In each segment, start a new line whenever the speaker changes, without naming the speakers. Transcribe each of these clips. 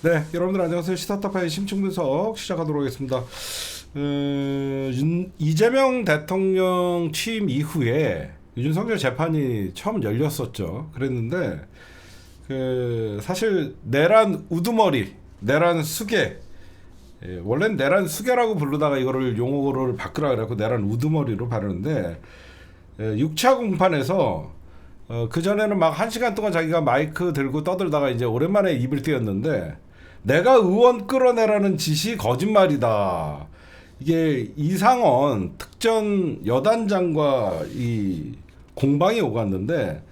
네, 여러분들 안녕하세요. 시사타파의 심층분석 시작하도록 하겠습니다. 이재명 대통령 취임 이후에 윤석열 재판이 처음 열렸었죠. 그랬는데 사실 내란 우두머리, 내란 수계, 원래는 내란 수계라고 부르다가 이거를 용어를 바꾸라 그래갖고 내란 우두머리로 바르는데 6차 공판에서 그전에는 막 1시간 동안 자기가 마이크 들고 떠들다가 이제 오랜만에 입을 띄었는데 내가 의원 끌어내라는 짓이 거짓말이다. 이게 이상원 특전 여단장과 이 공방이 오갔는데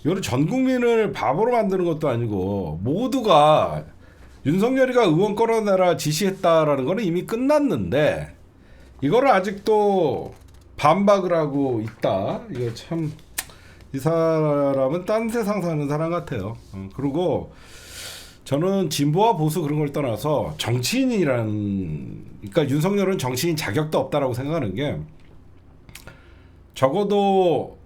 이거를 전 국민을 바보로 만드는 것도 아니고 모두가 윤석열이가 의원 끌어내라 지시했다라는 거는 이미 끝났는데 이거를 아직도 반박을 하고 있다. 이거 참 이 사람은 딴 세상 사는 사람 같아요. 그리고 저는 진보와 보수 그런 걸 떠나서 정치인이란, 그러니까 윤석열은 정치인 자격도 없다라고 생각하는 게, 적어도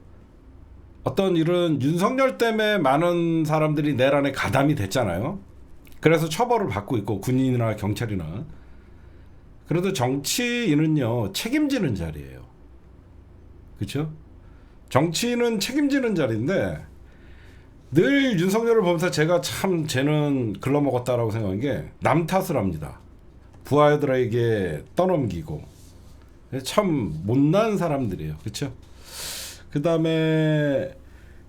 어떤 이런 윤석열 때문에 많은 사람들이 내란에 가담이 됐잖아요. 그래서 처벌을 받고 있고 군인이나 경찰이나. 그래도 정치인은요 책임지는 자리예요. 그렇죠? 정치인은 책임지는 자리인데 늘 윤석열을 보면서 제가 참 쟤는 글러먹었다라고 생각한 게 남 탓을 합니다. 부하들에게 떠넘기고 참 못난 사람들이에요. 그렇죠? 그 다음에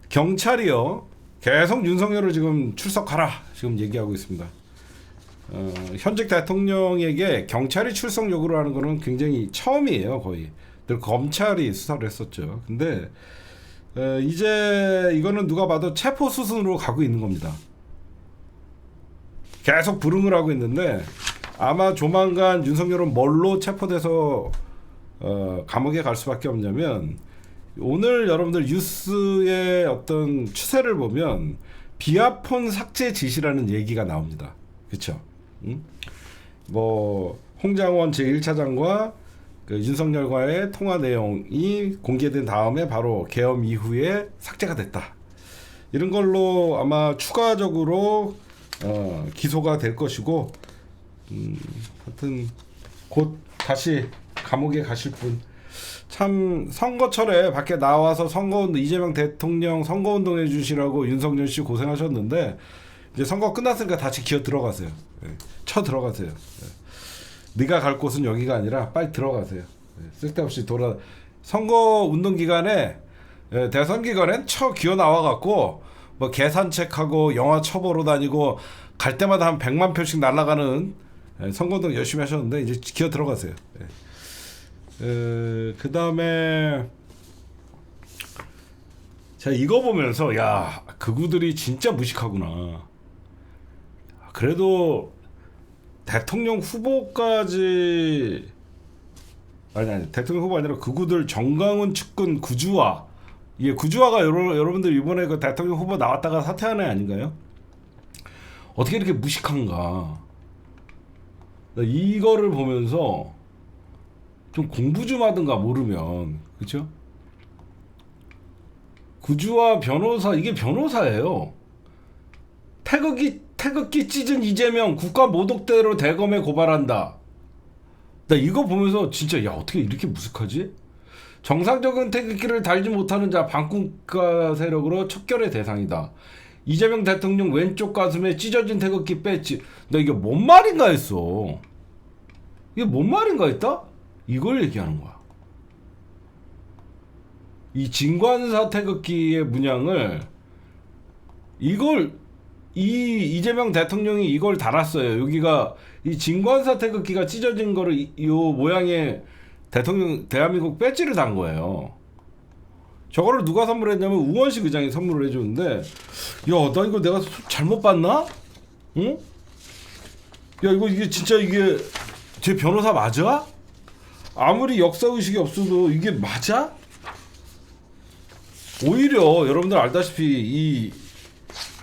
경찰이요 계속 윤석열을 지금 출석하라 지금 얘기하고 있습니다. 현직 대통령에게 경찰이 출석 요구를 하는 거는 굉장히 처음이에요. 거의 늘 검찰이 수사를 했었죠. 근데 이제 이거는 누가 봐도 체포 수순으로 가고 있는 겁니다. 계속 불응을 하고 있는데 아마 조만간 윤석열은 뭘로 체포돼서 감옥에 갈 수밖에 없냐면, 오늘 여러분들 뉴스의 어떤 추세를 보면 비아폰 삭제 지시라는 얘기가 나옵니다. 그렇죠? 응? 뭐 홍장원 제1차장과 그 윤석열과의 통화 내용이 공개된 다음에 바로 계엄 이후에 삭제가 됐다. 이런 걸로 아마 추가적으로 기소가 될 것이고, 하여튼 곧 다시 감옥에 가실 분. 참 선거철에 밖에 나와서 선거운동, 이재명 대통령 선거운동 해주시라고 윤석열 씨 고생하셨는데 이제 선거 끝났으니까 다시 기어 들어가세요. 쳐 들어가세요. 네가 갈 곳은 여기가 아니라 빨리 들어가세요. 쓸데없이 선거 운동 기간에, 대선 기간엔 기어 나와갖고 뭐 계산책하고 영화 쳐보러 다니고 갈 때마다 한 100만 표씩 날아가는 선거운동 열심히 하셨는데 이제 기어 들어가세요. 그 다음에 제가 이거 보면서 야, 그구들이 진짜 무식하구나. 그래도 대통령 후보까지, 아니 대통령 후보 아니라 그구들 정강훈 측근 구주화, 이게 구주화가 여러분들 이번에 그 대통령 후보 나왔다가 사퇴한 애 아닌가요? 어떻게 이렇게 무식한가? 이거를 보면서 좀 공부 좀 하든가, 모르면. 그렇죠? 구주화 변호사, 이게 변호사예요. 태극기 찢은 이재명 국가 모독죄로 대검에 고발한다. 나 이거 보면서 진짜 야, 어떻게 이렇게 무식하지? 정상적인 태극기를 달지 못하는 자 반국가 세력으로 척결의 대상이다. 이재명 대통령 왼쪽 가슴에 찢어진 태극기 배지. 나 이게 뭔 말인가 했어. 이게 뭔 말인가 했다? 이걸 얘기하는 거야. 이 진관사 태극기의 문양을, 이재명 대통령이 이걸 달았어요. 여기가 이 진관사 태극기가 찢어진 거를 요 모양의 대한민국 배지를 단 거예요. 저거를 누가 선물했냐면 우원식 의장이 선물을 해줬는데, 야, 나 이거 내가 잘못 봤나? 응? 야, 이게 진짜 이게 제 변호사 맞아? 아무리 역사의식이 없어도 이게 맞아? 오히려 여러분들 알다시피 이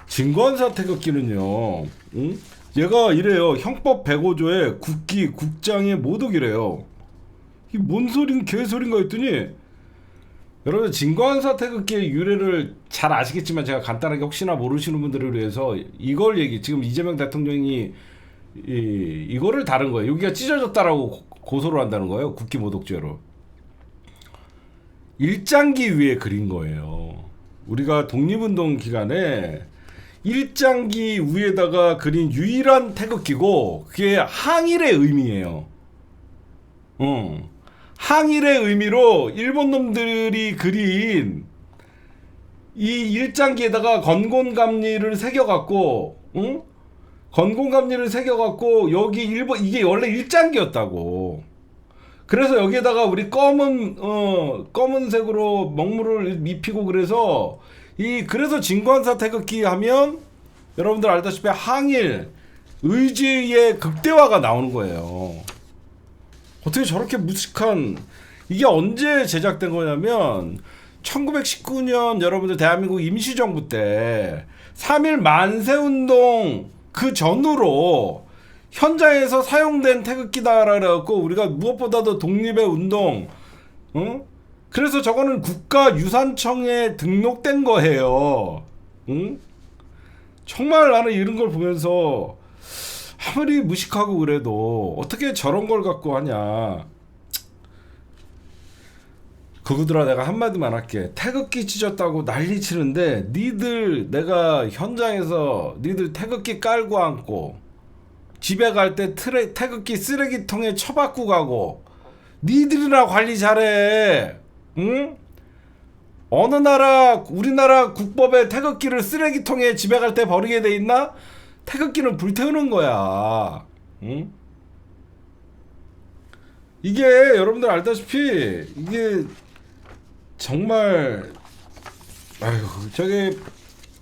진관사 태극기는요, 응? 얘가 이래요. 형법 105조에 국기, 국장의 모독이래요. 이게 뭔 소린 개소린가 했더니 여러분 진관사 태극기의 유래를 잘 아시겠지만 제가 간단하게 혹시나 모르시는 분들을 위해서 이걸 지금 이재명 대통령이 이거를 다룬 거예요. 여기가 찢어졌다라고 고소를 한다는 거예요. 국기 모독죄로. 일장기 위에 그린 거예요. 우리가 독립운동 기간에 일장기 위에다가 그린 유일한 태극기고 그게 항일의 의미예요. 항일의 의미로 일본 놈들이 그린 이 일장기에다가 건곤감리를 새겨갖고, 응? 건곤감리를 새겨갖고 여기 일본 이게 원래 일장기였다고. 그래서 여기에다가 우리 검은색으로 먹물을 입히고 그래서 그래서 진관사 태극기 하면 여러분들 알다시피 항일 의지의 극대화가 나오는 거예요. 어떻게 저렇게 무식한 이게 언제 제작된 거냐면 1919년 여러분들 대한민국 임시정부 때 3.1 만세운동 그 전후로 현장에서 사용된 태극기다라 그래갖고 우리가 무엇보다도 독립의 운동, 응? 그래서 저거는 국가유산청에 등록된 거예요. 응? 정말 나는 이런 걸 보면서 아무리 무식하고 그래도 어떻게 저런 걸 갖고 하냐. 그거들아 내가 한마디만 할게. 태극기 찢었다고 난리 치는데 니들 내가 현장에서 니들 태극기 깔고 앉고 집에 갈 때 태극기 쓰레기통에 처박고 가고 니들이나 관리 잘해. 응? 어느 나라 우리나라 국법에 태극기를 쓰레기통에 집에 갈 때 버리게 돼 있나? 태극기는 불태우는 거야. 응? 이게 여러분들 알다시피 이게 정말 아이고 저게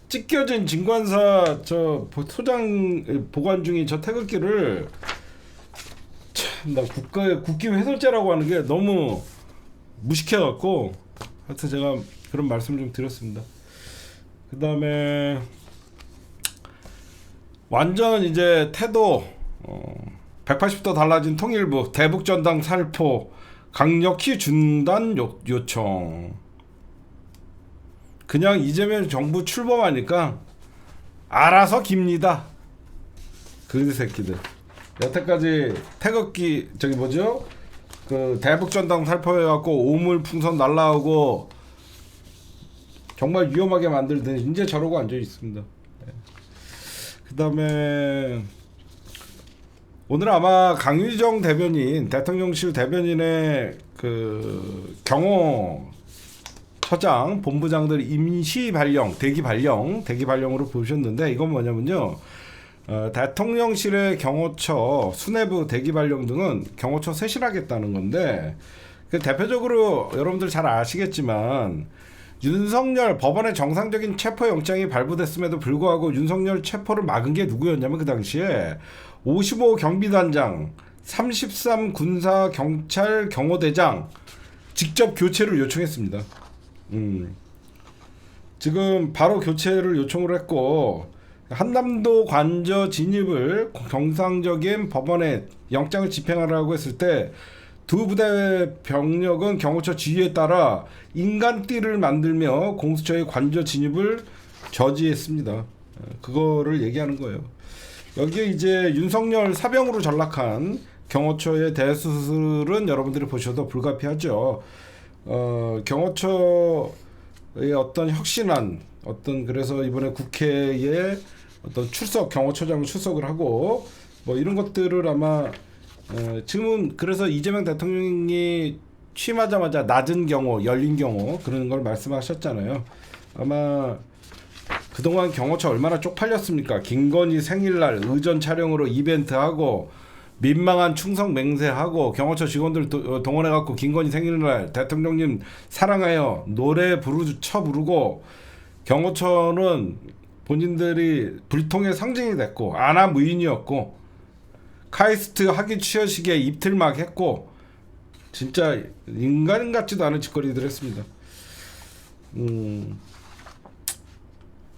찢겨진 진관사 저 소장 보관 중인 저 태극기를 참 나 국기 훼손죄라고 하는 게 너무 무식해갖고 하여튼 제가 그런 말씀 좀 드렸습니다. 그 다음에 완전 이제 태도 180도 달라진 통일부 대북전당 살포 강력히 중단 요청. 그냥 이재명 정부 출범하니까 알아서 깁니다. 그 새끼들. 여태까지 태극기 저기 뭐죠? 그 대북전당 살포해갖고 오물풍선 날라오고 정말 위험하게 만들더니 이제 저러고 앉아 있습니다. 네. 그 다음에 오늘 아마 강유정 대변인 대통령실 대변인의 그 경호 처장 본부장들 임시 발령 대기 발령으로 보셨는데 이건 뭐냐면요. 대통령실의 경호처 수뇌부 대기 발령 등은 경호처 쇄신하겠다는 건데 대표적으로 여러분들 잘 아시겠지만 윤석열 법원의 정상적인 체포영장이 발부됐음에도 불구하고 윤석열 체포를 막은 게 누구였냐면 그 당시에 55 경비단장 33 군사 경찰 경호대장 직접 교체를 요청했습니다. 지금 바로 교체를 요청을 했고 한남도 관저 진입을 정상적인 법원에 영장을 집행하라고 했을 때 두 부대 병력은 경호처 지휘에 따라 인간띠를 만들며 공수처의 관저 진입을 저지했습니다. 그거를 얘기하는 거예요. 여기에 이제 윤석열 사병으로 전락한 경호처의 대수술은 여러분들이 보셔도 불가피하죠. 경호처의 어떤 혁신안 그래서 이번에 국회에 어떤 경호처장을 출석을 하고 뭐 이런 것들을 아마 지금은 그래서 이재명 대통령이 취임하자마자 낮은 경호, 열린 경호 그런 걸 말씀하셨잖아요. 아마 그동안 경호처 얼마나 쪽팔렸습니까? 김건희 생일날 의전 촬영으로 이벤트하고 민망한 충성 맹세하고 경호처 직원들 동원해갖고 김건희 생일날 대통령님 사랑해요 노래 부르고 경호처는 본인들이 불통의 상징이 됐고 아나무인이었고 카이스트 학위 취하식에 입틀막 했고 진짜 인간 같지도 않은 짓거리들 했습니다.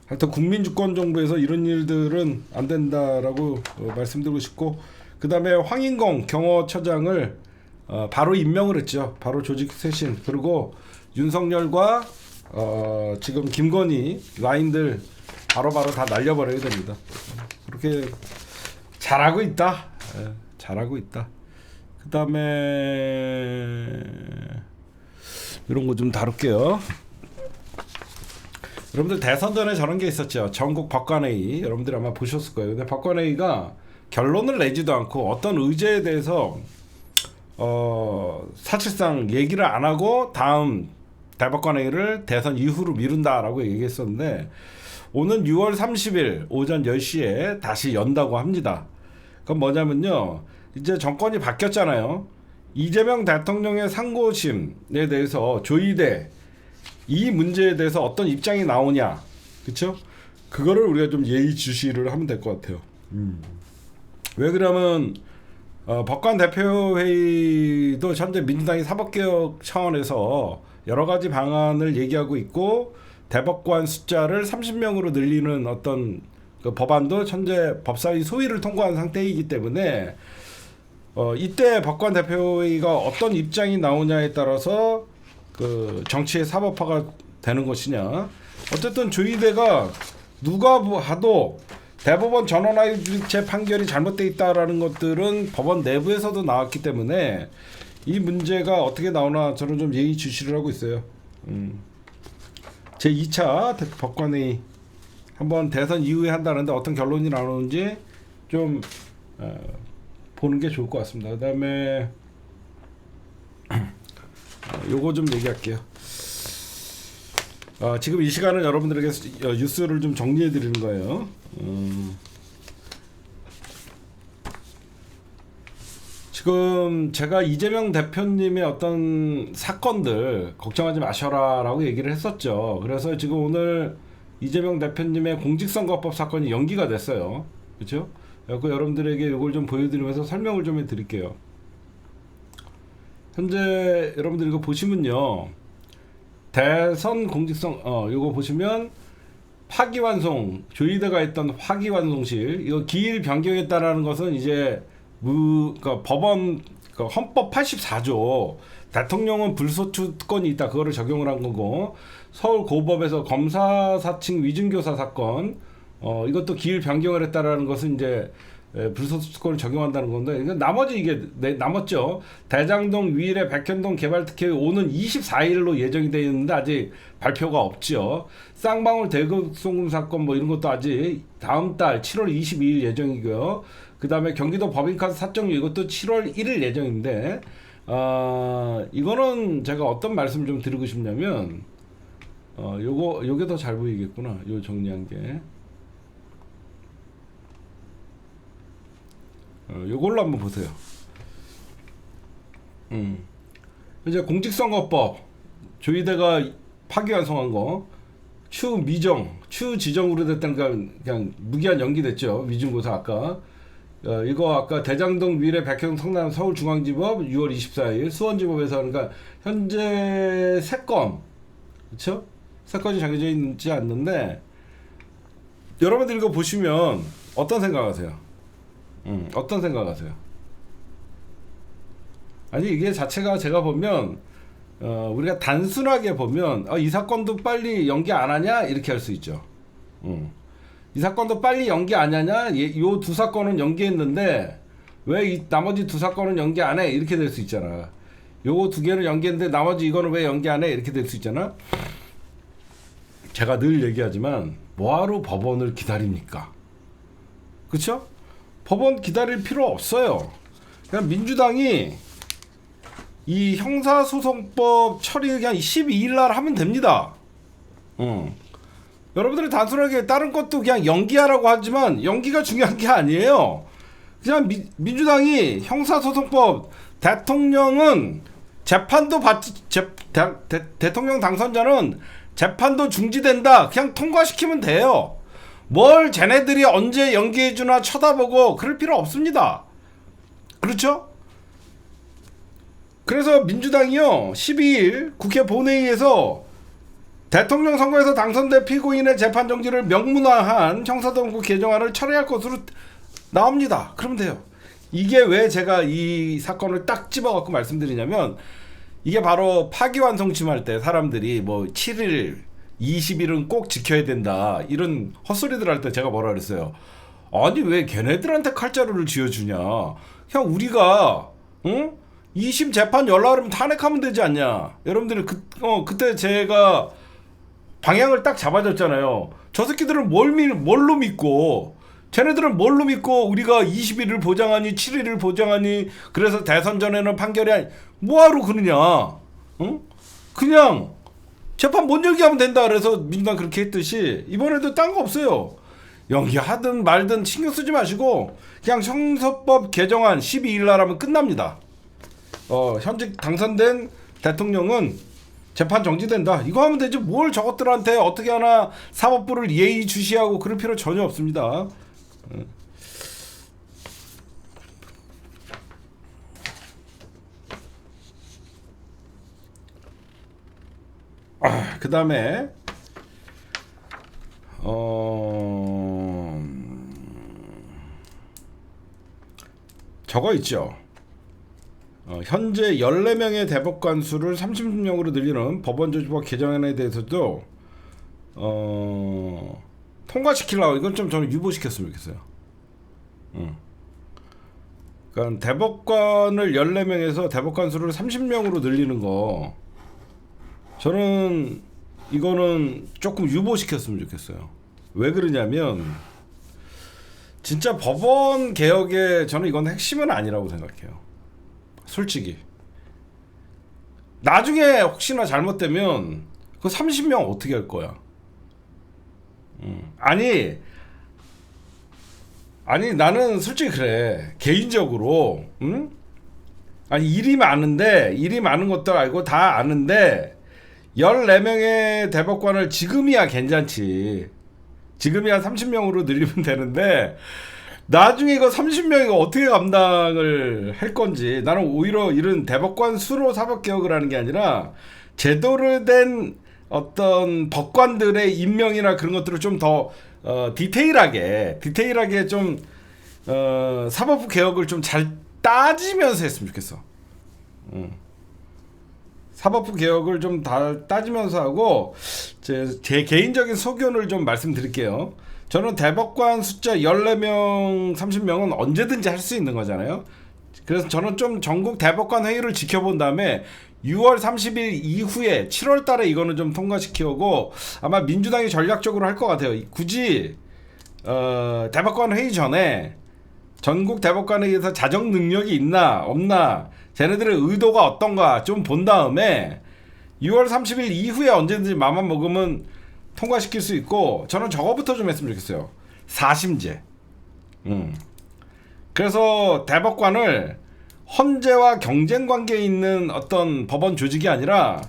하여튼 국민주권 정부에서 이런 일들은 안 된다라고 말씀드리고 싶고 그 다음에 황인공 경호처장을 바로 임명을 했죠. 바로 조직 쇄신. 그리고 윤석열과 지금 김건희 라인들 바로바로 다 날려버려야 됩니다. 그렇게 잘하고 있다. 잘하고 있다. 그 다음에 이런 거 좀 다룰게요. 여러분들 대선 전에 저런 게 있었죠. 전국 법관회의. 여러분들이 아마 보셨을 거예요. 근데 법관회의가 결론을 내지도 않고 어떤 의제에 대해서 사실상 얘기를 안 하고 다음 대법관회의를 대선 이후로 미룬다라고 얘기했었는데 오는 6월 30일 오전 10시에 다시 연다고 합니다. 그건 뭐냐면요. 이제 정권이 바뀌었잖아요. 이재명 대통령의 상고심에 대해서 조의대 이 문제에 대해서 어떤 입장이 나오냐, 그렇죠? 그거를 우리가 좀 예의주시를 하면 될 것 같아요. 왜 그러면 법관 대표회의도 현재 민주당이 사법개혁 차원에서 여러 가지 방안을 얘기하고 있고 대법관 숫자를 30명으로 늘리는 어떤 그 법안도 현재 법사위 소위를 통과한 상태이기 때문에 이때 법관 대표회의가 어떤 입장이 나오냐에 따라서 그 정치의 사법화가 되는 것이냐. 어쨌든 조의대가 누가 하도 대법원 전원합의체 판결이 잘못돼 있다라는 것들은 법원 내부에서도 나왔기 때문에 이 문제가 어떻게 나오나 저는 좀 예의주시를 하고 있어요. 제 2차 법관회의 한번 대선 이후에 한다는데 어떤 결론이 나오는지 좀 보는 게 좋을 것 같습니다. 그 다음에 요거 좀 얘기할게요. 지금 이 시간은 여러분들에게 뉴스를 좀 정리해 드리는 거예요. 지금 제가 이재명 대표님의 어떤 사건들 걱정하지 마셔라라고 얘기를 했었죠. 그래서 지금 오늘 이재명 대표님의 공직선거법 사건이 연기가 됐어요. 그렇죠? 그래서 여러분들에게 이걸 좀 보여드리면서 설명을 좀 해드릴게요. 현재 여러분들 이거 보시면요. 대선 공직성 이거 보시면 파기환송 조의대가 했던 파기환송실 이거 기일 변경했다라는 것은 이제 그러니까 법원 헌법 84조 대통령은 불소추 특권이 있다 그거를 적용을 한 거고 서울 고법에서 검사 사칭 위증교사 사건 이것도 기일 변경을 했다라는 것은 이제 불소추 특권을 적용한다는 건데 나머지 이게 남았죠. 대장동 위일의 백현동 개발특혜 오는 24일로 예정이 되어 있는데 아직 발표가 없죠. 쌍방울 대극송금 사건 뭐 이런 것도 아직 다음 달 7월 22일 예정이고요. 그 다음에 경기도 법인카드 사정유 이것도 7월 1일 예정인데 이거는 제가 어떤 말씀 좀 드리고 싶냐면 요게 더 잘 보이겠구나. 요 정리한 게 요걸로 한번 보세요. 이제 공직선거법 조의대가 파기환송한 거 추 지정으로 됐다니까 그냥 무기한 연기됐죠. 위증고사 아까 이거 아까 대장동 위례 백현 성남 서울중앙지법 6월 24일 수원지법에서 그러니까 현재 3건 그렇죠? 3건이 정해져 있지 않는데 여러분들 이거 보시면 어떤 생각하세요? 어떤 생각하세요? 아니 이게 자체가 제가 보면 우리가 단순하게 보면 이 사건도 빨리 연기 안 하냐 이렇게 할 수 있죠. 이 사건도 빨리 연기 안 하냐? 요 두 사건은 연기했는데 왜 이 나머지 두 사건은 연기 안 해? 이렇게 될 수 있잖아. 요거 두 개는 연기했는데 나머지 이거는 왜 연기 안 해? 이렇게 될 수 있잖아. 제가 늘 얘기하지만 뭐하러 법원을 기다립니까? 그렇죠? 법원 기다릴 필요 없어요. 그냥 민주당이 이 형사소송법 처리 그냥 12일 날 하면 됩니다. 여러분들이 단순하게 다른 것도 그냥 연기하라고 하지만 연기가 중요한 게 아니에요. 그냥 민주당이 형사소송법 대통령은 재판도 대통령 당선자는 재판도 중지된다. 그냥 통과시키면 돼요. 뭘 쟤네들이 언제 연기해주나 쳐다보고 그럴 필요 없습니다. 그렇죠? 그래서 민주당이요 12일 국회 본회의에서 대통령 선거에서 당선된 피고인의 재판 정지를 명문화한 형사소송법 개정안을 철회할 것으로 나옵니다. 그러면 돼요. 이게 왜 제가 이 사건을 딱 집어갖고 말씀드리냐면 이게 바로 파기환송심할 때 사람들이 뭐 7일, 20일은 꼭 지켜야 된다 이런 헛소리들 할 때 제가 뭐라 그랬어요. 아니 왜 걔네들한테 칼자루를 쥐어주냐. 그냥 우리가 응? 2심 재판 연락하면 탄핵하면 되지 않냐. 여러분들이 그때 제가 방향을 딱 잡아줬잖아요. 저 새끼들은 뭘로 믿고 쟤네들은 뭘로 믿고 우리가 20일을 보장하니 7일을 보장하니 그래서 대선 전에는 판결이 아니 뭐하러 그러냐. 응? 그냥 재판 못 열게 하면 된다. 그래서 민주당 그렇게 했듯이 이번에도 딴 거 없어요. 연기하든 말든 신경 쓰지 마시고 그냥 형사법 개정안 12일 날 하면 끝납니다. 현직 당선된 대통령은 재판 정지된다. 이거 하면 되지. 뭘 저것들한테 어떻게 하나 사법부를 예의주시하고 그럴 필요 전혀 없습니다. 그 다음에 저거 있죠. 현재 14명의 대법관 수를 30명으로 늘리는 법원조직법 개정안에 대해서도 통과시키려고 이건 좀 저는 유보시켰으면 좋겠어요. 그러니까 대법관을 14명에서 대법관 수를 30명으로 늘리는 거 저는 이거는 조금 유보시켰으면 좋겠어요. 왜 그러냐면 진짜 법원 개혁에 저는 이건 핵심은 아니라고 생각해요. 솔직히 나중에 혹시나 잘못되면 그 30명 어떻게 할 거야? 아니 나는 솔직히 그래. 개인적으로 아니 일이 많은 것도 알고 다 아는데 14명의 대법관을 지금이야 괜찮지. 지금이야 30명으로 늘리면 되는데 나중에 이거 30명이 어떻게 감당을 할 건지. 나는 오히려 이런 대법관 수로 사법개혁을 하는 게 아니라 제대로 된 어떤 법관들의 임명이나 그런 것들을 좀 더 디테일하게 좀 사법부 개혁을 좀 잘 따지면서 했으면 좋겠어. 사법부 개혁을 좀 다 따지면서 하고 제 개인적인 소견을 좀 말씀드릴게요. 저는 대법관 숫자 14명, 30명은 언제든지 할 수 있는 거잖아요. 그래서 저는 좀 전국 대법관 회의를 지켜본 다음에 6월 30일 이후에 7월 달에 이거는 좀 통과시키고 아마 민주당이 전략적으로 할 것 같아요. 굳이 대법관 회의 전에 전국 대법관 회의에서 자정 능력이 있나 없나 쟤네들의 의도가 어떤가 좀 본 다음에 6월 30일 이후에 언제든지 맘만 먹으면 통과시킬 수 있고 저는 저거부터 좀 했으면 좋겠어요. 4심제. 그래서 대법관을 헌재와 경쟁 관계에 있는 어떤 법원 조직이 아니라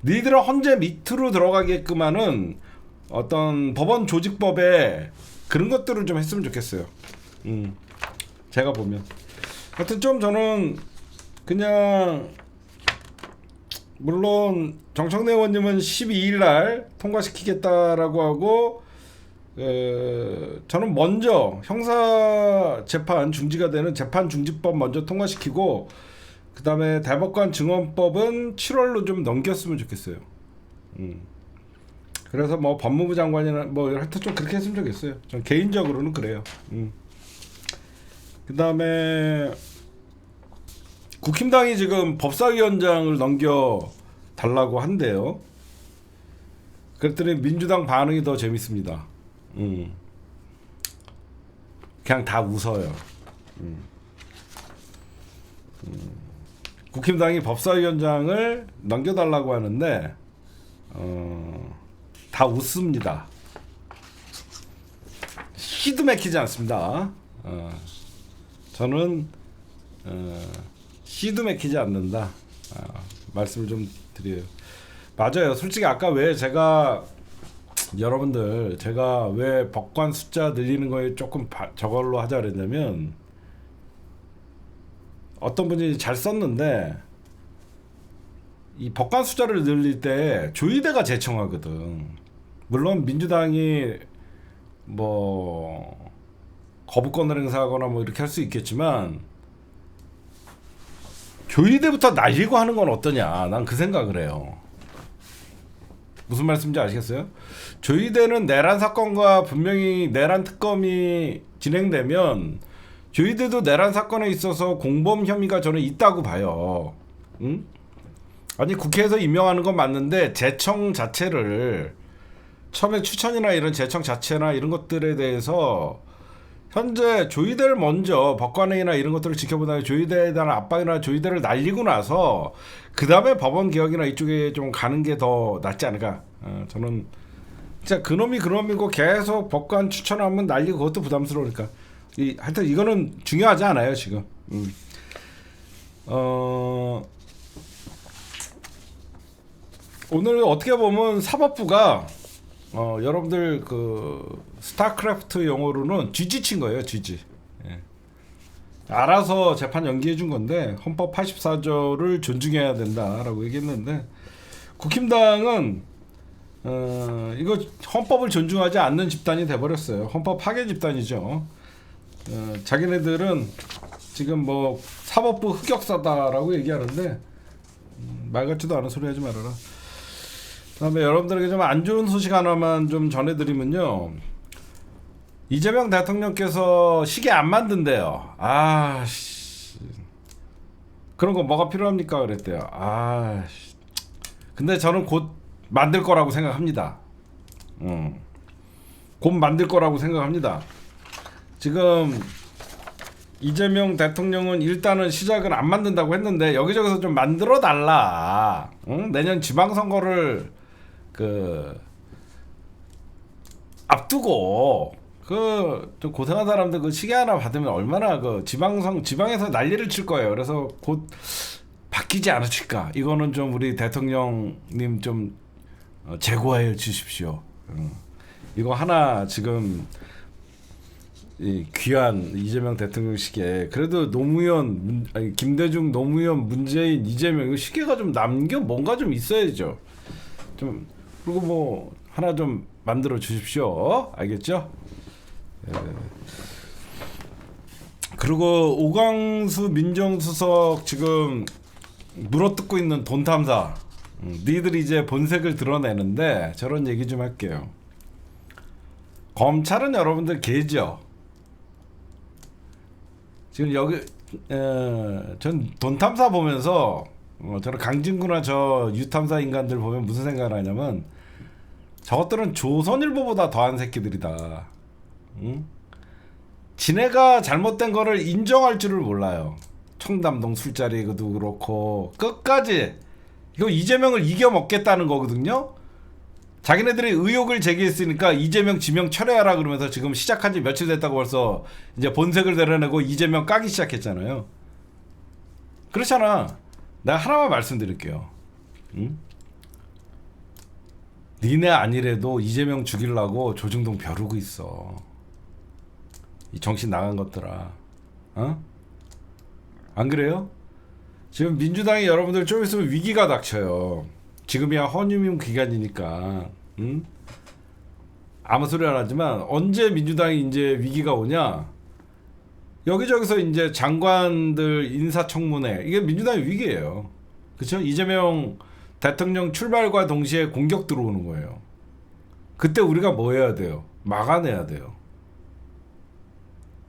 니들은 헌재 밑으로 들어가게끔 하는 어떤 법원 조직법에 그런 것들을 좀 했으면 좋겠어요. 제가 보면 하여튼 좀 저는 그냥 물론 정청래 의원님은 12일 날 통과시키겠다라고 하고 저는 먼저 형사 재판 중지가 되는 재판 중지법 먼저 통과시키고 그 다음에 대법관 증언법은 7월로 좀 넘겼으면 좋겠어요. 그래서 뭐 법무부 장관이나 뭐 하여튼 좀 그렇게 했으면 좋겠어요. 전 개인적으로는 그래요. 그 다음에 국힘당이 지금 법사위원장을 넘겨 달라고 한대요. 그랬더니 민주당 반응이 더 재밌습니다. 그냥 다 웃어요. 국힘당이 법사위원장을 넘겨달라고 하는데 다 웃습니다. 희도 맥히지 않습니다. 저는 희도 맥히지 않는다. 말씀을 좀 드려요. 맞아요. 솔직히 아까 왜 제가 여러분들 제가 왜 법관 숫자 늘리는 거에 조금 저걸로 하자 그랬냐면 어떤 분이 잘 썼는데 이 법관 숫자를 늘릴 때 조의대가 제청하거든. 물론 민주당이 뭐 거부권을 행사하거나 뭐 이렇게 할 수 있겠지만 조이대부터 날리고 하는 건 어떠냐. 난 그 생각을 해요. 무슨 말씀인지 아시겠어요? 조이대는 내란 사건과 분명히 내란 특검이 진행되면 조이대도 내란 사건에 있어서 공범 혐의가 저는 있다고 봐요. 응? 아니 국회에서 임명하는 건 맞는데 재청 자체를 처음에 추천이나 이런 재청 자체나 이런 것들에 대해서 현재 조이대를 먼저 법관회의나 이런 것들을 지켜보다가 조이대에 대한 압박이나 조이대를 날리고 나서 그 다음에 법원 개혁이나 이쪽에 좀 가는 게 더 낫지 않을까. 저는 진짜 그놈이 그놈이고 계속 법관 추천하면 날리고 그것도 부담스러우니까 하여튼 이거는 중요하지 않아요 지금. 오늘 어떻게 보면 사법부가 여러분들 그 스타크래프트 용어로는 쥐지 친 거예요. 쥐지. 예. 알아서 재판 연기해 준 건데 헌법 84조를 존중해야 된다라고 얘기했는데 국힘당은 이거 헌법을 존중하지 않는 집단이 돼버렸어요. 헌법 파괴 집단이죠. 자기네들은 지금 뭐 사법부 흑역사다라고 얘기하는데 말 같지도 않은 소리 하지 말아라. 그다음에 여러분들에게 좀 안 좋은 소식 하나만 좀 전해드리면요. 이재명 대통령께서 시계 안 만든대요. 그런 거 뭐가 필요합니까? 그랬대요. 근데 저는 곧 만들 거라고 생각합니다. 곧 만들 거라고 생각합니다. 지금 이재명 대통령은 일단은 시작을 안 만든다고 했는데 여기저기서 좀 만들어 달라. 내년 지방선거를 앞두고 좀 고생한 사람들 그 시계 하나 받으면 얼마나 지방에서 난리를 칠 거예요. 그래서 곧 바뀌지 않으실까. 이거는 좀 우리 대통령님 좀 제고해 주십시오. 이거 하나 지금 이 귀한 이재명 대통령 시계 그래도 노무현 김대중 노무현 문재인 이재명 이거 시계가 좀 남겨 뭔가 좀 있어야죠. 좀 그리고 뭐 하나 좀 만들어 주십시오. 알겠죠? 그리고 오광수 민정수석 지금 물어뜯고 있는 돈 탐사. 니들이 이제 본색을 드러내는데 저런 얘기 좀 할게요. 검찰은 여러분들 개죠. 지금 여기 전 돈 탐사 보면서 저는 강진구나 저 유탐사 인간들 보면 무슨 생각을 하냐면 저것들은 조선일보보다 더한 새끼들이다. 응? 지네가 잘못된 거를 인정할 줄을 몰라요. 청담동 술자리 그도 그렇고 끝까지 이거 이재명을 이겨먹겠다는 거거든요. 자기네들이 의혹을 제기했으니까 이재명 지명 철회하라 그러면서 지금 시작한 지 며칠 됐다고 벌써 이제 본색을 드러내고 이재명 까기 시작했잖아요. 그렇잖아. 내가 하나만 말씀드릴게요. 응? 니네 아니래도 이재명 죽이려고 조중동 벼르고 있어. 이 정신 나간 것들아. 안 그래요? 지금 민주당이 여러분들 좀 있으면 위기가 닥쳐요. 지금이야 허니문 기간이니까. 아무 소리 안 하지만 언제 민주당이 이제 위기가 오냐? 여기저기서 이제 장관들 인사청문회 이게 민주당의 위기예요. 그렇죠? 이재명 대통령 출발과 동시에 공격 들어오는 거예요. 그때 우리가 뭐 해야 돼요? 막아내야 돼요.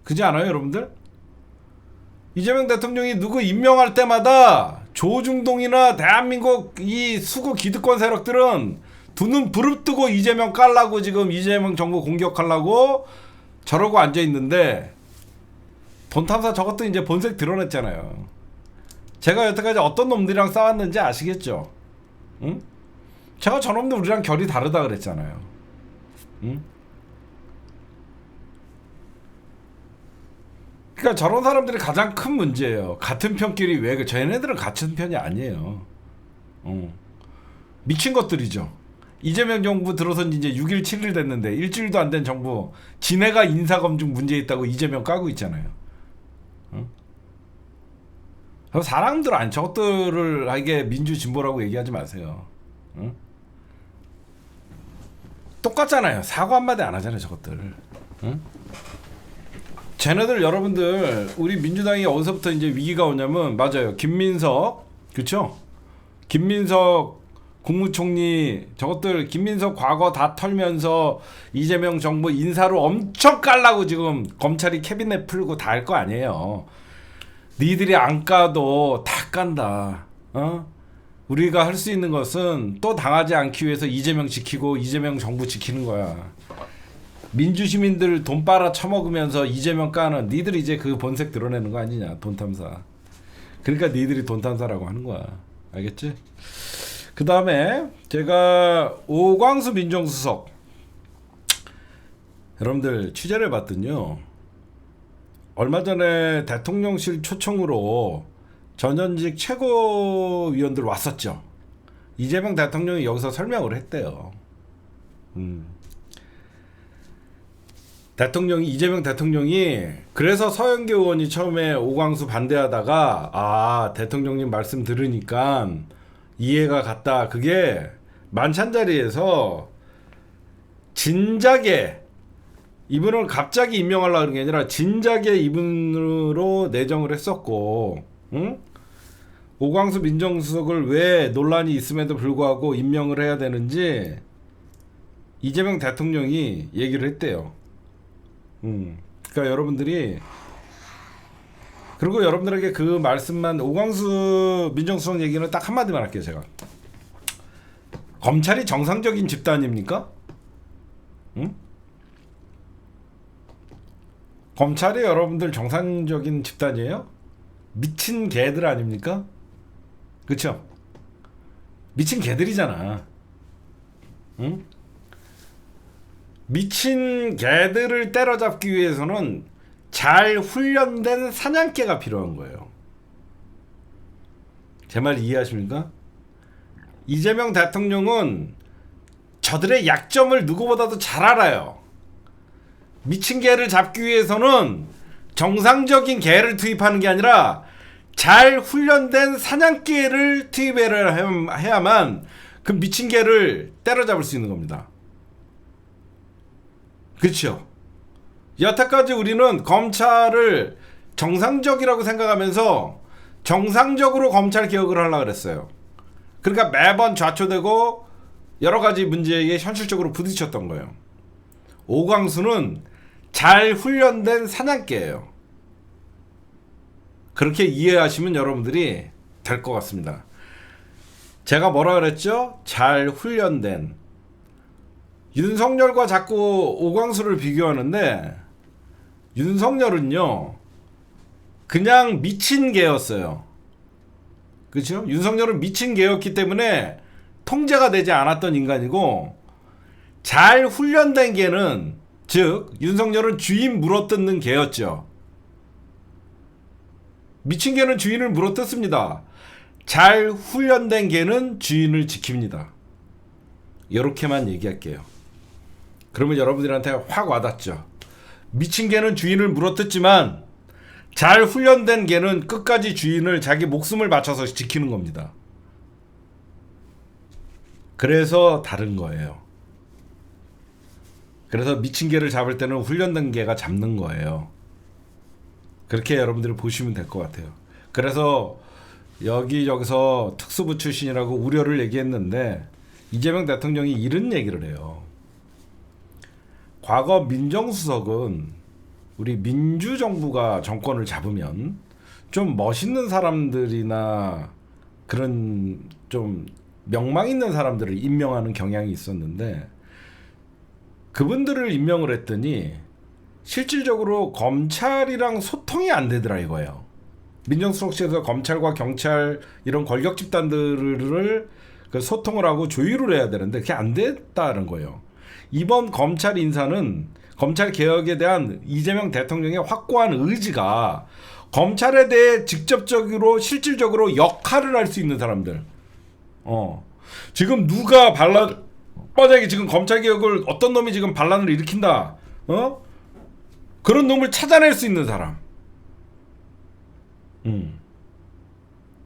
그렇지 않아요, 여러분들? 이재명 대통령이 누구 임명할 때마다 조중동이나 대한민국 이 수구 기득권 세력들은 두 눈 부릅뜨고 이재명 깔라고 지금 이재명 정부 공격하려고 저러고 앉아 있는데 돈 탐사 저것도 이제 본색 드러냈잖아요. 제가 여태까지 어떤 놈들이랑 싸웠는지 아시겠죠? 응? 제가 저놈들 우리랑 결이 다르다 그랬잖아요. 응? 그러니까 저런 사람들이 가장 큰 문제예요. 같은 편끼리 왜 쟤네들은 같은 편이 아니에요. 미친 것들이죠. 이재명 정부 들어선 이제 6일 7일 됐는데 일주일도 안 된 정부 지네가 인사검증 문제 있다고 이재명 까고 있잖아요. 사람들 아니 저것들을 이게 민주진보라고 얘기하지 마세요. 똑같잖아요. 사과 한마디 안 하잖아요 저것들. 쟤네들 여러분들 우리 민주당이 어디서부터 이제 위기가 오냐면 맞아요. 김민석 그쵸? 김민석 국무총리 저것들 김민석 과거 다 털면서 이재명 정부 인사로 엄청 깔라고 지금 검찰이 캐비넷 풀고 다 할 거 아니에요. 니들이 안 까도 다 깐다. 우리가 할 수 있는 것은 또 당하지 않기 위해서 이재명 지키고 이재명 정부 지키는 거야. 민주시민들 돈 빨아 처먹으면서 이재명 까는 니들이 이제 그 본색 드러내는 거 아니냐. 돈 탐사. 그러니까 니들이 돈 탐사라고 하는 거야. 알겠지? 그 다음에 제가 오광수 민정수석 여러분들 취재를 봤더니요. 얼마 전에 대통령실 초청으로 전현직 최고위원들 왔었죠. 이재명 대통령이 여기서 설명을 했대요. 이재명 대통령이 그래서 서영교 의원이 처음에 오광수 반대하다가 대통령님 말씀 들으니까 이해가 갔다. 그게 만찬자리에서 진작에 이분을 갑자기 임명하려고 하는 게 아니라 진작에 이분으로 내정을 했었고 오광수 민정수석을 왜 논란이 있음에도 불구하고 임명을 해야 되는지 이재명 대통령이 얘기를 했대요. 그러니까 여러분들이 그리고 여러분들에게 그 말씀만 오광수 민정수석 얘기는 딱 한마디만 할게요. 제가 검찰이 정상적인 집단입니까? 검찰이 여러분들 정상적인 집단이에요? 미친 개들 아닙니까? 그쵸? 미친 개들이잖아. 미친 개들을 때려잡기 위해서는 잘 훈련된 사냥개가 필요한 거예요. 제 말 이해하십니까? 이재명 대통령은 저들의 약점을 누구보다도 잘 알아요. 미친 개를 잡기 위해서는 정상적인 개를 투입하는 게 아니라 잘 훈련된 사냥개를 투입해야만 그 미친 개를 때려잡을 수 있는 겁니다. 그렇죠? 여태까지 우리는 검찰을 정상적이라고 생각하면서 정상적으로 검찰 개혁을 하려고 그랬어요. 그러니까 매번 좌초되고 여러 가지 문제에 현실적으로 부딪혔던 거예요. 오광수는 잘 훈련된 사냥개예요. 그렇게 이해하시면 여러분들이 될 것 같습니다. 제가 뭐라 그랬죠? 잘 훈련된. 윤석열과 자꾸 오광수를 비교하는데 윤석열은요 그냥 미친 개였어요. 그렇죠? 윤석열은 미친 개였기 때문에 통제가 되지 않았던 인간이고 잘 훈련된 개는 즉 윤석열은 주인 물어뜯는 개였죠. 미친 개는 주인을 물어뜯습니다. 잘 훈련된 개는 주인을 지킵니다. 이렇게만 얘기할게요. 그러면 여러분들한테 확 와닿죠. 미친 개는 주인을 물어뜯지만 잘 훈련된 개는 끝까지 주인을 자기 목숨을 바쳐서 지키는 겁니다. 그래서 다른 거예요. 그래서 미친 개를 잡을 때는 훈련된 개가 잡는 거예요. 그렇게 여러분들이 보시면 될 것 같아요. 그래서 여기저기서 특수부 출신이라고 우려를 얘기했는데 이재명 대통령이 이런 얘기를 해요. 과거 민정수석은 우리 민주정부가 정권을 잡으면 좀 멋있는 사람들이나 그런 좀 명망 있는 사람들을 임명하는 경향이 있었는데 그분들을 임명을 했더니 실질적으로 검찰이랑 소통이 안 되더라 이거예요. 민정수석실에서 검찰과 경찰 이런 권력 집단들을 소통을 하고 조율을 해야 되는데 그게 안 됐다는 거예요. 이번 검찰 인사는 검찰 개혁에 대한 이재명 대통령의 확고한 의지가 검찰에 대해 직접적으로 실질적으로 역할을 할 수 있는 사람들. 지금 누가 만약에 지금 검찰 개혁을 어떤 놈이 지금 반란을 일으킨다. 그런 놈을 찾아낼 수 있는 사람.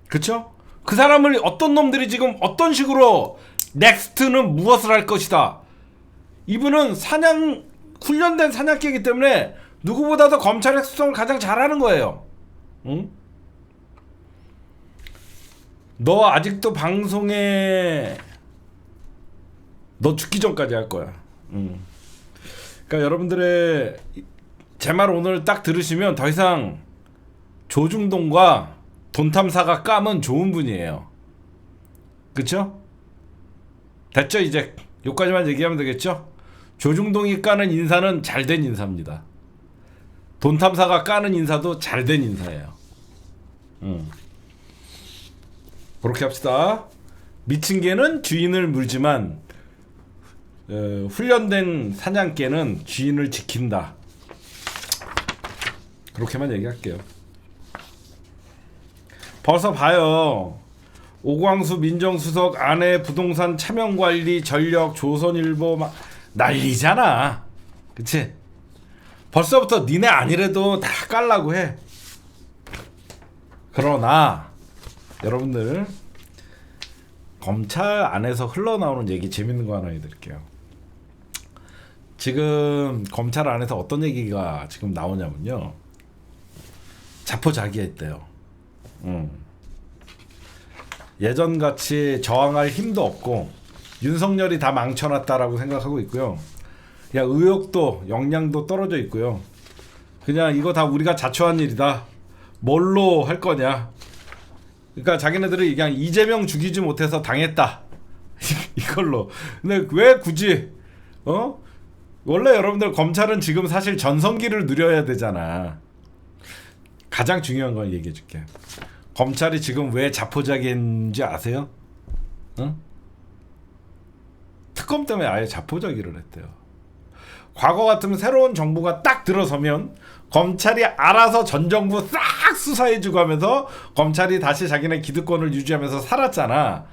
그쵸? 그 사람을 어떤 놈들이 지금 어떤 식으로 넥스트는 무엇을 할 것이다. 이분은 훈련된 사냥개이기 때문에 누구보다도 검찰의 수성을 가장 잘하는 거예요. 응? 너 아직도 방송에 너 죽기 전까지 할 거야. 그러니까 여러분들의 제 말 오늘 딱 들으시면 더 이상 조중동과 돈탐사가 까면 좋은 분이에요. 그쵸? 됐죠? 이제 여기까지만 얘기하면 되겠죠? 조중동이 까는 인사는 잘된 인사입니다. 돈탐사가 까는 인사도 잘된 인사예요. 그렇게 합시다. 미친 개는 주인을 물지만 훈련된 사냥개는 주인을 지킨다. 그렇게만 얘기할게요. 벌써 봐요. 오광수 민정수석 아내 부동산 차명관리 전력 조선일보 막 난리잖아. 그치? 벌써부터 니네 아니래도 다 깔라고 해. 그러나 여러분들 검찰 안에서 흘러나오는 얘기 재밌는 거 하나 해드릴게요. 지금 검찰 안에서 어떤 얘기가 지금 나오냐면요, 자포자기했대요. 예전같이 저항할 힘도 없고 윤석열이 다 망쳐놨다라고 생각하고 있고요. 야, 의욕도 역량도 떨어져 있고요. 그냥 이거 다 우리가 자초한 일이다. 뭘로 할 거냐. 그러니까 자기네들이 그냥 이재명 죽이지 못해서 당했다. 이걸로. 근데 왜 굳이 원래 여러분들 검찰은 지금 사실 전성기를 누려야 되잖아. 가장 중요한 건 얘기해 줄게. 검찰이 지금 왜 자포자기인지 아세요? 특검 때문에 아예 자포자기를 했대요. 과거 같으면 새로운 정부가 딱 들어서면 검찰이 알아서 전 정부 싹 수사해주고 하면서 검찰이 다시 자기네 기득권을 유지하면서 살았잖아.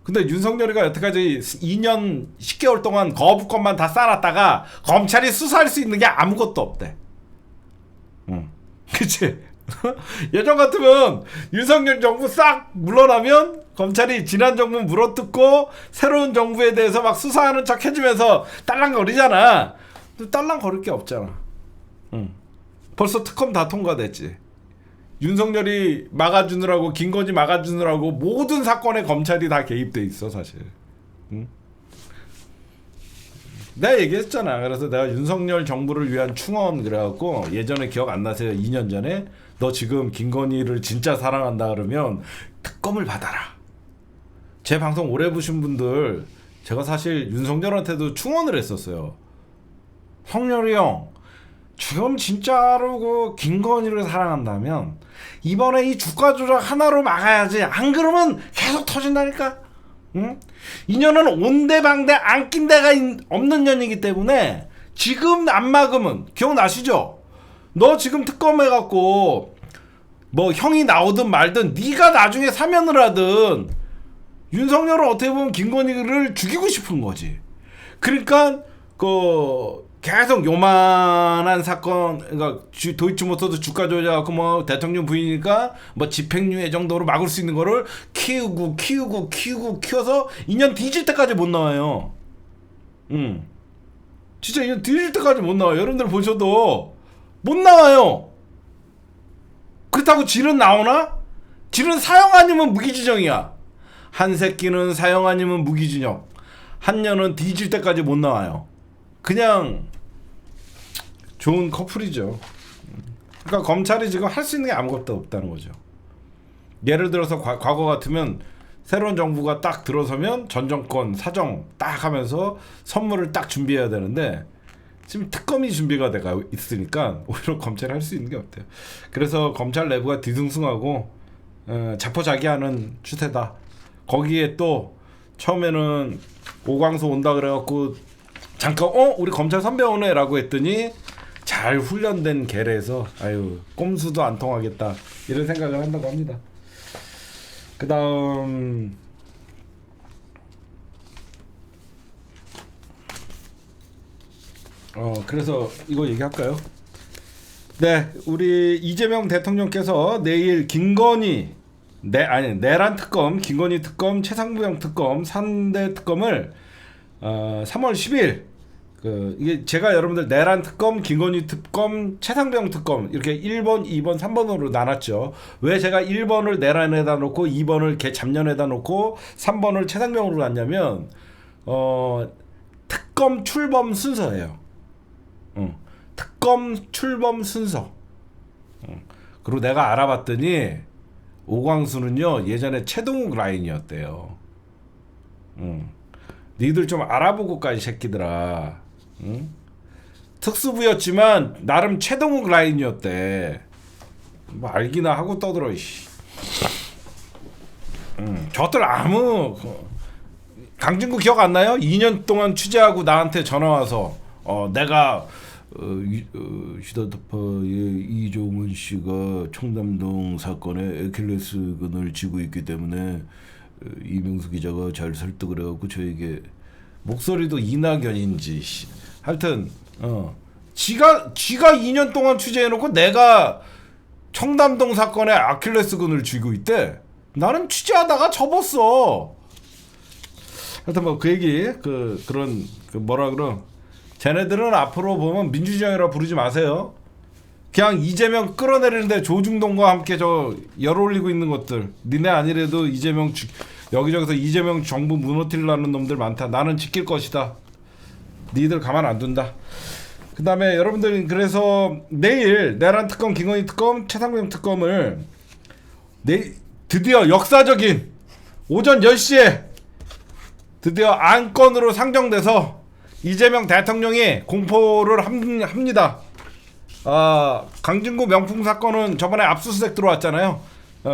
근데 윤석열이가 여태까지 2년 10개월 동안 거부권만 다 쌓아놨다가 검찰이 수사할 수 있는 게 아무것도 없대. 그치? 예전 같으면 윤석열 정부 싹 물러나면 검찰이 지난 정부 물어뜯고 새로운 정부에 대해서 막 수사하는 척 해주면서 딸랑거리잖아. 근데 딸랑거릴 게 없잖아. 벌써 특검 다 통과됐지. 윤석열이 막아주느라고, 김건희 막아주느라고 모든 사건에 검찰이 다 개입돼 있어 사실. 내가 얘기했잖아. 그래서 내가 윤석열 정부를 위한 충원 그래갖고, 예전에 기억 안 나세요? 2년 전에 너 지금 김건희를 진짜 사랑한다 그러면 특검을 받아라. 제 방송 오래 보신 분들, 제가 사실 윤석열한테도 충원을 했었어요. 성열이 형, 지금 진짜로 그 김건희를 사랑한다면 이번에 이 주가 조작 하나로 막아야지. 안 그러면 계속 터진다니까. 응? 이 년은 온데방데 안 낀 데가 없는 년이기 때문에 지금 안 막으면, 기억나시죠? 너 지금 특검 해갖고 뭐 형이 나오든 말든 네가 나중에 사면을 하든 윤석열은 어떻게 보면 김건희를 죽이고 싶은 거지. 그러니까 계속 요만한 사건, 그러니까 도이치모터스 주가 조작하고 뭐 대통령 부인이니까 뭐 집행유예 정도로 막을 수 있는 거를 키워서 2년 뒤질 때까지 못 나와요. 진짜 2년 뒤질 때까지 못 나와요. 여러분들 보셔도 못 나와요. 그렇다고 질은 나오나? 질은 사형 아니면 무기지정이야. 한 새끼는 사형 아니면 무기징역, 한 년은 뒤질 때까지 못 나와요. 그냥 좋은 커플이죠. 그러니까 검찰이 지금 할 수 있는 게 아무것도 없다는 거죠. 예를 들어서 과거 같으면 새로운 정부가 딱 들어서면 전 정권 사정 딱 하면서 선물을 딱 준비해야 되는데 지금 특검이 준비가 돼가 있으니까 오히려 검찰이 할 수 있는 게 없대요. 그래서 검찰 내부가 뒤숭숭하고 자포자기하는 추세다. 거기에 또 처음에는 오광수 온다 그래갖고 잠깐 우리 검찰 선배 오네라고 했더니 잘 훈련된 개래에서 아유 꼼수도 안 통하겠다 이런 생각을 한다고 합니다. 그 다음 그래서 이거 얘기할까요? 네, 우리 이재명 대통령께서 내일 김건희 내란 특검, 김건희 특검, 최상무형 특검 3대 특검을 3월 10일 이게 제가 여러분들 내란 특검, 김건희 특검, 최상병 특검 이렇게 1번, 2번, 3번으로 나눴죠. 왜 제가 1번을 내란에다 놓고 2번을 개 잡년에다 놓고 3번을 최상병으로 놨냐면 특검 출범 순서예요. 특검 출범 순서. 그리고 내가 알아봤더니 오광수는요 예전에 최동욱 라인이었대요. 니들 좀 알아보고 가 이 새끼들아. 특수부였지만 나름 최동욱 라인이었대. 뭐 알기나 하고 떠들어. 저들 아무 강진구 기억 안 나요? 2년 동안 취재하고 나한테 전화 와서 내가 시다타파의 이종훈 씨가 청담동 사건에 애킬레스건을 쥐고 있기 때문에 이명수 기자가 잘 설득을 해갖고 저에게 목소리도 이낙연인지 하여튼 지가 2년 동안 취재해놓고 내가 청담동 사건에 아킬레스건을 쥐고 있대. 나는 취재하다가 접었어. 하여튼 뭐 그 얘기 그런 뭐라 그러 쟤네들은 앞으로 보면 민주주의라 부르지 마세요. 그냥 이재명 끌어내리는데 조중동과 함께 저 열 올리고 있는 것들. 니네 아니래도 이재명 여기저기서 이재명 정부 무너뜨리려는 놈들 많다. 나는 지킬 것이다. 니들 가만 안 둔다. 그 다음에 여러분들 그래서 내일 내란 특검, 김건희 특검, 최상병 특검을 드디어 역사적인 오전 10시에 드디어 안건으로 상정돼서 이재명 대통령이 공포를 합니다. 강진구 명품 사건은 저번에 압수수색 들어왔잖아요.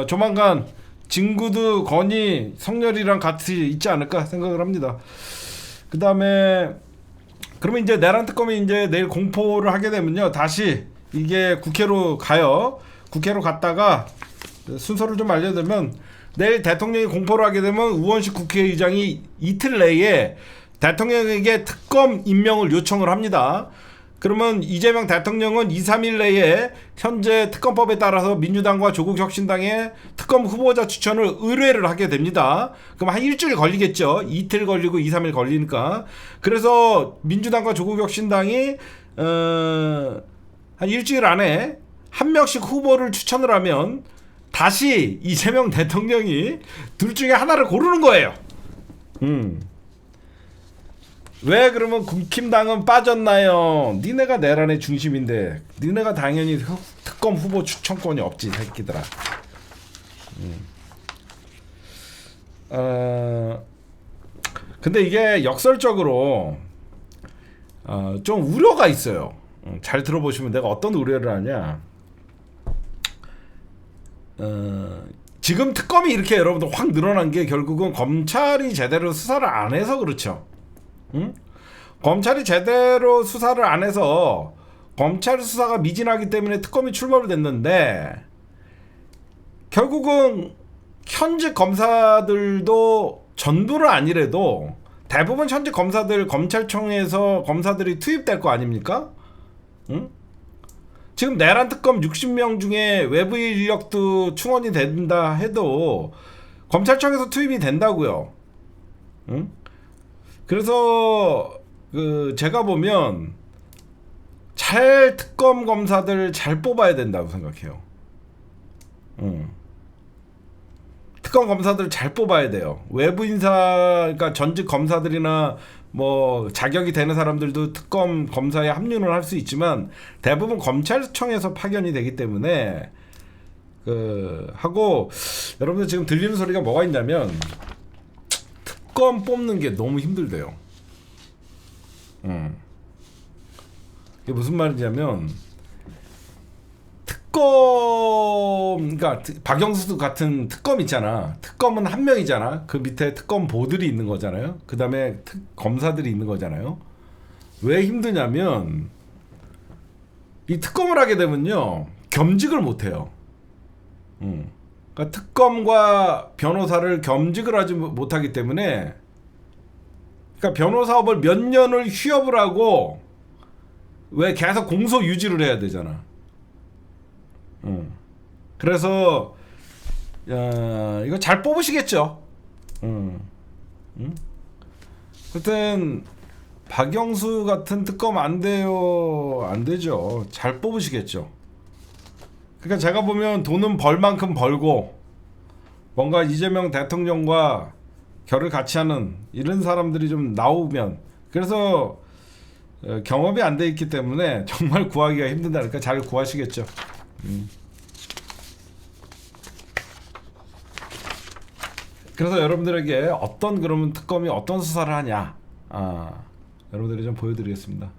조만간 진구도 건희 성렬이랑 같이 있지 않을까 생각을 합니다. 그 다음에 그러면 이제 내란 특검이 이제 내일 공포를 하게 되면요 다시 이게 국회로 가요. 국회로 갔다가 순서를 좀 알려드리면 내일 대통령이 공포를 하게 되면 우원식 국회의장이 이틀 내에 대통령에게 특검 임명을 요청을 합니다. 그러면 이재명 대통령은 2, 3일 내에 현재 특검법에 따라서 민주당과 조국혁신당의 특검 후보자 추천을 의뢰를 하게 됩니다. 그럼 한 일주일 걸리겠죠. 이틀 걸리고 2, 3일 걸리니까. 그래서 민주당과 조국혁신당이 한 일주일 안에 한 명씩 후보를 추천을 하면 다시 이재명 대통령이 둘 중에 하나를 고르는 거예요. 왜 그러면 국힘당은 빠졌나요? 니네가 내란의 중심인데 니네가 당연히 특검 후보 추천권이 없지 새끼들아. 근데 이게 역설적으로 좀 우려가 있어요. 잘 들어보시면 내가 어떤 우려를 하냐. 지금 특검이 이렇게 여러분들 확 늘어난 게 결국은 검찰이 제대로 수사를 안 해서 그렇죠. 검찰이 제대로 수사를 안 해서 검찰 수사가 미진하기 때문에 특검이 출범을 됐는데 결국은 현직 검사들도 전부는 아니래도 대부분 현직 검사들 검찰청에서 검사들이 투입될 거 아닙니까? 지금 내란 특검 60명 중에 외부 인력도 충원이 된다 해도 검찰청에서 투입이 된다고요. 그래서 제가 보면 특검 검사들 잘 뽑아야 된다고 생각해요. 특검 검사들 잘 뽑아야 돼요. 외부 인사, 그러니까 전직 검사들이나 뭐 자격이 되는 사람들도 특검 검사에 합류를 할 수 있지만 대부분 검찰청에서 파견이 되기 때문에 하고 여러분들 지금 들리는 소리가 뭐가 있냐면 특검 뽑는 게 너무 힘들대요. 이게 무슨 말이냐면 그러니까 박영수 같은 특검 있잖아. 특검은 한 명이잖아. 그 밑에 특검 보들이 있는 거잖아요. 그 다음에 검사들이 있는 거잖아요. 왜 힘드냐면 이 특검을 하게 되면요 겸직을 못해요. 그러니까 특검과 변호사를 겸직을 하지 못하기 때문에 그러니까 변호사업을 몇 년을 휴업을 하고 왜 계속 공소 유지를 해야 되잖아. 그래서 이거 잘 뽑으시겠죠. 하여튼 박영수 같은 특검 안 돼요. 안 되죠. 잘 뽑으시겠죠. 그러니까 제가 보면 돈은 벌 만큼 벌고 뭔가 이재명 대통령과 결을 같이 하는 이런 사람들이 좀 나오면, 그래서 경험이 안 돼 있기 때문에 정말 구하기가 힘든다니까 잘 구하시겠죠. 그래서 여러분들에게 어떤 그러면 특검이 어떤 수사를 하냐, 여러분들이 좀 보여드리겠습니다.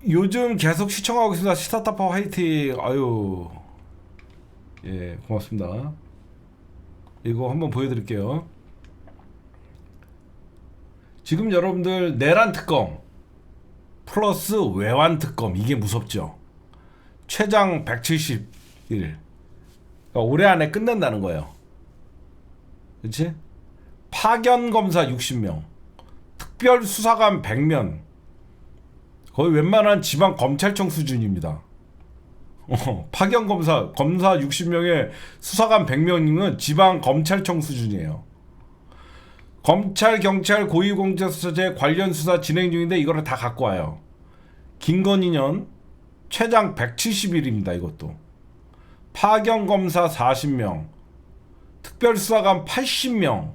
요즘 계속 시청하고 있습니다. 시사타파 화이팅. 아유, 예, 고맙습니다. 이거 한번 보여드릴게요. 지금 여러분들 내란 특검 플러스 외환 특검, 이게 무섭죠. 최장 170일, 그러니까 올해 안에 끝낸다는 거예요. 그렇지? 파견 검사 60명, 특별 수사관 100명, 거의 웬만한 지방 검찰청 수준입니다. 파견 검사 60명에 수사관 100명이면 지방 검찰청 수준이에요. 검찰, 경찰, 고위공직자수사제 관련 수사 진행 중인데 이거를 다 갖고 와요. 김건희년 최장 170일입니다. 이것도. 파견 검사 40명, 특별 수사관 80명.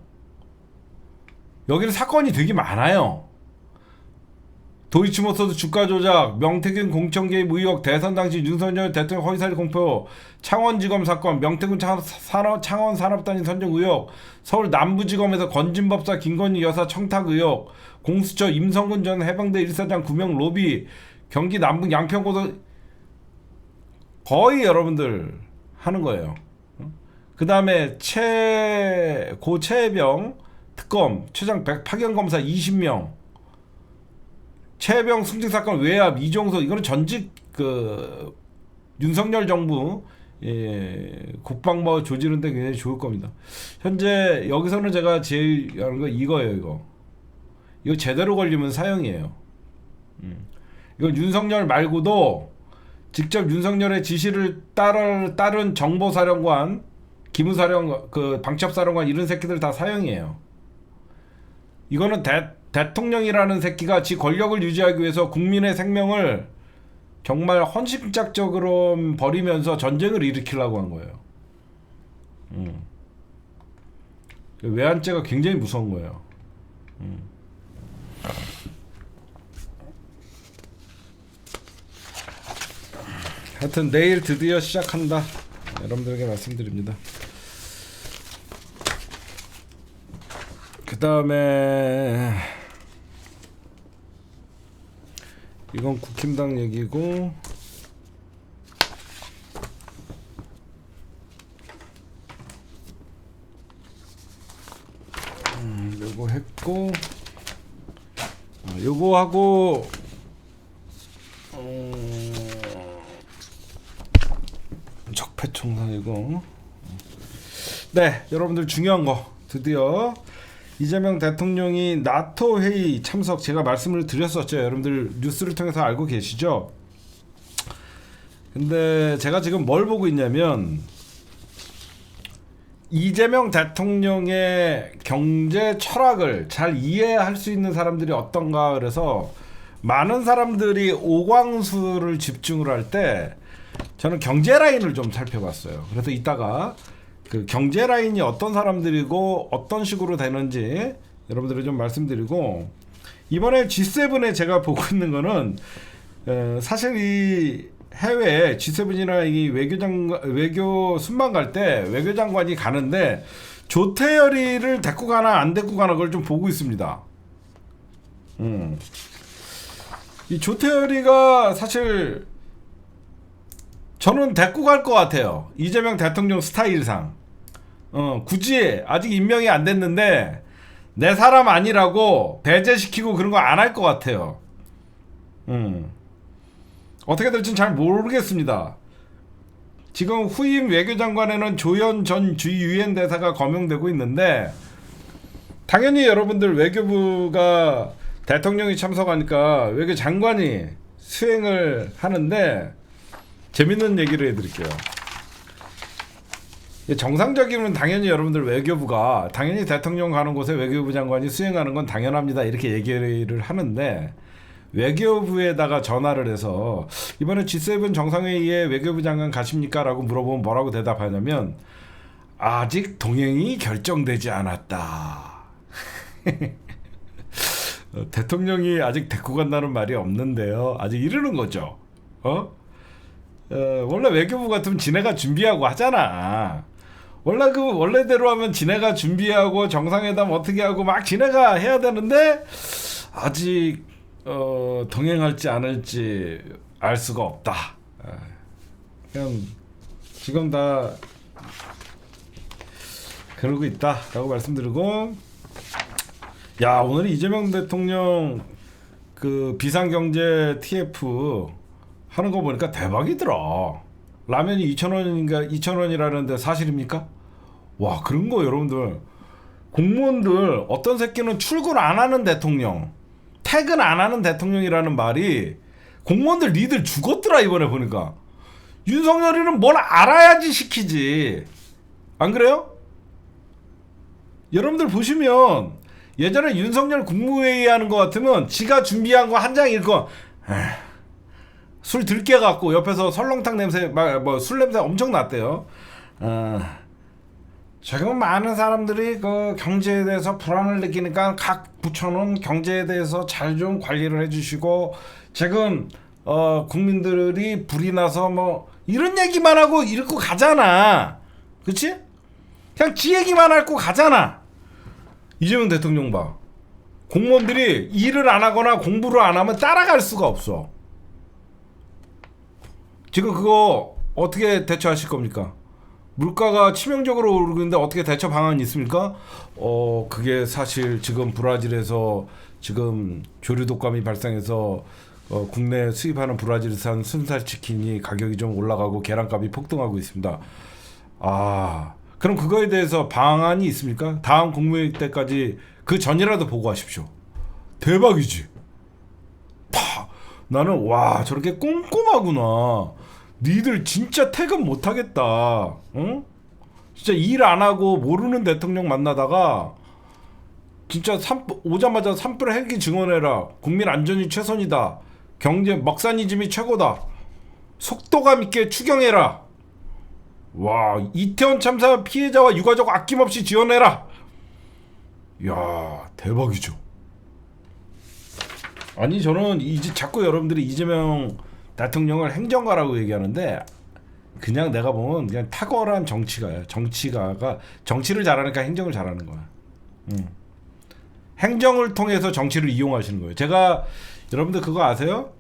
여기는 사건이 되게 많아요. 도이치모터스 주가 조작, 명태균 공천 개입 의혹, 대선 당시 윤석열 대통령 허위사실 공표, 창원지검 사건, 명태균 창원 산업단위 선정 의혹, 서울 남부지검에서 건진법사 김건희 여사 청탁 의혹, 공수처 임성근 전 해병대 1사장 구명 로비, 경기 남북 양평고소, 거의 여러분들 하는 거예요. 그 다음에 최혜병 특검 최장 100 파견검사 20명, 최혜병 승진 사건 외압 이종석, 이거는 전직 그 윤석열 정부 국방부 조지는데 굉장히 좋을 겁니다. 현재 여기서는 제가 제일 하는 거 이거예요. 이거 제대로 걸리면 사형이에요. 이거 윤석열 말고도 직접 윤석열의 지시를 따른 정보사령관, 기무사령관, 그 방첩사령관, 이런 새끼들 다 사형이에요. 이거는 대통령이라는 새끼가 지 권력을 유지하기 위해서 국민의 생명을 정말 헌신작적으로 버리면서 전쟁을 일으키려고 한 거예요. 외환죄가 굉장히 무서운 거예요. 하여튼 내일 드디어 시작한다, 여러분들에게 말씀드립니다. 그 다음에 이건 국힘당 얘기고, 요거 했고, 요거 하고, 적폐청산 이거. 네, 여러분들 중요한 거, 드디어 이재명 대통령이 나토 회의 참석, 제가 말씀을 드렸었죠. 여러분들 뉴스를 통해서 알고 계시죠? 근데 제가 지금 뭘 보고 있냐면, 이재명 대통령의 경제 철학을 잘 이해할 수 있는 사람들이 어떤가, 그래서 많은 사람들이 오광수를 집중을 할 때 저는 경제 라인을 좀 살펴봤어요. 그래서 이따가 그 경제 라인이 어떤 사람들이고 어떤 식으로 되는지 여러분들이 좀 말씀드리고, 이번에 G7에 제가 보고 있는 거는 사실 이 해외 G7이나 이 외교 순방 갈 때 외교장관이 가는데 조태열이를 데리고 가나 안 데리고 가나 그걸 좀 보고 있습니다. 이 조태열이가 사실 저는 데리고 갈 것 같아요. 이재명 대통령 스타일상. 굳이 아직 임명이 안 됐는데 내 사람 아니라고 배제시키고 그런 거 안 할 것 같아요. 어떻게 될지는 잘 모르겠습니다. 지금 후임 외교장관에는 조현 전 유엔 대사가 거명되고 있는데, 당연히 여러분들 외교부가 대통령이 참석하니까 외교장관이 수행을 하는데, 재밌는 얘기를 해드릴게요. 정상적이면 당연히 여러분들 외교부가 당연히 대통령 가는 곳에 외교부 장관이 수행하는 건 당연합니다. 이렇게 얘기를 하는데 외교부에다가 전화를 해서 이번에 G7 정상회의에 외교부 장관 가십니까? 라고 물어보면 뭐라고 대답하냐면 아직 동행이 결정되지 않았다. 대통령이 아직 데리고 간다는 말이 없는데요. 아직 이러는 거죠. 원래 외교부 같으면 지네가 준비하고 하잖아. 원래 원래대로 하면 지네가 준비하고 정상회담 어떻게 하고 막 지네가 해야 되는데 아직 동행할지 안 할지 알 수가 없다. 그냥 지금 다 그러고 있다라고 말씀드리고, 야 오늘 이재명 대통령 그 비상경제 TF 하는 거 보니까 대박이더라. 라면이 2,000원인가 2,000원이라는데 사실입니까? 와 그런 거 여러분들, 공무원들 어떤 새끼는 출근 안 하는 대통령, 퇴근 안 하는 대통령이라는 말이 공무원들 니들 죽었더라 이번에 보니까. 윤석열이는 뭘 알아야지 시키지. 안 그래요? 여러분들 보시면 예전에 윤석열 국무회의 하는 거 같으면 지가 준비한 거 한 장 읽고 술 들깨 갖고 옆에서 설렁탕 냄새 뭐 술 냄새 엄청 났대요. 지금 많은 사람들이 그 경제에 대해서 불안을 느끼니까 각 부처는 경제에 대해서 잘 좀 관리를 해주시고 지금 국민들이 불이 나서 뭐 이런 얘기만 하고 읽고 가잖아. 그치? 그냥 지 얘기만 하고 가잖아. 이재명 대통령 봐. 공무원들이 일을 안 하거나 공부를 안 하면 따라갈 수가 없어. 지금 그거 어떻게 대처하실 겁니까? 물가가 치명적으로 오르고 있는데 어떻게 대처 방안이 있습니까? 그게 사실 지금 브라질에서 지금 조류 독감이 발생해서 국내 수입하는 브라질산 순살 치킨이 가격이 좀 올라가고 계란값이 폭등하고 있습니다. 그럼 그거에 대해서 방안이 있습니까? 다음 국무회의 때까지 그 전이라도 보고하십시오. 대박이지. 나는 와 저렇게 꼼꼼하구나. 니들 진짜 퇴근 못하겠다. 응? 진짜 일 안 하고 모르는 대통령 만나다가 진짜 오자마자 산불 헬기 증원해라. 국민 안전이 최선이다. 경제 먹사니즘이 최고다. 속도감 있게 추경해라. 와 이태원 참사 피해자와 유가족 아낌없이 지원해라. 야 대박이죠. 아니 저는 이제 자꾸 여러분들이 이재명 대통령을 행정가라고 얘기하는데 그냥 내가 보면 그냥 탁월한 정치가야. 정치가가 정치를 잘하니까 행정을 잘하는 거야. 행정을 통해서 정치를 이용하시는 거예요. 제가 여러분들 그거 아세요?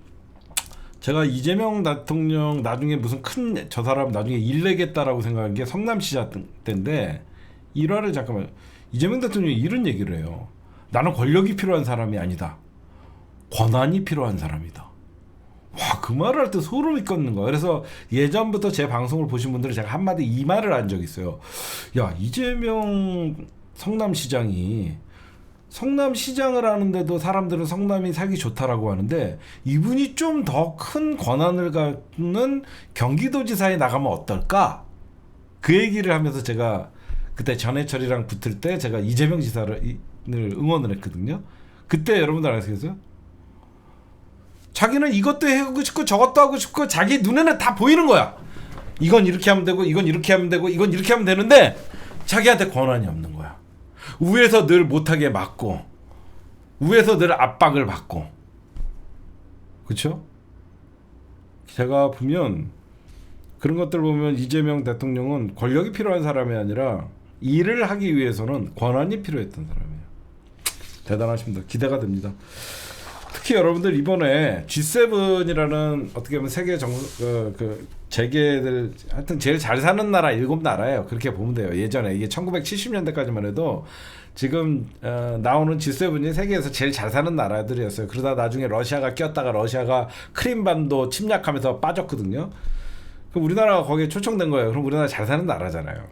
제가 이재명 대통령 나중에 무슨 큰 저 사람 나중에 일 내겠다라고 생각한 게 성남시장 때인데 1화를 잠깐만, 이재명 대통령이 이런 얘기를 해요. 나는 권력이 필요한 사람이 아니다. 권한이 필요한 사람이다. 와, 그 말을 할 때 소름이 돋는 거야. 그래서 예전부터 제 방송을 보신 분들은 제가 한마디 이 말을 한 적이 있어요. 야, 이재명 성남시장이 성남시장을 하는데도 사람들은 성남이 살기 좋다라고 하는데 이분이 좀 더 큰 권한을 갖는 경기도지사에 나가면 어떨까? 그 얘기를 하면서 제가 그때 전해철이랑 붙을 때 제가 이재명 지사를 응원을 했거든요. 그때 여러분들 아시겠어요? 자기는 이것도 하고 싶고 저것도 하고 싶고 자기 눈에는 다 보이는 거야. 이건 이렇게 하면 되고 이건 이렇게 하면 되고 이건 이렇게 하면 되는데 자기한테 권한이 없는 거야. 위에서 늘 못하게 막고 위에서 늘 압박을 받고. 그렇죠? 제가 보면 그런 것들 보면 이재명 대통령은 권력이 필요한 사람이 아니라 일을 하기 위해서는 권한이 필요했던 사람이에요. 대단하십니다. 기대가 됩니다. 특히 여러분들 이번에 G7이라는 어떻게 보면 세계 재계들 하여튼 제일 잘 사는 나라 7나라예요. 그렇게 보면 돼요. 예전에 이게 1970년대까지만 해도 지금 나오는 G7이 세계에서 제일 잘 사는 나라들이었어요. 그러다 나중에 러시아가 꼈다가 러시아가 크림반도 침략하면서 빠졌거든요. 그럼 우리나라가 거기에 초청된 거예요. 그럼 우리나라 잘 사는 나라잖아요.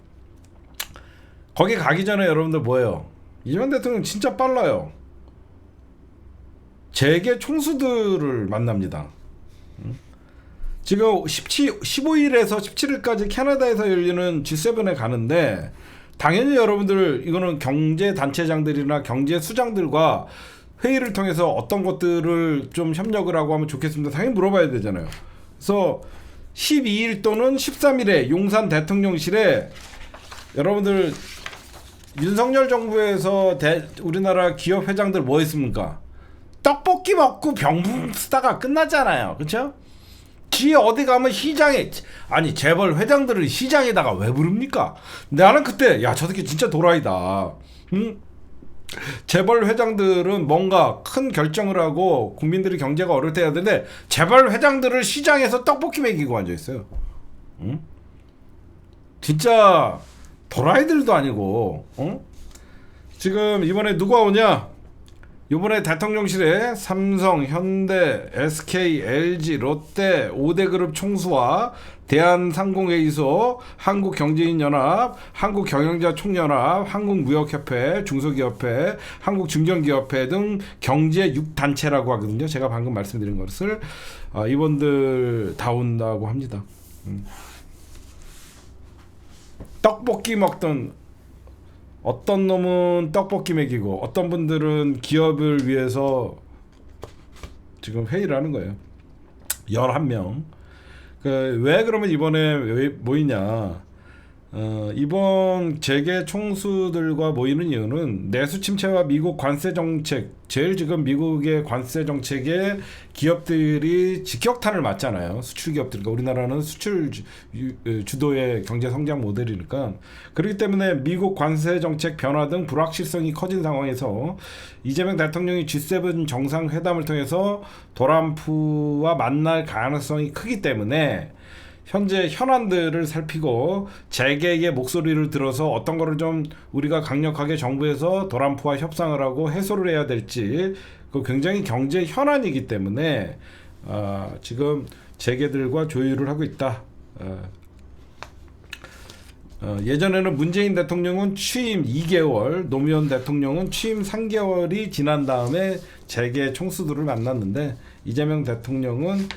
거기 가기 전에 여러분들 뭐예요? 이재명 대통령 진짜 빨라요. 재계 총수들을 만납니다. 지금 15일에서 17일까지 캐나다에서 열리는 G7에 가는데 당연히 여러분들 이거는 경제 단체장들이나 경제 수장들과 회의를 통해서 어떤 것들을 좀 협력을 하고 하면 좋겠습니다. 당연히 물어봐야 되잖아요. 그래서 12일 또는 13일에 용산 대통령실에 여러분들 윤석열 정부에서 우리나라 기업 회장들 뭐 했습니까? 떡볶이 먹고 병풍 쓰다가 끝났잖아요. 그렇죠? 지 어디 가면 시장에 아니 재벌 회장들을 시장에다가 왜 부릅니까? 나는 그때 야 저 새끼 진짜 도라이다. 응? 재벌 회장들은 뭔가 큰 결정을 하고 국민들이 경제가 어려울 때 해야 되는데 재벌 회장들을 시장에서 떡볶이 먹이고 앉아 있어요. 응? 진짜 도라이들도 아니고. 응? 지금 이번에 누가 오냐? 이번에 대통령실에 삼성, 현대, SK, LG, 롯데 5대그룹 총수와 대한상공회의소, 한국경제인연합, 한국경영자총연합, 한국무역협회, 중소기업회, 한국중견기업회 등 경제 6단체라고 하거든요. 제가 방금 말씀드린 것을 이분들 다 온다고 합니다. 떡볶이 먹던 어떤 놈은 떡볶이 먹이고 어떤 분들은 기업을 위해서 지금 회의를 하는 거예요. 11명. 왜 그러면 이번에 왜 모이냐? 이번 재계 총수들과 모이는 이유는 내수 침체와 미국 관세 정책, 제일 지금 미국의 관세 정책에 기업들이 직격탄을 맞잖아요. 수출 기업들. 그러니까 우리나라는 수출 주도의 경제 성장 모델이니까. 그렇기 때문에 미국 관세 정책 변화 등 불확실성이 커진 상황에서 이재명 대통령이 G7 정상회담을 통해서 트럼프와 만날 가능성이 크기 때문에 현재 현안들을 살피고 재계의 목소리를 들어서 어떤 거를 좀 우리가 강력하게 정부에서 트럼프와 협상을 하고 해소를 해야 될지 그 굉장히 경제 현안이기 때문에 지금 재계들과 조율을 하고 있다. 예전에는 문재인 대통령은 취임 2개월, 노무현 대통령은 취임 3개월이 지난 다음에 재계 총수들을 만났는데 이재명 대통령은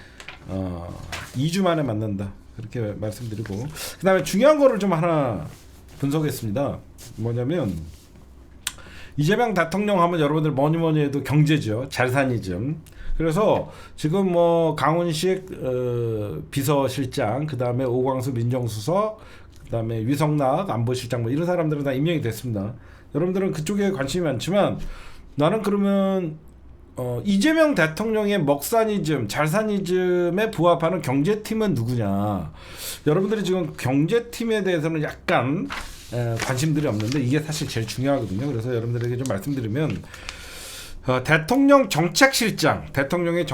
2주 만에 만난다. 그렇게 말씀드리고 그 다음에 중요한 거를 좀 하나 분석했습니다. 뭐냐면 이재명 대통령 하면 여러분들 뭐니 해도 경제죠. 잘사니즘. 그래서 지금 뭐 강훈식 비서실장, 그 다음에 오광수 민정수석, 그 다음에 위성락 안보실장 뭐 이런 사람들은 다 임명이 됐습니다. 여러분들은 그쪽에 관심이 많지만 나는 그러면 이재명 대통령의 먹사니즘, 잘사니즘에 부합하는 경제팀은 누구냐? 여러분들이 지금 경제팀에 대해서는 약간 관심들이 없는데 이게 사실 제일 중요하거든요. 그래서 여러분들에게 좀 말씀드리면 대통령 정책실장, 대통령의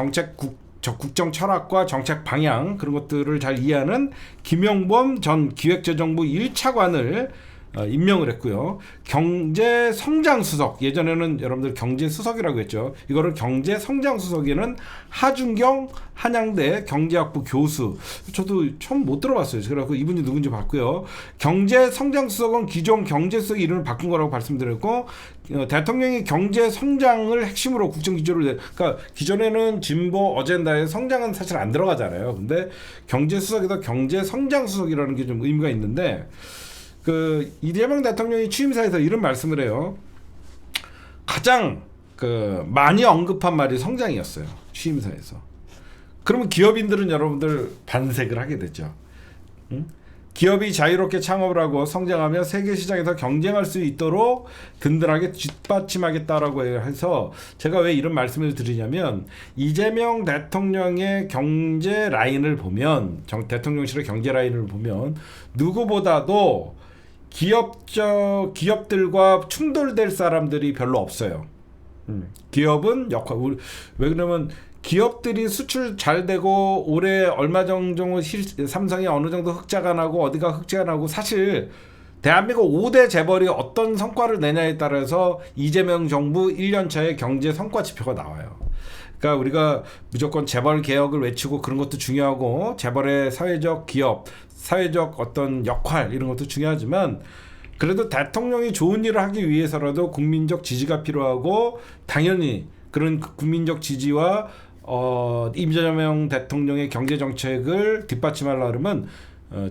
국정 철학과 정책 방향 그런 것들을 잘 이해하는 김용범 전 기획재정부 1차관을 임명을 했고요. 경제성장수석, 예전에는 여러분들 경제수석이라고 했죠. 이거를 경제성장수석에는 하준경 한양대 경제학부 교수, 저도 처음 못 들어봤어요. 그래서 이분이 누군지 봤고요. 경제성장수석은 기존 경제수석 이름을 바꾼 거라고 말씀드렸고 대통령이 경제성장을 핵심으로 국정기조를 그러니까 기존에는 진보 어젠다에 성장은 사실 안 들어가잖아요. 근데 경제수석에다 경제성장수석이라는 게 좀 의미가 있는데 그 이재명 대통령이 취임사에서 이런 말씀을 해요. 가장 많이 언급한 말이 성장이었어요. 취임사에서. 그러면 기업인들은 여러분들 반색을 하게 되죠. 응? 기업이 자유롭게 창업을 하고 성장하며 세계 시장에서 경쟁할 수 있도록 든든하게 뒷받침하겠다라고 해서 제가 왜 이런 말씀을 드리냐면 이재명 대통령의 경제 라인을 보면 대통령실의 경제 라인을 보면 누구보다도 기업들과 충돌될 사람들이 별로 없어요. 기업은 왜 그러면 기업들이 수출 잘 되고 올해 얼마 정도 삼성이 어느 정도 흑자가 나고 어디가 흑자가 나고 사실 대한민국 5대 재벌이 어떤 성과를 내냐에 따라서 이재명 정부 1년차의 경제 성과 지표가 나와요. 그러니까 우리가 무조건 재벌 개혁을 외치고 그런 것도 중요하고 재벌의 사회적 기업, 사회적 어떤 역할 이런 것도 중요하지만 그래도 대통령이 좋은 일을 하기 위해서라도 국민적 지지가 필요하고 당연히 그런 국민적 지지와 이재명 대통령의 경제 정책을 뒷받침하려면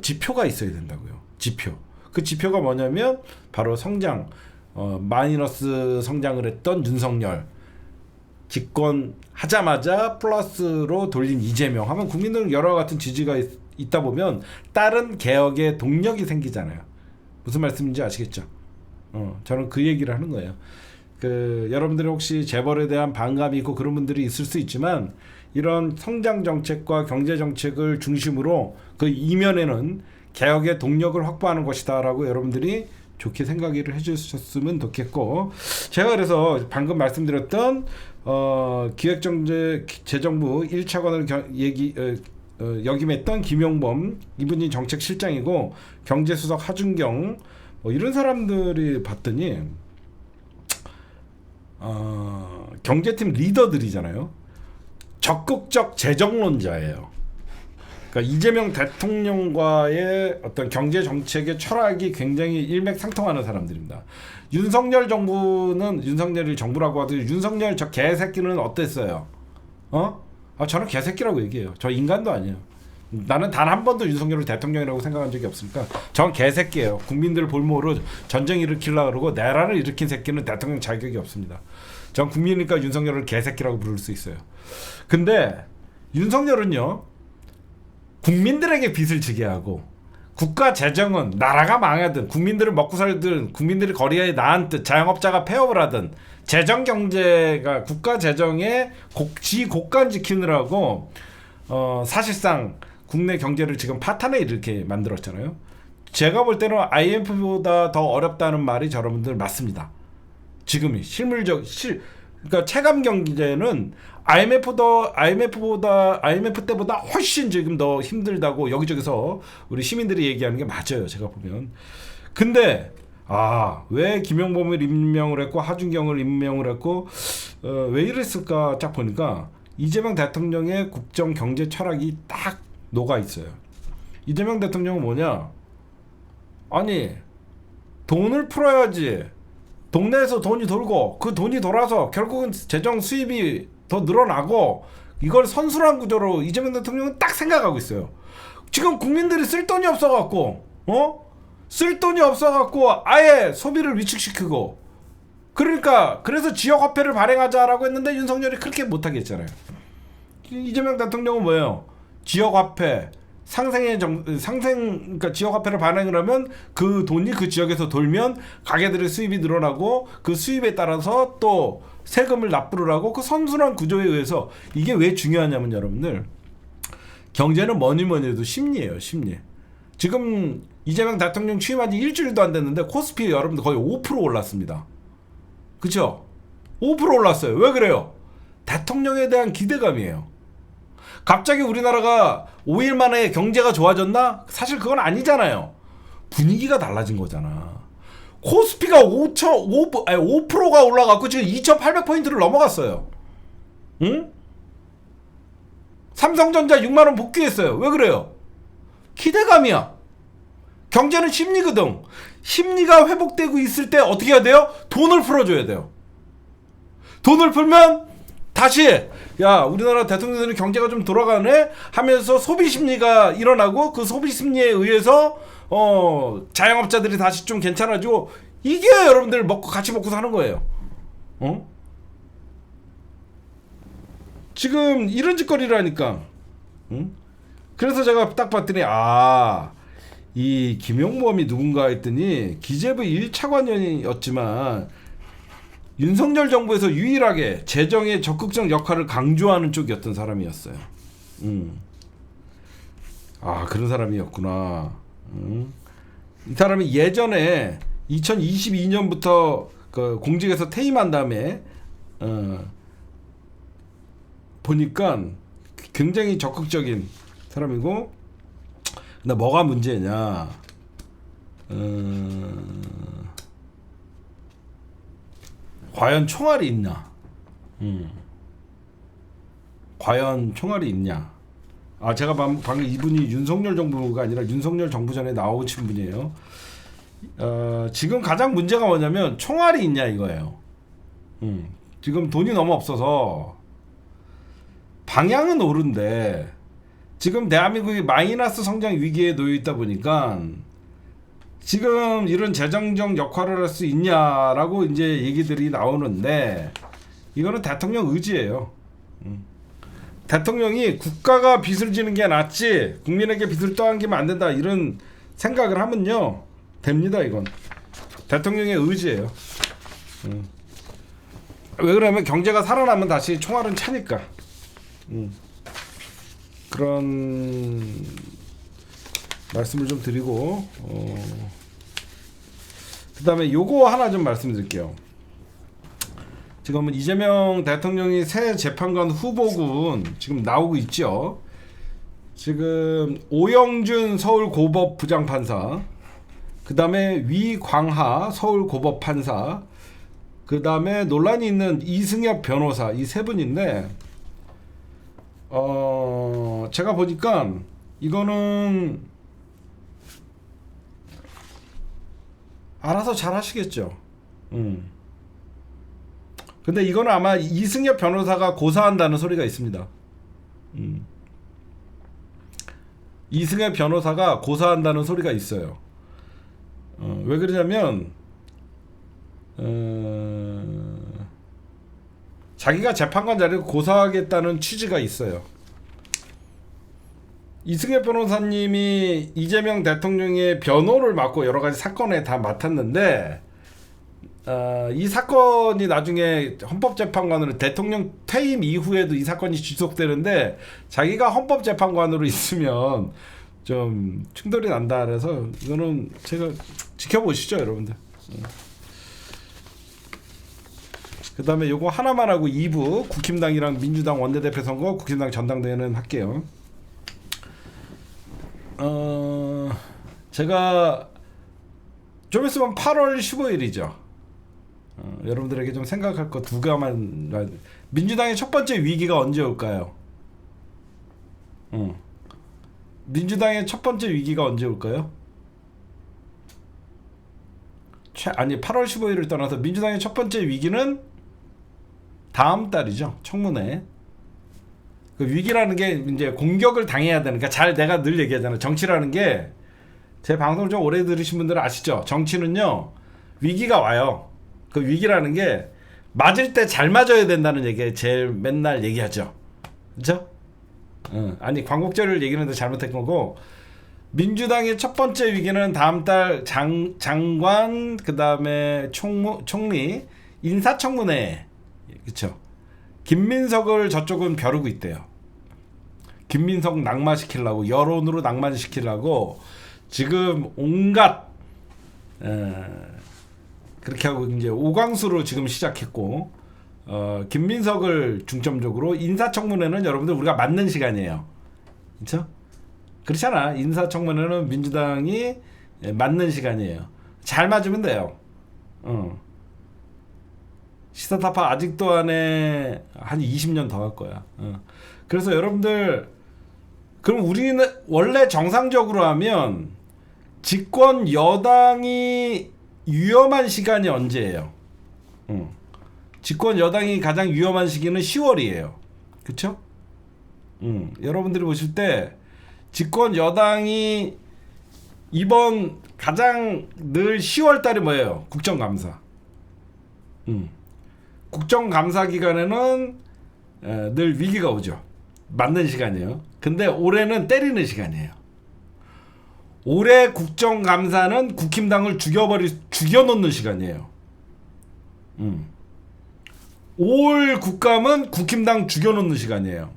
지표가 있어야 된다고요. 지표. 그 지표가 뭐냐면 바로 성장, 마이너스 성장을 했던 윤석열, 집권하자마자 플러스로 돌린 이재명 하면 국민들 여러 같은 지지가 있다 보면 다른 개혁의 동력이 생기잖아요. 무슨 말씀인지 아시겠죠? 저는 그 얘기를 하는 거예요. 여러분들이 혹시 재벌에 대한 반감이 있고 그런 분들이 있을 수 있지만 이런 성장 정책과 경제 정책을 중심으로 그 이면에는 개혁의 동력을 확보하는 것이다라고 여러분들이 좋게 생각을 해주셨으면 좋겠고, 제가 그래서 방금 말씀드렸던 기획정책재정부 1차관을 역임했던 김용범, 이분이 정책실장이고 경제수석 하준경 이런 사람들이 봤더니 경제팀 리더들이잖아요. 적극적 재정론자예요. 그러니까 이재명 대통령과의 어떤 경제 정책의 철학이 굉장히 일맥상통하는 사람들입니다. 윤석열 정부는 윤석열이 정부라고 하더니 윤석열 저 개새끼는 어땠어요? 저는 개새끼라고 얘기해요. 저 인간도 아니에요. 나는 단 한 번도 윤석열을 대통령이라고 생각한 적이 없으니까 전 개새끼예요. 국민들 볼모로 전쟁 일으키려고 그러고 내란을 일으킨 새끼는 대통령 자격이 없습니다. 전 국민이니까 윤석열을 개새끼라고 부를 수 있어요. 근데 윤석열은요, 국민들에게 빚을 지게 하고 국가 재정은 나라가 망하든 국민들을 먹고 살든 국민들이 거리에 나앉든 자영업자가 폐업을 하든 재정 경제가 국가 재정의 지곡간 지키느라고 사실상 국내 경제를 지금 파탄에 이렇게 만들었잖아요. 제가 볼 때는 IMF보다 더 어렵다는 말이 여러분들 맞습니다. 지금이 그러니까 체감 경제는 IMF 때보다 훨씬 지금 더 힘들다고 여기저기서 우리 시민들이 얘기하는 게 맞아요. 제가 보면. 근데 왜 김용범을 임명을 했고 하준경을 임명을 했고 왜 이랬을까 딱 보니까 이재명 대통령의 국정 경제 철학이 딱 녹아 있어요. 이재명 대통령은 뭐냐? 아니, 돈을 풀어야지. 동네에서 돈이 돌고 그 돈이 돌아서 결국은 재정 수입이 더 늘어나고 이걸 선순환 구조로 이재명 대통령은 딱 생각하고 있어요. 지금 국민들이 쓸 돈이 없어갖고 쓸 돈이 없어갖고 아예 소비를 위축시키고 그러니까 그래서 지역화폐를 발행하자라고 했는데 윤석열이 그렇게 못하게 했잖아요. 이재명 대통령은 뭐예요? 지역화폐 그러니까 지역화폐를 발행을 하면 그 돈이 그 지역에서 돌면 가게들의 수입이 늘어나고 그 수입에 따라서 또 세금을 납부를 하고 그 선순환 구조에 의해서 이게 왜 중요하냐면 여러분들 경제는 뭐니 해도 심리예요. 심리. 지금 이재명 대통령 취임한 지 일주일도 안 됐는데 코스피 여러분들 거의 5% 올랐습니다. 그쵸? 5% 올랐어요. 왜 그래요? 대통령에 대한 기대감이에요. 갑자기 우리나라가 5일 만에 경제가 좋아졌나? 사실 그건 아니잖아요. 분위기가 달라진 거잖아. 코스피가 5%가 올라갔고 지금 2,800포인트를 넘어갔어요. 응? 삼성전자 6만원 복귀했어요. 왜 그래요? 기대감이야. 경제는 심리거든. 심리가 회복되고 있을 때 어떻게 해야 돼요? 돈을 풀어줘야 돼요. 돈을 풀면 다시 우리나라 대통령들은 경제가 좀 돌아가네 하면서 소비 심리가 일어나고 그 소비 심리에 의해서 자영업자들이 다시 좀 괜찮아지고 이게 여러분들 같이 먹고 사는 거예요. 지금 이런 짓거리라니까. 그래서 제가 딱 봤더니 이 김용범이 누군가 했더니 기재부 1차관이었지만 윤석열 정부에서 유일하게 재정의 적극적 역할을 강조하는 쪽이었던 사람이었어요. 그런 사람이었구나. 이 사람이 예전에 2022년부터 그 공직에서 퇴임한 다음에 보니까 굉장히 적극적인 사람이고, 근데 뭐가 문제냐? 과연 총알이 있냐? 과연 총알이 있냐? 제가 방금 이분이 윤석열 정부가 아니라 윤석열 정부 전에 나오신 분이에요. 지금 가장 문제가 뭐냐면 총알이 있냐 이거예요. 지금 돈이 너무 없어서 방향은 옳은데 지금 대한민국이 마이너스 성장 위기에 놓여 있다 보니까 지금 이런 재정적 역할을 할 수 있냐라고 이제 얘기들이 나오는데 이거는 대통령 의지예요. 대통령이 국가가 빚을 지는 게 낫지 국민에게 빚을 떠안기면 안 된다 이런 생각을 하면요 됩니다. 이건 대통령의 의지예요. 왜 그러면 경제가 살아나면 다시 총알은 차니까. 그런 말씀을 좀 드리고 그 다음에 요거 하나 좀 말씀드릴게요. 지금은 이재명 대통령이 새 재판관 후보군 지금 나오고 있죠. 지금 오영준 서울고법 부장판사, 그 다음에 위광하 서울고법판사, 그 다음에 논란이 있는 이승엽 변호사, 이 세 분인데 제가 보니까 이거는 알아서 잘 하시겠죠. 근데 이거는 아마 이승엽 변호사가 고사한다는 소리가 있습니다. 이승엽 변호사가 고사한다는 소리가 있어요. 왜 그러냐면 자기가 재판관 자리를 고사하겠다는 취지가 있어요. 이승엽 변호사님이 이재명 대통령의 변호를 맡고 여러 가지 사건에 다 맡았는데 이 사건이 나중에 헌법재판관으로 대통령 퇴임 이후에도 이 사건이 지속되는데 자기가 헌법재판관으로 있으면 좀 충돌이 난다 그래서 이거는 제가 지켜보시죠 여러분들. 그 다음에 요거 하나만 하고 2부 국힘당이랑 민주당 원내대표 선거 국힘당 전당대회는 할게요. 제가 좀 있으면 8월 15일이죠. 여러분들에게 좀 생각할 거 두 가만. 민주당의 첫 번째 위기가 언제 올까요? 민주당의 첫 번째 위기가 언제 올까요? 아니 8월 15일을 떠나서 민주당의 첫 번째 위기는 다음 달이죠. 청문회. 그 위기라는 게 이제 공격을 당해야 되는. 그러니까 잘 내가 늘 얘기하잖아요. 정치라는 게 제 방송을 좀 오래 들으신 분들은 아시죠? 정치는요 위기가 와요. 그 위기라는 게 맞을 때 잘 맞아야 된다는 얘기 제일 맨날 얘기하죠. 그렇죠? 아니 광복절을 얘기하는데 잘못한 거고 민주당의 첫 번째 위기는 다음 달 장관 그 다음에 총리 인사청문회. 그렇죠? 김민석을 저쪽은 벼르고 있대요. 김민석 낙마시키려고 여론으로 낙마시키려고 지금 온갖 그렇게 하고 이제 오광수로 지금 시작했고 김민석을 중점적으로 인사청문회는 여러분들 우리가 맞는 시간이에요. 그렇죠? 그렇잖아. 인사청문회는 민주당이 맞는 시간이에요. 잘 맞으면 돼요. 시사타파 아직도 안에 한 20년 더 할 거야. 그래서 여러분들 그럼 우리는 원래 정상적으로 하면 집권 여당이 위험한 시간이 언제예요? 집권 여당이 가장 위험한 시기는 10월이에요. 그쵸? 여러분들이 보실 때 집권 여당이 이번 가장 늘 10월 달이 뭐예요? 국정감사. 국정감사 기간에는 늘 위기가 오죠. 맞는 시간이에요. 근데 올해는 때리는 시간이에요. 올해 국정감사는 국힘당을 죽여놓는 시간이에요. 올 국감은 국힘당 죽여놓는 시간이에요.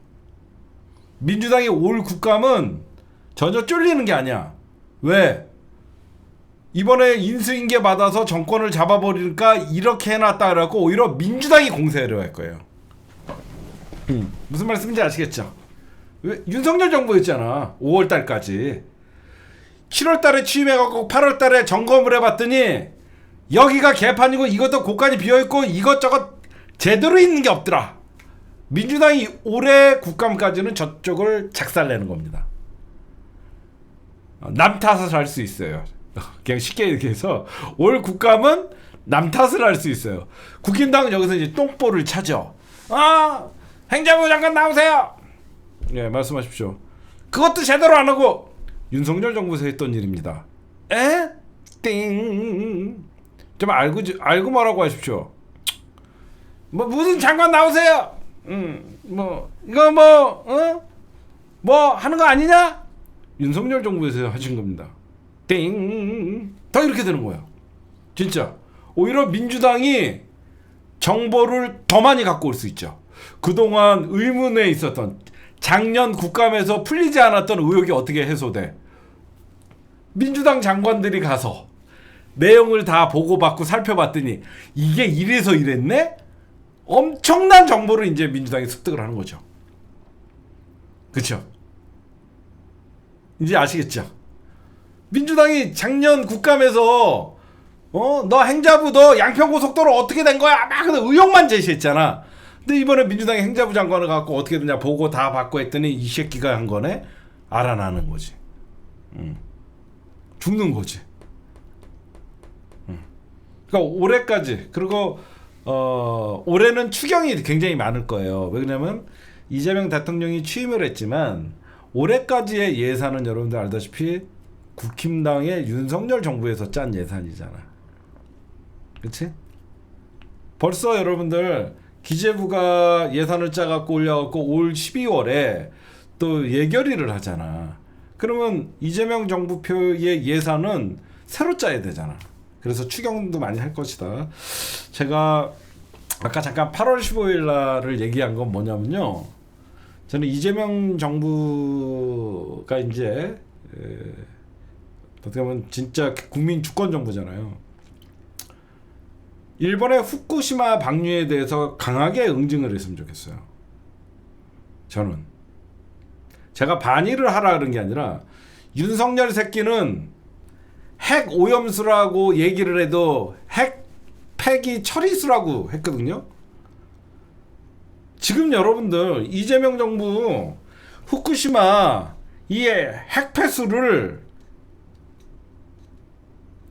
민주당의 올 국감은 전혀 쫄리는 게 아니야. 왜? 이번에 인수인계 받아서 정권을 잡아버리니까 이렇게 해놨다 그래갖고 오히려 민주당이 공세를 할 거예요. 무슨 말씀인지 아시겠죠? 왜? 윤석열 정부였잖아. 5월달까지. 7월달에 취임해갖고 8월달에 점검을 해봤더니 여기가 개판이고 이것도 곳간이 비어있고 이것저것 제대로 있는 게 없더라. 민주당이 올해 국감까지는 저쪽을 작살내는 겁니다. 남 탓을 할 수 있어요. 그냥 쉽게 얘기해서 올 국감은 남 탓을 할 수 있어요. 국힘당은 여기서 이제 똥볼을 차죠. 행정부 장관 나오세요. 예, 말씀하십시오. 그것도 제대로 안 하고 윤석열 정부에서 했던 일입니다. 에? 띵. 좀 알고 뭐라고 하십시오. 뭐 무슨 장관 나오세요. 뭐 이거 뭐 하는 거 아니냐? 윤석열 정부에서 하신 겁니다. 띵. 더 이렇게 되는 거예요. 진짜. 오히려 민주당이 정보를 더 많이 갖고 올 수 있죠. 그동안 의문에 있었던 작년 국감에서 풀리지 않았던 의혹이 어떻게 해소돼? 민주당 장관들이 가서 내용을 다 보고받고 살펴봤더니 이게 이래서 이랬네? 엄청난 정보를 이제 민주당이 습득을 하는 거죠. 그렇죠? 이제 아시겠죠? 민주당이 작년 국감에서 너 행자부 너 양평고속도로 어떻게 된 거야? 막 의혹만 제시했잖아. 근데 이번에 민주당이 행자부 장관을 갖고 어떻게 되냐 보고 다 받고 했더니 이 새끼가 한 거네? 알아나는 거지. 죽는 거지. 그러니까 올해까지 그리고 올해는 추경이 굉장히 많을 거예요. 왜냐면 이재명 대통령이 취임을 했지만 올해까지의 예산은 여러분들 알다시피 국힘당의 윤석열 정부에서 짠 예산이잖아. 그치? 벌써 여러분들 기재부가 예산을 짜갖고 올려갖고 올 12월에 또 예결위를 하잖아. 그러면 이재명 정부표의 예산은 새로 짜야 되잖아. 그래서 추경도 많이 할 것이다. 제가 아까 잠깐 8월 15일 날을 얘기한 건 뭐냐면요. 저는 이재명 정부가 이제 어떻게 보면 진짜 국민 주권 정부잖아요. 일본의 후쿠시마 방류에 대해서 강하게 응징을 했으면 좋겠어요. 저는 제가 반의를 하라 그런 게 아니라 윤석열 새끼는 핵 오염수라고 얘기를 해도 핵 폐기 처리수라고 했거든요. 지금 여러분들 이재명 정부 후쿠시마 이 핵폐수를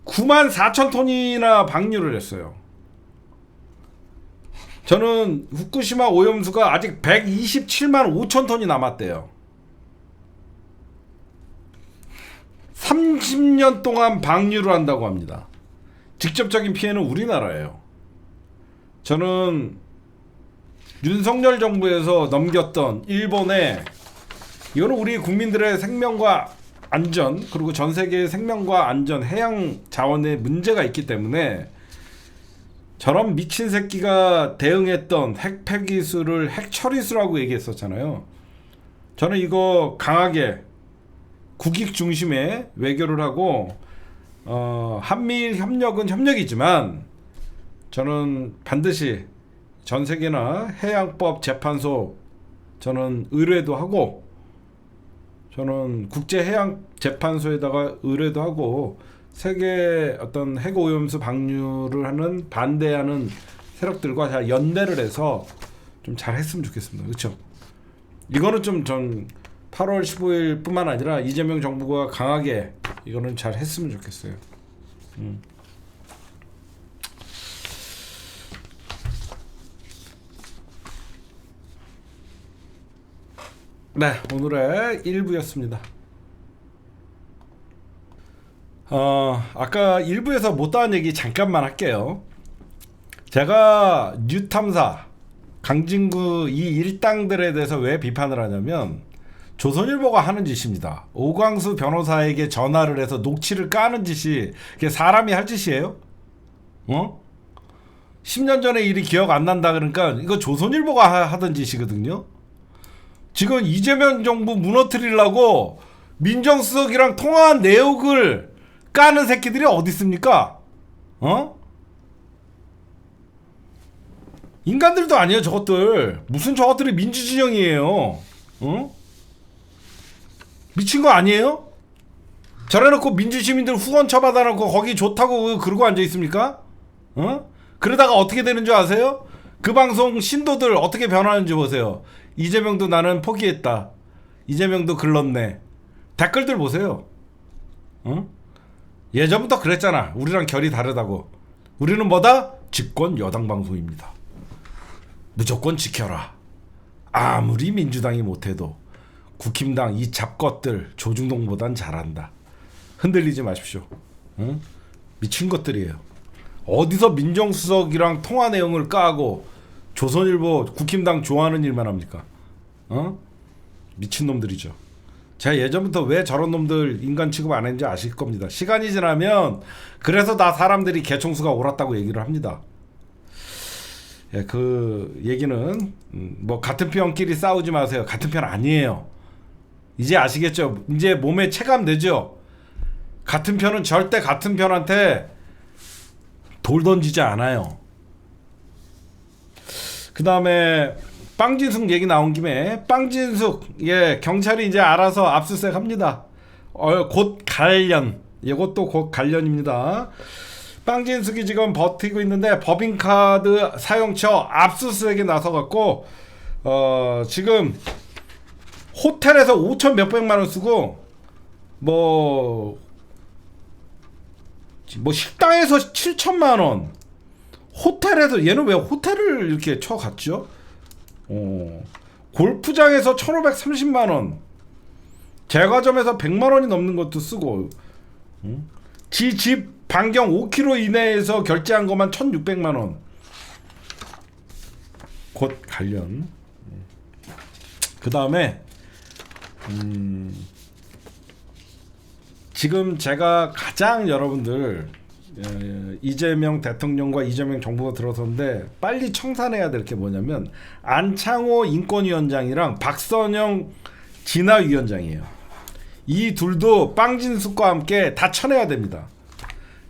94,000톤이나 방류를 했어요. 저는 후쿠시마 오염수가 아직 127만 5천 톤이 남았대요. 30년 동안 방류를 한다고 합니다. 직접적인 피해는 우리나라예요. 저는 윤석열 정부에서 넘겼던 일본에 이거는 우리 국민들의 생명과 안전 그리고 전 세계의 생명과 안전 해양 자원에 문제가 있기 때문에 저런 미친 새끼가 대응했던 핵 폐기수를 핵 처리수라고 얘기했었잖아요. 저는 이거 강하게 국익 중심의 외교를 하고 한미일 협력은 협력이지만 저는 반드시 전 세계나 해양법 재판소 저는 의뢰도 하고 저는 국제해양재판소에다가 의뢰도 하고 세계 어떤 핵오염수 방류를 하는 반대하는 세력들과 다 연대를 해서 좀 잘했으면 좋겠습니다. 그렇죠? 이거는 좀 전 8월 15일 뿐만 아니라 이재명 정부가 강하게 이거는 잘했으면 좋겠어요. 네, 오늘의 1부였습니다. 아까 1부에서 못다한 얘기 잠깐만 할게요. 제가 뉴탐사 강진구 이 일당들에 대해서 왜 비판을 하냐면 조선일보가 하는 짓입니다. 오광수 변호사에게 전화를 해서 녹취를 까는 짓이 그게 사람이 할 짓이에요? 10년 전의 일이 기억 안 난다 그러니까 이거 조선일보가 하던 짓이거든요. 지금 이재명 정부 무너뜨리려고 민정수석이랑 통화한 내역을 까는 새끼들이 어디 있습니까? 인간들도 아니에요 저것들. 무슨 저것들이 민주진영이에요. 미친 거 아니에요? 저래놓고 민주시민들 후원 처받아놓고 거기 좋다고 그러고 앉아있습니까? 그러다가 어떻게 되는 줄 아세요? 그 방송 신도들 어떻게 변하는지 보세요. 이재명도 나는 포기했다. 이재명도 글렀네. 댓글들 보세요. 예전부터 그랬잖아. 우리랑 결이 다르다고. 우리는 뭐다? 집권 여당 방송입니다. 무조건 지켜라. 아무리 민주당이 못해도 국힘당 이 잡것들 조중동보단 잘한다. 흔들리지 마십시오. 응? 미친 것들이에요. 어디서 민정수석이랑 통화 내용을 까고 조선일보 국힘당 좋아하는 일만 합니까? 미친놈들이죠. 제가 예전부터 왜 저런 놈들 인간 취급 안 했는지 아실 겁니다. 시간이 지나면 그래서 다 사람들이 개총수가 옳았다고 얘기를 합니다. 예, 그 얘기는 뭐 같은 편끼리 싸우지 마세요. 같은 편 아니에요. 이제 아시겠죠? 이제 몸에 체감되죠? 같은 편은 절대 같은 편한테 돌 던지지 않아요. 그 다음에 빵진숙 얘기 나온 김에 빵진숙 경찰이 이제 알아서 압수수색 합니다. 곧 관련, 이것도 곧 관련입니다. 빵진숙이 지금 버티고 있는데 법인카드 사용처 압수수색에 나서갖고 지금 호텔에서 5천 몇백만 원 쓰고 뭐 식당에서 7천만 원, 호텔에서 얘는 왜 호텔을 이렇게 쳐갔죠? 골프장에서 1,530만 원, 제과점에서 100만 원이 넘는 것도 쓰고, 지 집 반경 5km 이내에서 결제한 것만 1,600만 원. 곧 관련. 그 다음에 지금 제가 가장 여러분들 이재명 대통령과 이재명 정부가 들어섰는데 빨리 청산해야 될 게 뭐냐면 안창호 인권위원장이랑 박선영 진화위원장이에요. 이 둘도 빵진숙과 함께 다 쳐내야 됩니다.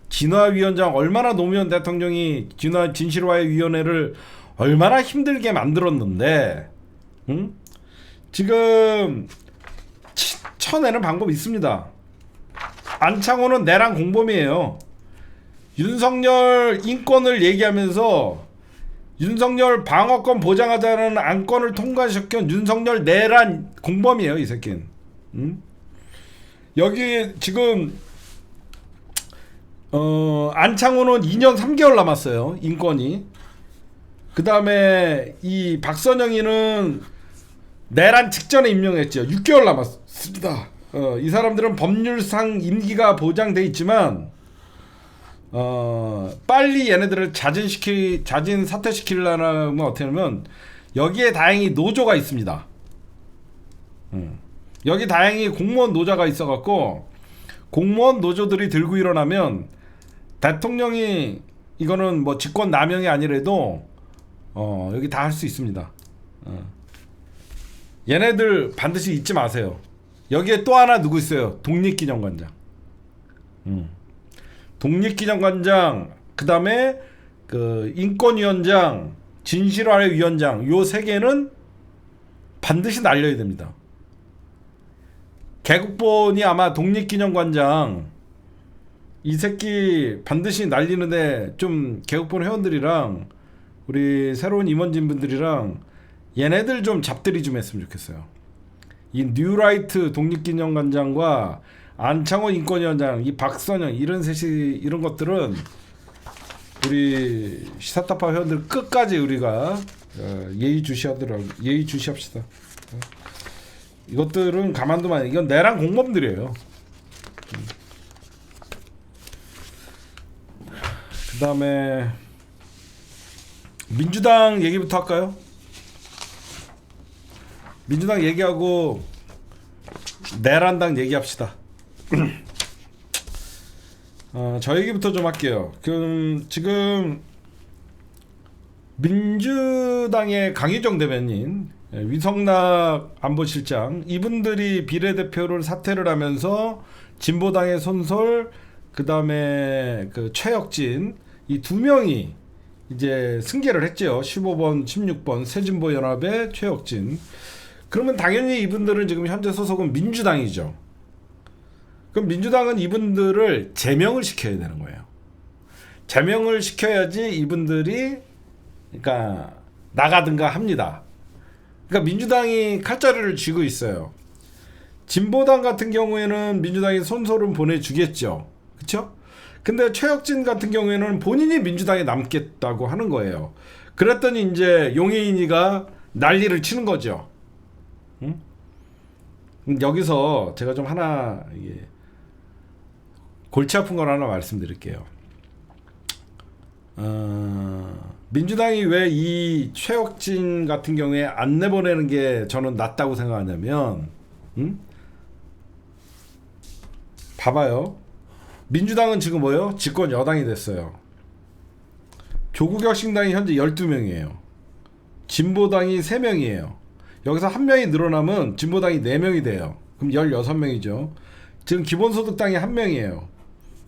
진화위원장 얼마나 노무현 대통령이 진실화해 위원회를 얼마나 힘들게 만들었는데 지금 쳐내는 방법이 있습니다. 안창호는 내란 공범이에요. 윤석열 인권을 얘기하면서 윤석열 방어권 보장하자는 안건을 통과시킨 윤석열 내란 공범이에요, 이 새끼는. 여기 지금 안창호는 2년 3개월 남았어요, 인권이. 그 다음에 이 박선영이는 내란 직전에 임명했죠. 6개월 남았습니다. 이 사람들은 법률상 임기가 보장돼 있지만 빨리 얘네들을 자진 사퇴시키려면 어떻게 하면 여기에 다행히 노조가 있습니다. 여기 다행히 공무원 노조가 있어갖고 공무원 노조들이 들고 일어나면 대통령이 이거는 뭐 직권 남용이 아니래도 여기 다 할 수 있습니다. 얘네들 반드시 잊지 마세요. 여기에 또 하나 누구 있어요? 독립기념관장. 독립기념관장, 그 다음에 그 인권위원장, 진실화해 위원장, 요 세 개는 반드시 날려야 됩니다. 개국본이 아마 독립기념관장 이 새끼 반드시 날리는데 좀 개국본 회원들이랑 우리 새로운 임원진 분들이랑 얘네들 좀 잡들이 좀 했으면 좋겠어요. 이 뉴라이트 독립기념관장과 안창호 인권위원장, 이 박선영 이런 셋이 이런 것들은 우리 시사타파 회원들 끝까지 우리가 예의주시합시다. 이것들은 가만두면 이건 내란 공범들이에요. 그 다음에 민주당 얘기부터 할까요? 민주당 얘기하고 내란당 얘기합시다. 저 얘기부터 좀 할게요. 지금 민주당의 강희정 대변인, 위성락 안보실장 이분들이 비례대표를 사퇴를 하면서 진보당의 손솔, 그 다음에 그 최혁진 이 두 명이 이제 승계를 했죠. 15번, 16번 새진보연합의 최혁진. 그러면 당연히 이분들은 지금 현재 소속은 민주당이죠. 그럼 민주당은 이분들을 제명을 시켜야 되는 거예요. 제명을 시켜야지 이분들이 그러니까 나가든가 합니다. 그러니까 민주당이 칼자루를 쥐고 있어요. 진보당 같은 경우에는 민주당이 손소름 보내주겠죠. 그렇죠? 근데 최혁진 같은 경우에는 본인이 민주당에 남겠다고 하는 거예요. 그랬더니 이제 용해인이가 난리를 치는 거죠. 응? 여기서 제가 좀 하나 이게 골치 아픈 걸 하나 말씀드릴게요. 민주당이 왜 이 최혁진 같은 경우에 안 내보내는 게 저는 낫다고 생각하냐면, 봐봐요. 민주당은 지금 뭐예요? 집권 여당이 됐어요. 조국 혁신당이 현재 12명이에요. 진보당이 3명이에요. 여기서 한 명이 늘어나면 진보당이 4명이 돼요. 그럼 16명이죠. 지금 기본소득당이 1명이에요.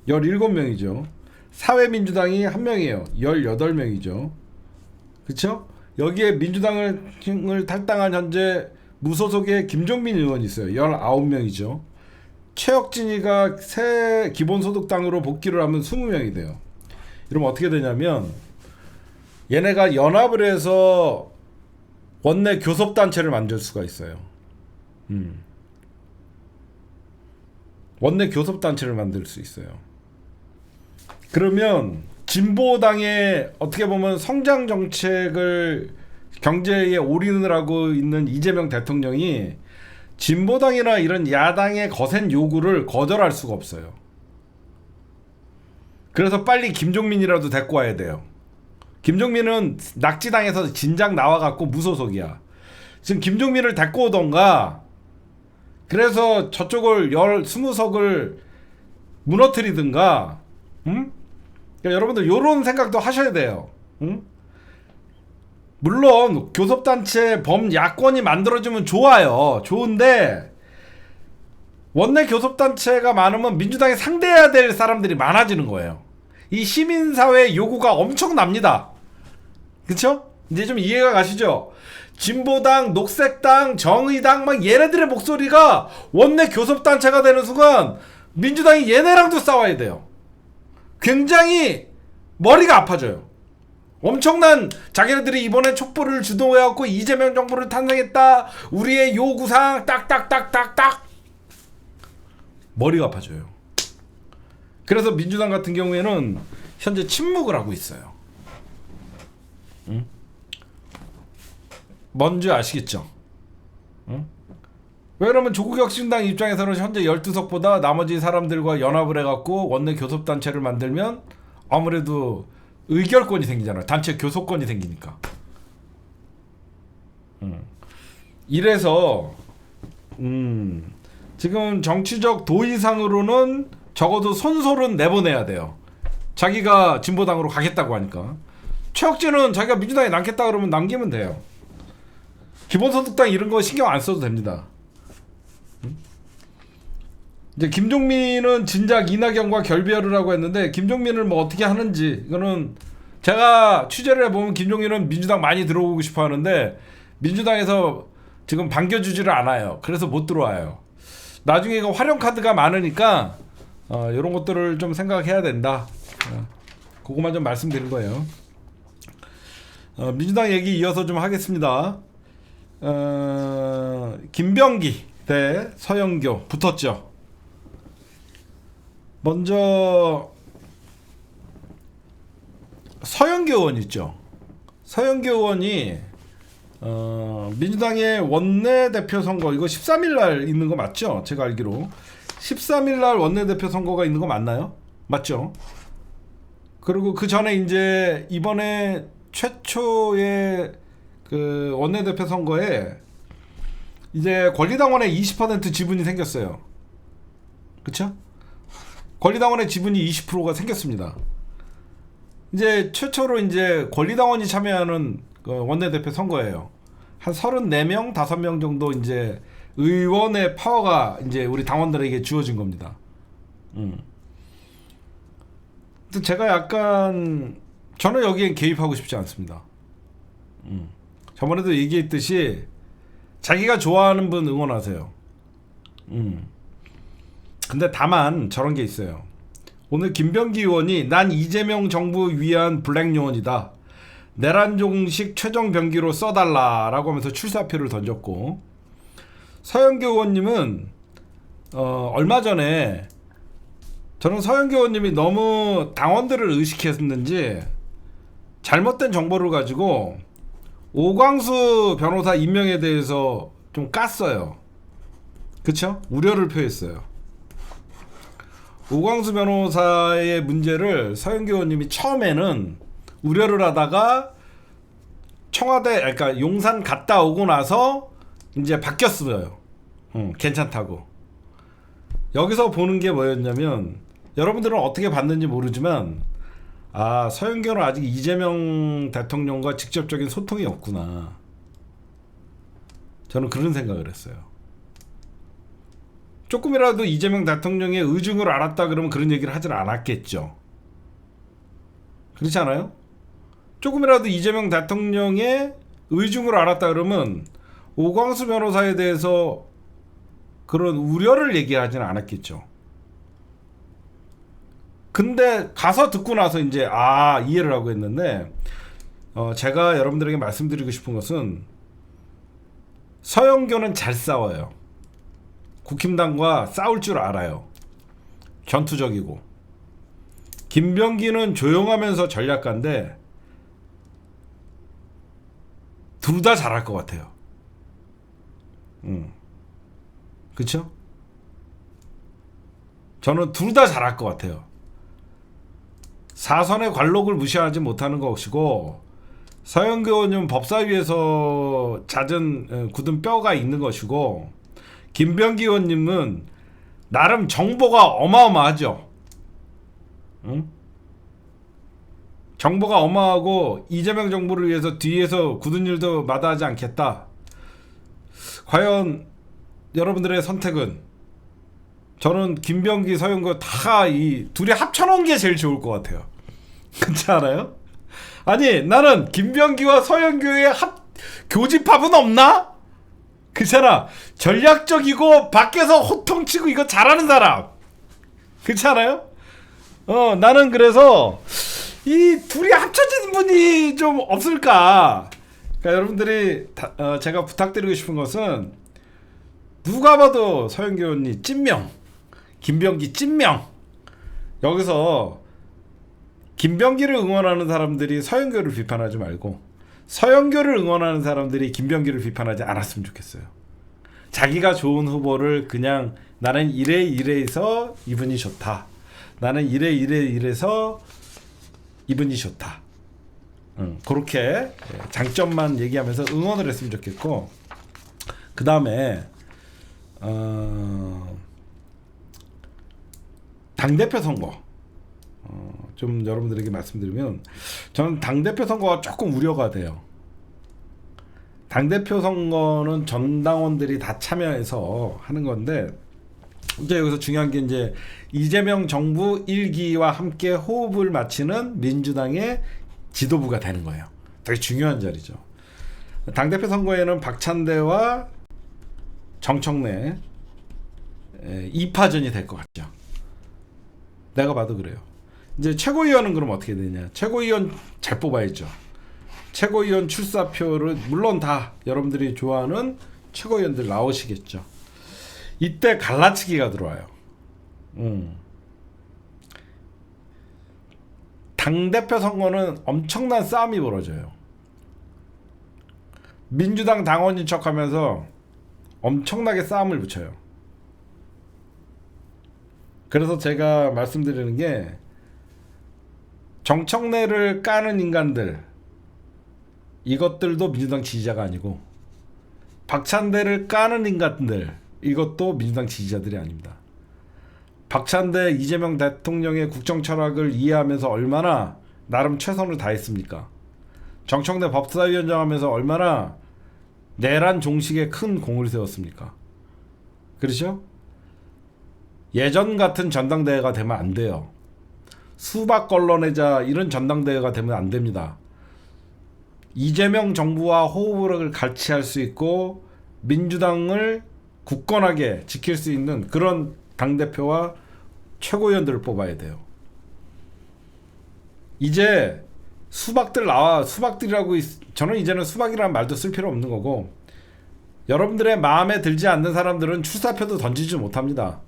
17명이죠. 사회민주당이 1명이에요. 18명이죠. 그쵸? 여기에 민주당을 탈당한 현재 무소속의 김종민 의원이 있어요. 19명이죠. 최혁진이가 새 기본소득당으로 복귀를 하면 20명이 돼요. 이러면 어떻게 되냐면 얘네가 연합을 해서 원내 교섭단체를 만들 수가 있어요. 원내 교섭단체를 만들 수 있어요. 그러면 진보당의 어떻게 보면 성장 정책을 경제에 올인을 하고 있는 이재명 대통령이 진보당이나 이런 야당의 거센 요구를 거절할 수가 없어요. 그래서 빨리 김종민이라도 데리고 와야 돼요. 김종민은 낙지당에서 진작 나와갖고 무소속이야. 지금 김종민을 데리고 오던가, 그래서 저쪽을 20석을 무너뜨리든가, 그러니까 여러분들 요런 생각도 하셔야 돼요. 물론 교섭단체 범야권이 만들어지면 좋아요. 좋은데 원내 교섭단체가 많으면 민주당이 상대해야 될 사람들이 많아지는 거예요. 이 시민사회 요구가 엄청납니다. 그쵸? 이제 좀 이해가 가시죠? 진보당, 녹색당, 정의당 막 얘네들의 목소리가 원내 교섭단체가 되는 순간 민주당이 얘네랑도 싸워야 돼요. 굉장히 머리가 아파져요. 엄청난, 자기네들이 이번에 촛불을 주도해갖고 이재명 정부를 탄생했다, 우리의 요구사항 딱딱딱딱딱, 머리가 아파져요. 그래서 민주당 같은 경우에는 현재 침묵을 하고 있어요. 뭔지 아시겠죠? 왜 그러면 조국혁신당 입장에서는 현재 12석보다 나머지 사람들과 연합을 해갖고 원내 교섭단체를 만들면 아무래도 의결권이 생기잖아요. 단체 교섭권이 생기니까. 이래서 지금 정치적 도의상으로는 적어도 손솔은 내보내야 돼요. 자기가 진보당으로 가겠다고 하니까. 최혁진은 자기가 민주당에 남겠다 그러면 남기면 돼요. 기본소득당 이런 거 신경 안 써도 됩니다. 이제 김종민은 진작 이낙연과 결별을 하고 했는데, 김종민을 뭐 어떻게 하는지 이거는 제가 취재를 해보면 김종민은 민주당 많이 들어오고 싶어 하는데 민주당에서 지금 반겨주지를 않아요. 그래서 못 들어와요. 나중에 이거 활용 카드가 많으니까 이런 것들을 좀 생각해야 된다. 그것만 좀 말씀드린 거예요. 민주당 얘기 이어서 좀 하겠습니다. 김병기 대 서영교 붙었죠. 먼저 서영교 의원 있죠. 서영교 의원이 민주당의 원내대표 선거, 이거 13일날 있는 거 맞죠? 제가 알기로 13일날 원내대표 선거가 있는 거 맞나요? 맞죠? 그리고 그 전에 이제 이번에 최초의 그 원내대표 선거에 이제 권리당원의 20% 지분이 생겼어요. 그쵸? 권리당원의 지분이 20%가 생겼습니다. 이제 최초로 이제 권리당원이 참여하는 그 원내대표 선거예요. 한 34명, 5명 정도 이제 의원의 파워가 이제 우리 당원들에게 주어진 겁니다. 제가 약간, 저는 여기에 개입하고 싶지 않습니다. 저번에도 얘기했듯이 자기가 좋아하는 분 응원하세요. 근데 다만 저런 게 있어요. 오늘 김병기 의원이 난 이재명 정부 위한 블랙 요원이다, 내란종식 최종병기로 써달라라고 하면서 출사표를 던졌고, 서영교 의원님은 얼마 전에, 저는 서영교 의원님이 너무 당원들을 의식했는지 잘못된 정보를 가지고 오광수 변호사 임명에 대해서 좀 깠어요. 그쵸? 우려를 표했어요. 오광수 변호사의 문제를 서영교 의원님이 처음에는 우려를 하다가 청와대, 그러니까 용산 갔다 오고 나서 이제 바뀌었어요. 괜찮다고. 여기서 보는 게 뭐였냐면, 여러분들은 어떻게 봤는지 모르지만, 아, 서영교는 아직 이재명 대통령과 직접적인 소통이 없구나. 저는 그런 생각을 했어요. 조금이라도 이재명 대통령의 의중을 알았다 그러면 그런 얘기를 하질 않았겠죠. 그렇지 않아요? 조금이라도 이재명 대통령의 의중을 알았다 그러면 오광수 변호사에 대해서 그런 우려를 얘기하지는 않았겠죠. 근데 가서 듣고 나서 이제 이해를 하고 했는데, 제가 여러분들에게 말씀드리고 싶은 것은 서영교는 잘 싸워요. 국힘당과 싸울 줄 알아요. 전투적이고. 김병기는 조용하면서 전략가인데 둘 다 잘할 것 같아요. 그쵸? 저는 둘 다 잘할 것 같아요. 사선의 관록을 무시하지 못하는 것이고, 서영교 의원은 법사위에서 잦은 굳은 뼈가 있는 것이고, 김병기 의원님은 나름 정보가 어마어마하죠. 응? 정보가 어마하고 이재명 정부를 위해서 뒤에서 굳은 일도 마다하지 않겠다. 과연 여러분들의 선택은? 저는 김병기, 서영교 다 이 둘이 합쳐놓은 게 제일 좋을 것 같아요. 그렇지 않아요? 아니, 나는 김병기와 서영교의 교집합은 없나? 그렇잖아. 전략적이고 밖에서 호통치고 이거 잘하는 사람. 그렇지 않아요? 나는 그래서 이 둘이 합쳐진 분이 좀 없을까? 그러니까 여러분들이 제가 부탁드리고 싶은 것은, 누가 봐도 서영교 의원이 찐명, 김병기 찐명. 여기서 김병기를 응원하는 사람들이 서영교를 비판하지 말고, 서영교를 응원하는 사람들이 김병기를 비판하지 않았으면 좋겠어요. 자기가 좋은 후보를 그냥 나는 이래서 이분이 좋다. 나는 이래서 이분이 좋다. 그렇게 장점만 얘기하면서 응원을 했으면 좋겠고, 그 다음에 당대표 선거 좀 여러분들에게 말씀드리면, 저는 당대표 선거가 조금 우려가 돼요. 당대표 선거는 전당원들이 다 참여해서 하는 건데, 이제 여기서 중요한 게 이제 이재명 정부 1기와 함께 호흡을 맞추는 민주당의 지도부가 되는 거예요. 되게 중요한 자리죠. 당대표 선거에는 박찬대와 정청래 2파전이 될 것 같죠. 내가 봐도 그래요. 이제 최고위원은 그럼 어떻게 되냐? 최고위원 잘 뽑아야죠. 최고위원 출사표를 물론 다 여러분들이 좋아하는 최고위원들 나오시겠죠. 이때 갈라치기가 들어와요. 당대표 선거는 엄청난 싸움이 벌어져요. 민주당 당원인 척하면서 엄청나게 싸움을 붙여요. 그래서 제가 말씀드리는 게, 정청래를 까는 인간들, 이것들도 민주당 지지자가 아니고, 박찬대를 까는 인간들, 이것도 민주당 지지자들이 아닙니다. 박찬대, 이재명 대통령의 국정 철학을 이해하면서 얼마나 나름 최선을 다했습니까? 정청래 법사위원장 하면서 얼마나 내란 종식에 큰 공을 세웠습니까? 그렇죠? 예전 같은 전당대회가 되면 안 돼요. 수박 걸러내자 이런 전당대회가 되면 안 됩니다. 이재명 정부와 호흡을 같이 할 수 있고 민주당을 굳건하게 지킬 수 있는 그런 당대표와 최고위원들을 뽑아야 돼요. 이제 수박들이라고 저는 이제는 수박이라는 말도 쓸 필요 없는 거고, 여러분들의 마음에 들지 않는 사람들은 출사표도 던지지 못합니다.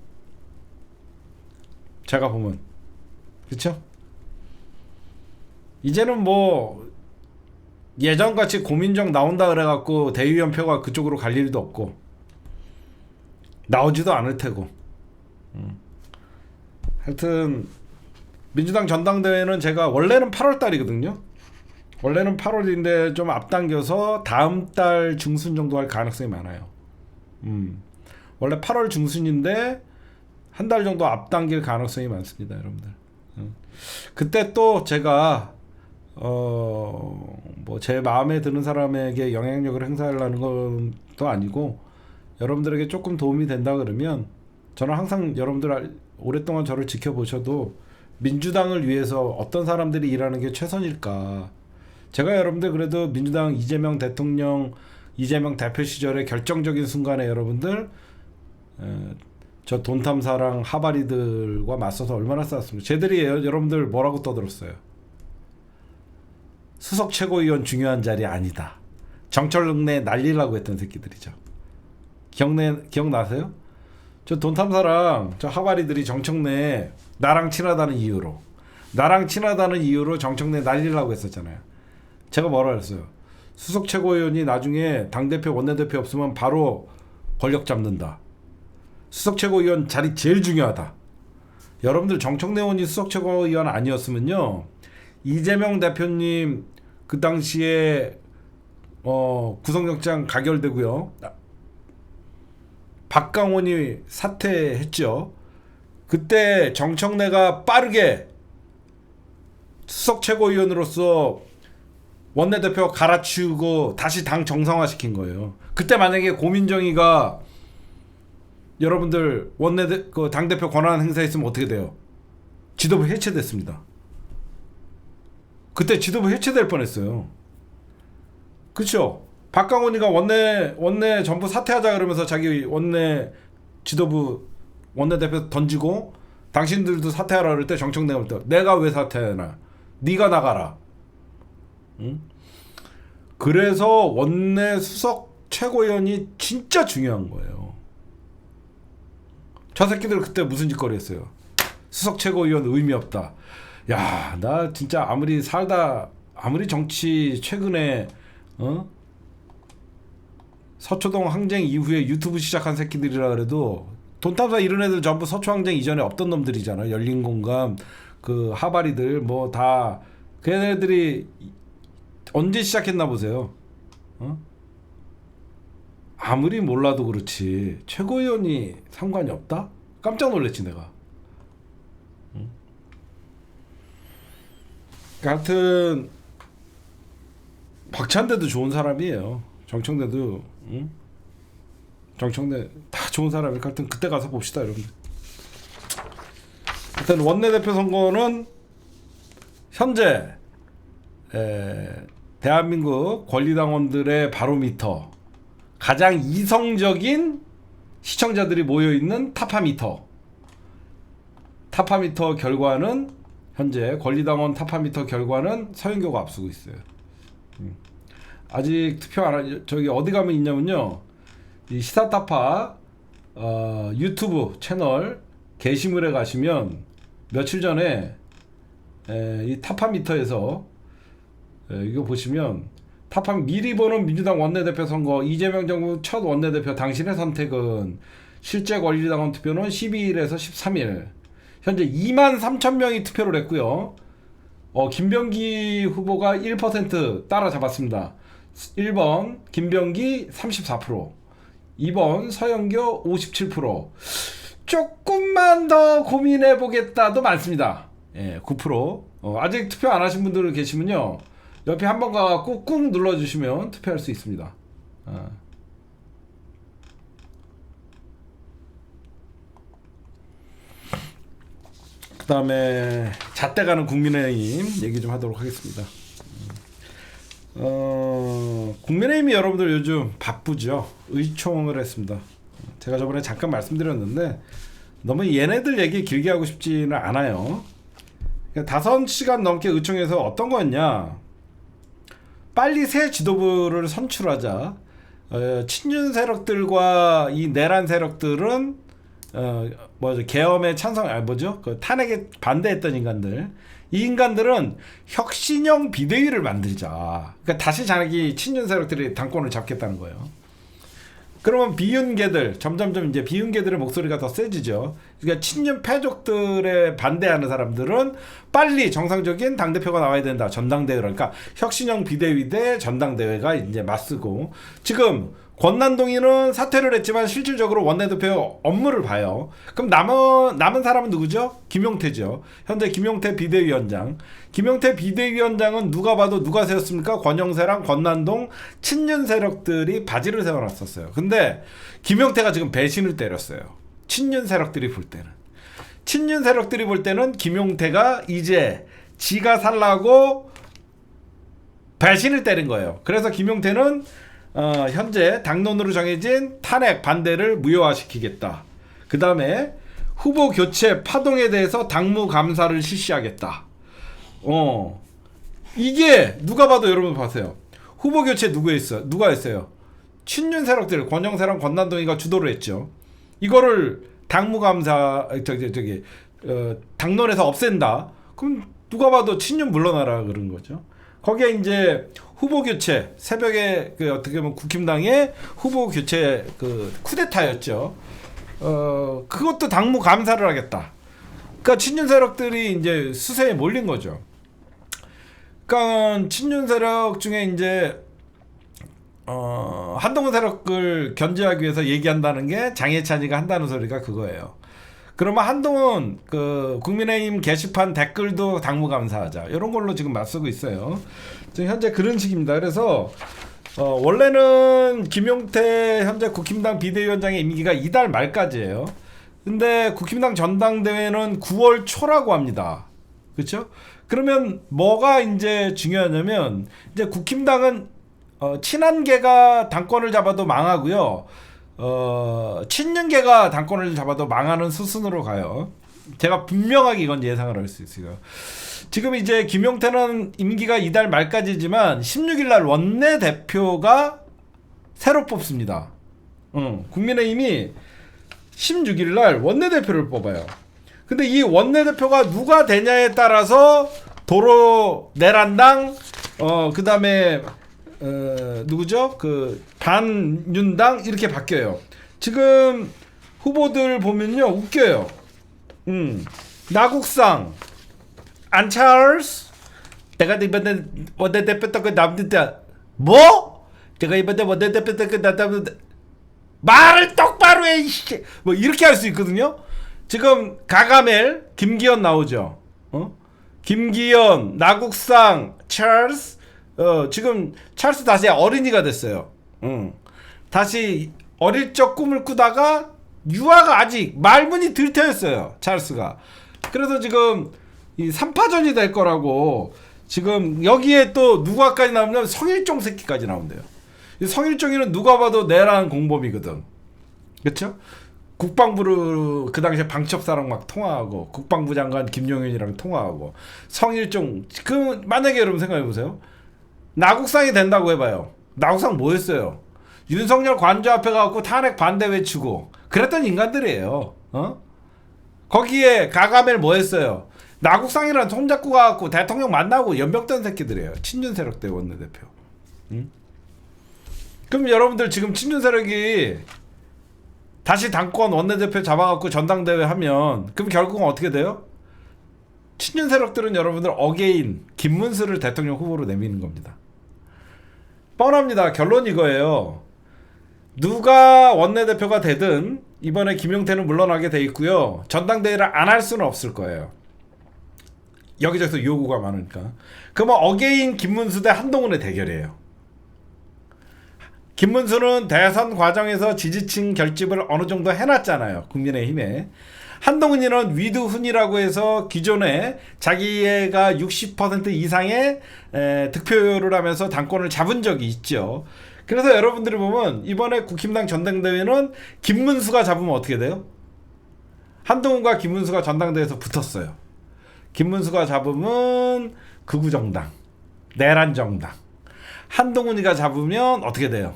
제가 보면. 그렇죠? 이제는 뭐 예전같이 고민정 나온다 그래갖고 대의원 표가 그쪽으로 갈 일도 없고, 나오지도 않을 테고. 하여튼 민주당 전당대회는 제가 원래는 8월 달이거든요. 원래는 8월인데 좀 앞당겨서 다음 달 중순 정도 할 가능성이 많아요. 원래 8월 중순인데 한 달 정도 앞당길 가능성이 많습니다, 여러분들. 그때 또 제가 뭐 제 마음에 드는 사람에게 영향력을 행사하려는 것도 아니고 여러분들에게 조금 도움이 된다 그러면 저는 항상 여러분들 오랫동안 저를 지켜보셔도 민주당을 위해서 어떤 사람들이 일하는 게 최선일까. 제가 여러분들 그래도 민주당 이재명 대통령, 이재명 대표 시절의 결정적인 순간에 여러분들 저 돈탐사랑 하바리들과 맞서서 얼마나 싸웠습니까? 쟤들이 여러분들 뭐라고 떠들었어요? 수석 최고위원 중요한 자리 아니다. 정철릉내 날리라고 했던 새끼들이죠. 기억나세요? 저 돈탐사랑 저 하바리들이 정청래 나랑 친하다는 이유로 정청래 날리라고 했었잖아요. 제가 뭐라 그랬어요? 수석 최고위원이 나중에 당대표 원내대표 없으면 바로 권력 잡는다. 수석 최고위원 자리 제일 중요하다. 여러분들 정청래 의원이 수석 최고위원 아니었으면요, 이재명 대표님 그 당시에 구속영장 가결되고요, 박강원이 사퇴했죠. 그때 정청래가 빠르게 수석 최고위원으로서 원내대표 갈아치우고 다시 당 정상화시킨 거예요. 그때 만약에 고민정이가 여러분들 그 당대표 권한 행사했으면 어떻게 돼요? 지도부 해체됐습니다. 그때 지도부 해체될 뻔했어요. 그렇죠? 박강원이가 원내 전부 사퇴하자 그러면서 자기 지도부 원내대표 던지고 당신들도 사퇴하라 그럴 때 정청래가 볼 때 내가 왜 사퇴하나? 네가 나가라. 응? 그래서 원내 수석 최고위원이 진짜 중요한 거예요. 저 새끼들 그때 무슨 짓거리 했어요? 수석 최고위원 의미 없다. 야, 나 진짜 아무리 정치 최근에 서초동 항쟁 이후에 유튜브 시작한 새끼들이라 그래도 돈탐사 이런 애들 전부 서초 항쟁 이전에 없던 놈들이잖아. 열린공감, 그 하바리들 뭐 다 걔네들이 언제 시작했나 보세요. 아무리 몰라도 그렇지 최고위원이 상관이 없다? 깜짝 놀랐지 내가. 하여튼 박찬대도 좋은 사람이에요. 정청래도 정청래 다 좋은 사람이니까 하여튼 그때 가서 봅시다 여러분. 하여튼 원내대표 선거는 현재 대한민국 권리당원들의 바로미터, 가장 이성적인 시청자들이 모여있는 타파미터 결과는 현재 권리당원 타파미터 결과는 서영교가 앞서고 있어요. 아직 투표 안 저기 어디 가면 있냐면요, 이 시사타파 유튜브 채널 게시물에 가시면 며칠 전에 이 타파미터에서 이거 보시면 미리 보는 민주당 원내대표 선거 이재명 정부 첫 원내대표 당신의 선택은 실제 권리당원 투표는 12일에서 13일 현재 23,000명이 투표를 했고요. 김병기 후보가 1% 따라잡았습니다. 1번 김병기 34%, 2번 서영교 57%, 조금만 더 고민해보겠다도 많습니다. 9%. 아직 투표 안 하신 분들 계시면요, 옆에 한번 가갖고 꾹 눌러주시면 투표할 수 있습니다. 그 다음에 잣대가는 국민의힘 얘기 좀 하도록 하겠습니다. 국민의힘이 여러분들 요즘 바쁘죠. 의총을 했습니다. 제가 저번에 잠깐 말씀드렸는데 너무 얘네들 얘기 길게 하고 싶지는 않아요. 5시간 넘게 의총에서 어떤 거였냐, 빨리 새 지도부를 선출하자. 친윤 세력들과 이 내란 세력들은 계엄에 그 탄핵에 반대했던 인간들, 이 인간들은 혁신형 비대위를 만들자. 그러니까 다시 자기 친윤 세력들이 당권을 잡겠다는 거예요. 그러면 비윤계들 점점점 이제 비윤계들의 목소리가 더 세지죠. 그러니까 친윤 패족들에 반대하는 사람들은 빨리 정상적인 당 대표가 나와야 된다. 전당대회 그러니까 혁신형 비대위 대 전당대회가 이제 맞서고 지금 권난동이는 사퇴를 했지만 실질적으로 원내대표 업무를 봐요. 그럼 남은 사람은 누구죠? 김용태죠. 현재 김용태 비대위원장. 김용태 비대위원장은 누가 봐도 누가 세웠습니까? 권영세랑 권난동 친윤 세력들이 바지를 세워놨었어요. 근데 김용태가 지금 배신을 때렸어요. 친윤 세력들이 볼 때는. 친윤 세력들이 볼 때는 김용태가 이제 지가 살라고 배신을 때린 거예요. 그래서 김용태는 현재 당론으로 정해진 탄핵 반대를 무효화시키겠다. 그 다음에 후보 교체 파동에 대해서 당무 감사를 실시하겠다. 이게 누가 봐도 여러분 보세요. 후보 교체 누가 했어요? 친윤 세력들 권영세랑 권난동이가 주도를 했죠. 이거를 당무 감사 당론에서 없앤다. 그럼 누가 봐도 친윤 물러나라 그런 거죠. 거기에 이제 후보 교체 새벽에 어떻게 보면 국힘당의 후보 교체 쿠데타였죠. 그것도 당무 감사를 하겠다. 그러니까 친윤 세력들이 이제 수세에 몰린 거죠. 그러니까 친윤 세력 중에 이제 한동훈 세력을 견제하기 위해서 얘기한다는 게 장해찬이가 한다는 소리가 그거예요. 그러면 한동훈 국민의힘 게시판 댓글도 당무 감사하자 이런 걸로 지금 맞서고 있어요. 지금 현재 그런 식입니다. 그래서 원래는 김용태 현재 국힘당 비대위원장의 임기가 이달 말까지예요. 근데 국힘당 전당대회는 9월 초라고 합니다. 그렇죠? 그러면 뭐가 이제 중요하냐면 이제 국힘당은 친한계가 당권을 잡아도 망하고요. 친윤계가 당권을 잡아도 망하는 수순으로 가요. 제가 분명하게 이건 예상을 할 수 있어요. 지금 이제 김용태는 임기가 이달 말까지지만 16일 날 원내대표가 새로 뽑습니다. 국민의힘이 16일 날 원내대표를 뽑아요. 근데 이 원내대표가 누가 되냐에 따라서 도로 내란당 그다음에 누구죠? 반윤당 이렇게 바뀌어요. 지금 후보들 보면요 웃겨요. 나국상 안찰스 내가 이번에 원내대표 또 남는다. 뭐? 제가 이번에 원내대표 또 남는다. 말을 똑바로 해 이씨. 뭐 이렇게 할 수 있거든요. 지금 가가멜 김기현 나오죠. 김기현, 나국상, 찰스. 지금 찰스 다시 어린이가 됐어요. 다시 어릴 적 꿈을 꾸다가 유아가 아직 말문이 덜 트였어요. 찰스가. 그래서 지금 이 3파전이 될 거라고 지금 여기에 또 누가까지 나오면 성일종 새끼까지 나온대요. 이 성일종이는 누가 봐도 내란 공범이거든. 그렇죠? 국방부를 그 당시에 방첩사랑 막 통화하고 국방부 장관 김용현이랑 통화하고 성일종 만약에 여러분 생각해 보세요. 나국상이 된다고 해봐요. 나국상 뭐 했어요? 윤석열 관저 앞에 가고 탄핵 반대 외치고 그랬던 인간들이에요. 거기에 가가멜 뭐 했어요? 나국상이랑 손잡고 가고 대통령 만나고 연병던 새끼들이에요. 친윤 세력대 원내대표. 그럼 여러분들 지금 친윤 세력이 다시 당권 원내대표 잡아갖고 전당대회 하면 그럼 결국은 어떻게 돼요? 친윤 세력들은 여러분들 어게인 김문수를 대통령 후보로 내미는 겁니다. 뻔합니다. 결론 이거예요. 누가 원내대표가 되든 이번에 김용태는 물러나게 돼 있고요. 전당대회를 안 할 수는 없을 거예요. 여기저기서 요구가 많으니까. 그러면 어게인 김문수 대 한동훈의 대결이에요. 김문수는 대선 과정에서 지지층 결집을 어느 정도 해놨잖아요. 국민의힘에. 한동훈이는 위드훈이라고 해서 기존에 자기가 60% 이상의 득표율을 하면서 당권을 잡은 적이 있죠. 그래서 여러분들이 보면 이번에 국힘당 전당대회는 김문수가 잡으면 어떻게 돼요? 한동훈과 김문수가 전당대회에서 붙었어요. 김문수가 잡으면 극우정당, 내란정당. 한동훈이가 잡으면 어떻게 돼요?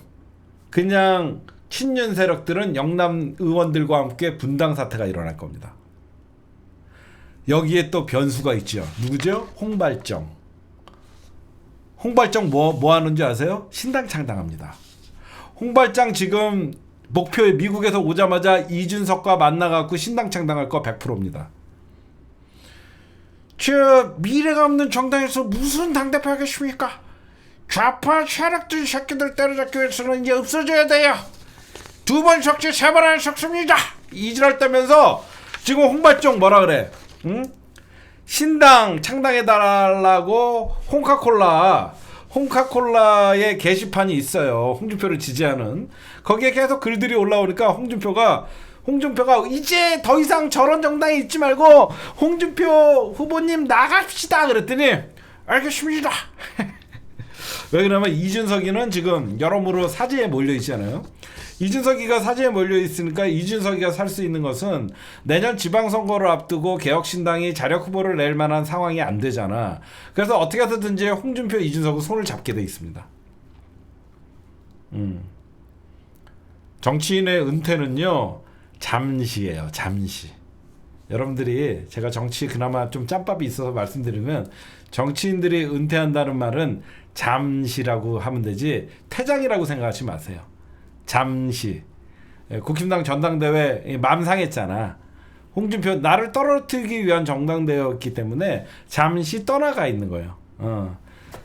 그냥 친윤 세력들은 영남 의원들과 함께 분당 사태가 일어날 겁니다. 여기에 또 변수가 있죠. 누구죠? 홍발정. 홍발정 뭐 하는지 아세요? 신당 창당합니다. 홍발장 지금 목표에 미국에서 오자마자 이준석과 만나갖고 신당 창당할 거 100%입니다. 저 미래가 없는 정당에서 무슨 당대표 하겠습니까? 좌파 세력들 새끼들 때려잡기 위해서는 이제 없어져야 돼요. 2번 섞지 3번 안 섞습니다. 이지랄 따면서 지금 홍발종 뭐라 그래? 응? 신당 창당해달라고 홍카콜라의 게시판이 있어요. 홍준표를 지지하는. 거기에 계속 글들이 올라오니까 홍준표가 이제 더 이상 저런 정당에 있지 말고 홍준표 후보님 나갑시다 그랬더니 알겠습니다. 왜 그러냐면 이준석이는 지금 여러모로 사지에 몰려 있잖아요. 이준석이가 사지에 몰려 있으니까 이준석이가 살 수 있는 것은 내년 지방선거를 앞두고 개혁신당이 자력 후보를 낼 만한 상황이 안 되잖아. 그래서 어떻게 해서든지 홍준표, 이준석은 손을 잡게 돼 있습니다. 정치인의 은퇴는요 잠시예요. 잠시. 여러분들이 제가 정치 그나마 좀 짬밥이 있어서 말씀드리면 정치인들이 은퇴한다는 말은 잠시라고 하면 되지 퇴장이라고 생각하지 마세요. 잠시. 국힘당 전당대회 맘 상했잖아. 홍준표 나를 떨어뜨리기 위한 전당대회였기 때문에 잠시 떠나가 있는 거예요.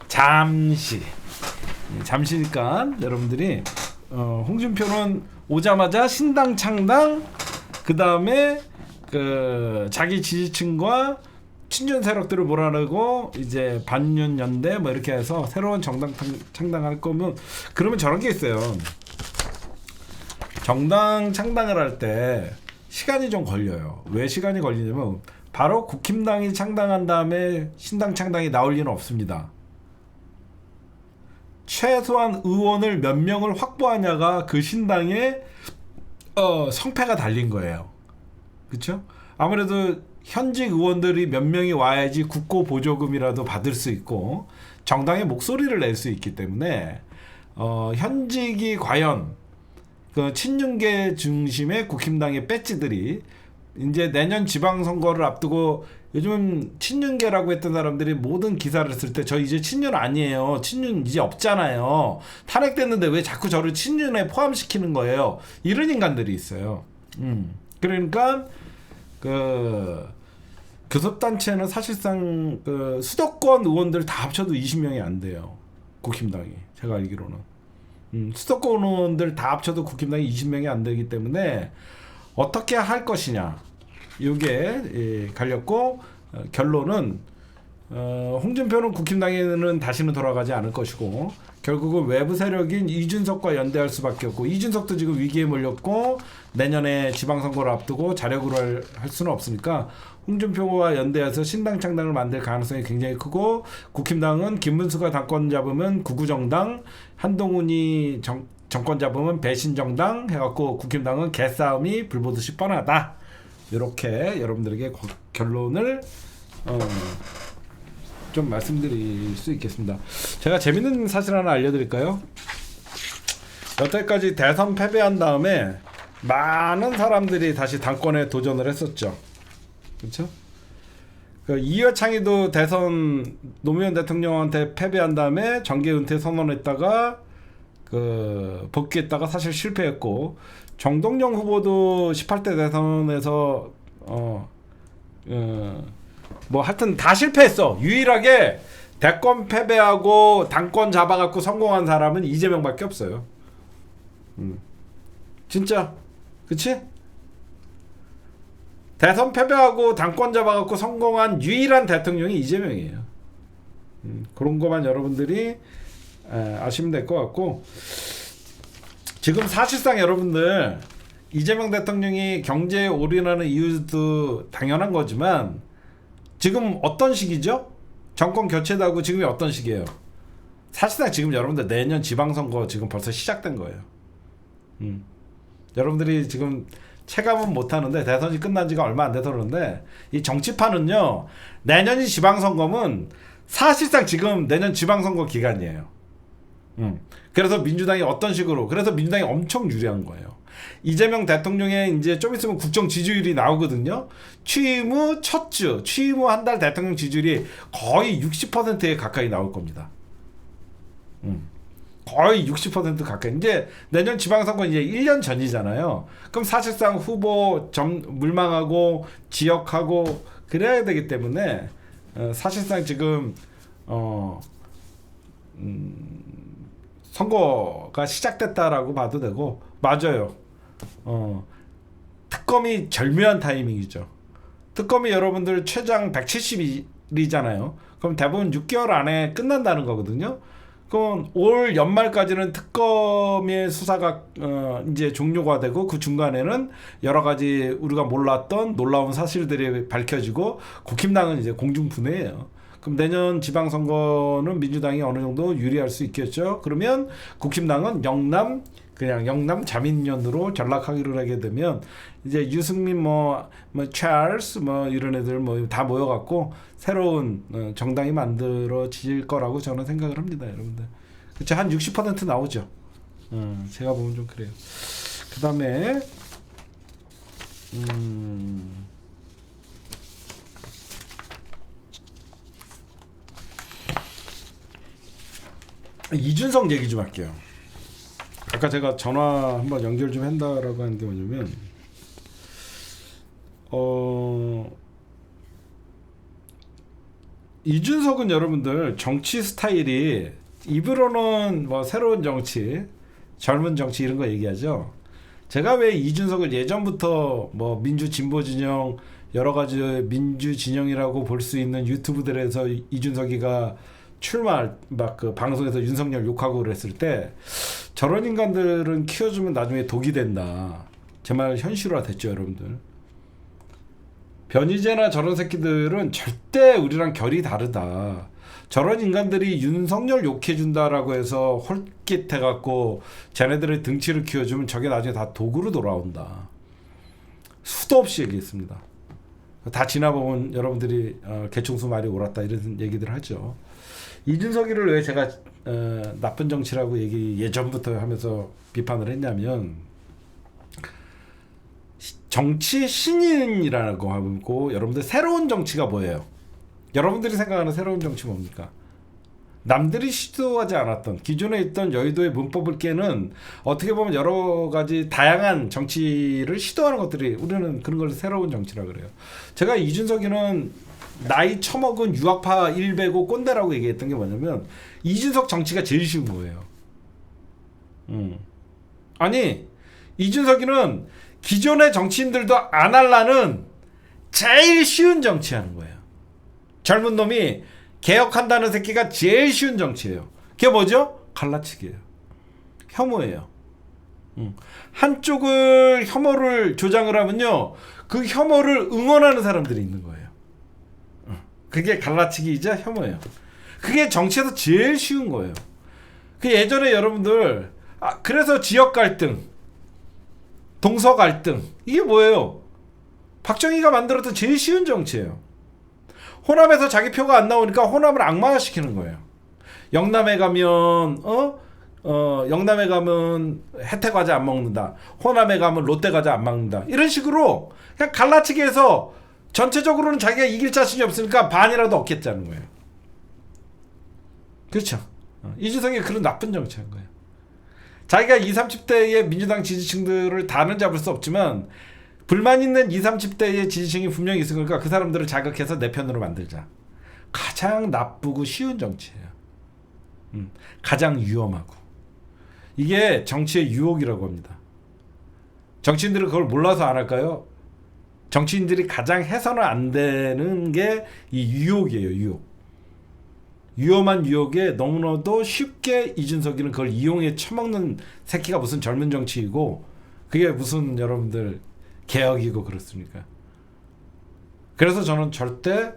잠시. 잠시니까 여러분들이 홍준표는 오자마자 신당 창당 그 다음에 그 자기 지지층과 친윤 세력들을 몰아내고 이제 반윤 연대 뭐 이렇게 해서 새로운 정당 창당할 거면 그러면 저런 게 있어요. 정당 창당을 할 때 시간이 좀 걸려요. 왜 시간이 걸리냐면 바로 국힘당이 창당한 다음에 신당 창당이 나올 리는 없습니다. 최소한 의원을 몇 명을 확보하냐가 그 신당의 성패가 달린 거예요. 그렇죠? 아무래도 현직 의원들이 몇 명이 와야지 국고 보조금이라도 받을 수 있고 정당의 목소리를 낼 수 있기 때문에 현직이 과연 그 친윤계 중심의 국힘당의 배지들이 이제 내년 지방선거를 앞두고 요즘 친윤계라고 했던 사람들이 모든 기사를 쓸 때 저 이제 친윤 아니에요. 친윤 이제 없잖아요. 탄핵됐는데 왜 자꾸 저를 친윤에 포함시키는 거예요. 이런 인간들이 있어요. 그러니까 그 교섭단체는 사실상 그 수도권 의원들 다 합쳐도 20명이 안 돼요. 국힘당이. 제가 알기로는. 수도권 의원들 다 합쳐도 국힘당이 20명이 안 되기 때문에 어떻게 할 것이냐. 이게 갈렸고 결론은 홍준표는 국힘당에는 다시는 돌아가지 않을 것이고 결국은 외부 세력인 이준석과 연대할 수밖에 없고 이준석도 지금 위기에 몰렸고 내년에 지방선거를 앞두고 자력으로 할 수는 없으니까 홍준표와 연대해서 신당 창당을 만들 가능성이 굉장히 크고 국힘당은 김문수가 당권 잡으면 구구정당 한동훈이 정권 잡으면 배신정당 해갖고 국힘당은 개싸움이 불보듯이 뻔하다. 이렇게 여러분들에게 결론을 좀 말씀드릴 수 있겠습니다. 제가 재밌는 사실 하나 알려드릴까요? 여태까지 대선 패배한 다음에 많은 사람들이 다시 당권에 도전을 했었죠. 그렇죠? 그 이회창이도 대선 노무현 대통령한테 패배한 다음에 정계 은퇴 선언했다가 그 복귀했다가 사실 실패했고 정동영 후보도 18대 대선에서 뭐 하여튼 다 실패했어. 유일하게 대권 패배하고 당권 잡아갖고 성공한 사람은 이재명밖에 없어요. 진짜 그치? 대선 패배하고 당권 잡아갖고 성공한 유일한 대통령이 이재명이에요. 그런 것만 여러분들이 아시면 될 것 같고 지금 사실상 여러분들 이재명 대통령이 경제에 올인하는 이유도 당연한 거지만 지금 어떤 시기죠? 정권 교체도 하고 지금이 어떤 시기예요? 사실상 지금 여러분들 내년 지방선거 지금 벌써 시작된 거예요. 여러분들이 지금 체감은 못하는데 대선이 끝난 지가 얼마 안 돼서 그러는데 이 정치판은요 내년이 지방선거면 사실상 지금 내년 지방선거 기간이에요. 그래서 민주당이 어떤 식으로 그래서 민주당이 엄청 유리한 거예요. 이재명 대통령의 이제 좀 있으면 국정 지지율이 나오거든요. 취임 후 첫 주, 취임 후 한 달 대통령 지지율이 거의 60%에 가까이 나올 겁니다. 거의 60% 가까이. 이제 내년 지방선거 이제 1년 전이잖아요. 그럼 사실상 후보 물망하고 지역하고 그래야 되기 때문에 사실상 지금 선거가 시작됐다라고 봐도 되고 맞아요. 특검이 절묘한 타이밍이죠. 특검이 여러분들 최장 170일이잖아요. 그럼 대부분 6개월 안에 끝난다는 거거든요. 그럼 올 연말까지는 특검의 수사가 이제 종료가 되고 그 중간에는 여러 가지 우리가 몰랐던 놀라운 사실들이 밝혀지고 국힘당은 이제 공중분해예요. 그럼 내년 지방선거는 민주당이 어느 정도 유리할 수 있겠죠. 그러면 국힘당은 영남 자민련으로 전락하기로 하게 되면 이제 유승민 뭐 찰스 뭐 이런 애들 뭐 다 모여갖고 새로운 정당이 만들어질 거라고 저는 생각을 합니다, 여러분들. 그쵸, 한 60% 나오죠. 제가 보면 좀 그래요. 그 다음에 이준석 얘기 좀 할게요. 아까 제가 전화 한번 연결 좀 한다라고 하는 게 뭐냐면 이준석은 여러분들 정치 스타일이 입으로는 뭐 새로운 정치, 젊은 정치 이런 거 얘기하죠. 제가 왜 이준석을 예전부터 뭐 민주 진보 진영 여러 가지 민주 진영이라고 볼 수 있는 유튜브들에서 이준석이가 출마할 막 그 방송에서 윤석열 욕하고 그랬을 때 저런 인간들은 키워주면 나중에 독이 된다. 제 말 현실화 됐죠, 여러분들. 변희재나 저런 새끼들은 절대 우리랑 결이 다르다. 저런 인간들이 윤석열 욕해준다라고 해서 홀깃해갖고 쟤네들의 등치를 키워주면 저게 나중에 다 독으로 돌아온다. 수도 없이 얘기했습니다. 다 지나보면 여러분들이 개충수 말이 옳았다 이런 얘기들 하죠. 이준석이를 왜 제가 나쁜 정치라고 얘기 예전부터 하면서 비판을 했냐면 정치 신인이라고 하고 여러분들 새로운 정치가 뭐예요? 여러분들이 생각하는 새로운 정치 뭡니까? 남들이 시도하지 않았던 기존에 있던 여의도의 문법을 깨는 어떻게 보면 여러 가지 다양한 정치를 시도하는 것들이 우리는 그런 걸 새로운 정치라 그래요. 제가 이준석이는 나이 처먹은 유학파 일베고 꼰대라고 얘기했던 게 뭐냐면 이준석 정치가 제일 쉬운 거예요. 아니 이준석이는 기존의 정치인들도 안 할라는 제일 쉬운 정치하는 거예요. 젊은 놈이 개혁한다는 새끼가 제일 쉬운 정치예요. 그게 뭐죠? 갈라치기예요. 혐오예요. 한쪽을 혐오를 조장을 하면요, 그 혐오를 응원하는 사람들이 있는 거예요. 그게 갈라치기이자 혐오예요. 그게 정치에서 제일 쉬운 거예요. 그 예전에 여러분들 그래서 지역 갈등, 동서 갈등 이게 뭐예요? 박정희가 만들었던 제일 쉬운 정치예요. 호남에서 자기 표가 안 나오니까 호남을 악마화시키는 거예요. 영남에 가면 영남에 가면 혜태 과자 안 먹는다. 호남에 가면 롯데 과자 안 먹는다. 이런 식으로 그냥 갈라치기 해서 전체적으로는 자기가 이길 자신이 없으니까 반이라도 얻겠다는 거예요. 그렇죠. 이준석이 그런 나쁜 정치한 거예요. 자기가 20, 30대의 민주당 지지층들을 다는 잡을 수 없지만 불만 있는 20, 30대의 지지층이 분명히 있으니까 그 사람들을 자극해서 내 편으로 만들자. 가장 나쁘고 쉬운 정치예요. 가장 위험하고. 이게 정치의 유혹이라고 합니다. 정치인들은 그걸 몰라서 안 할까요? 정치인들이 가장 해서는 안 되는 게 이 유혹이에요. 유혹. 위험한 유혹에 너무나도 쉽게 이준석이는 그걸 이용해 처먹는 새끼가 무슨 젊은 정치이고 그게 무슨 여러분들 개혁이고 그렇습니까? 그래서 저는 절대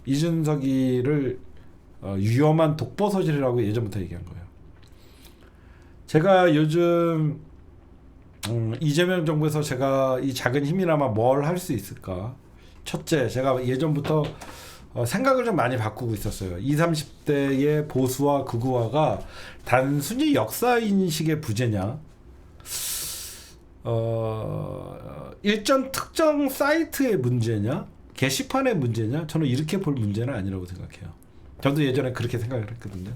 이준석이를 위험한 독보서질이라고 예전부터 얘기한 거예요. 제가 요즘 이재명 정부에서 제가 이 작은 힘이나마 뭘 할 수 있을까? 첫째, 제가 예전부터 생각을 좀 많이 바꾸고 있었어요. 20, 30대의 보수와 극우화가 단순히 역사인식의 부재냐, 일전 특정 사이트의 문제냐, 게시판의 문제냐, 저는 이렇게 볼 문제는 아니라고 생각해요. 저도 예전에 그렇게 생각을 했거든요.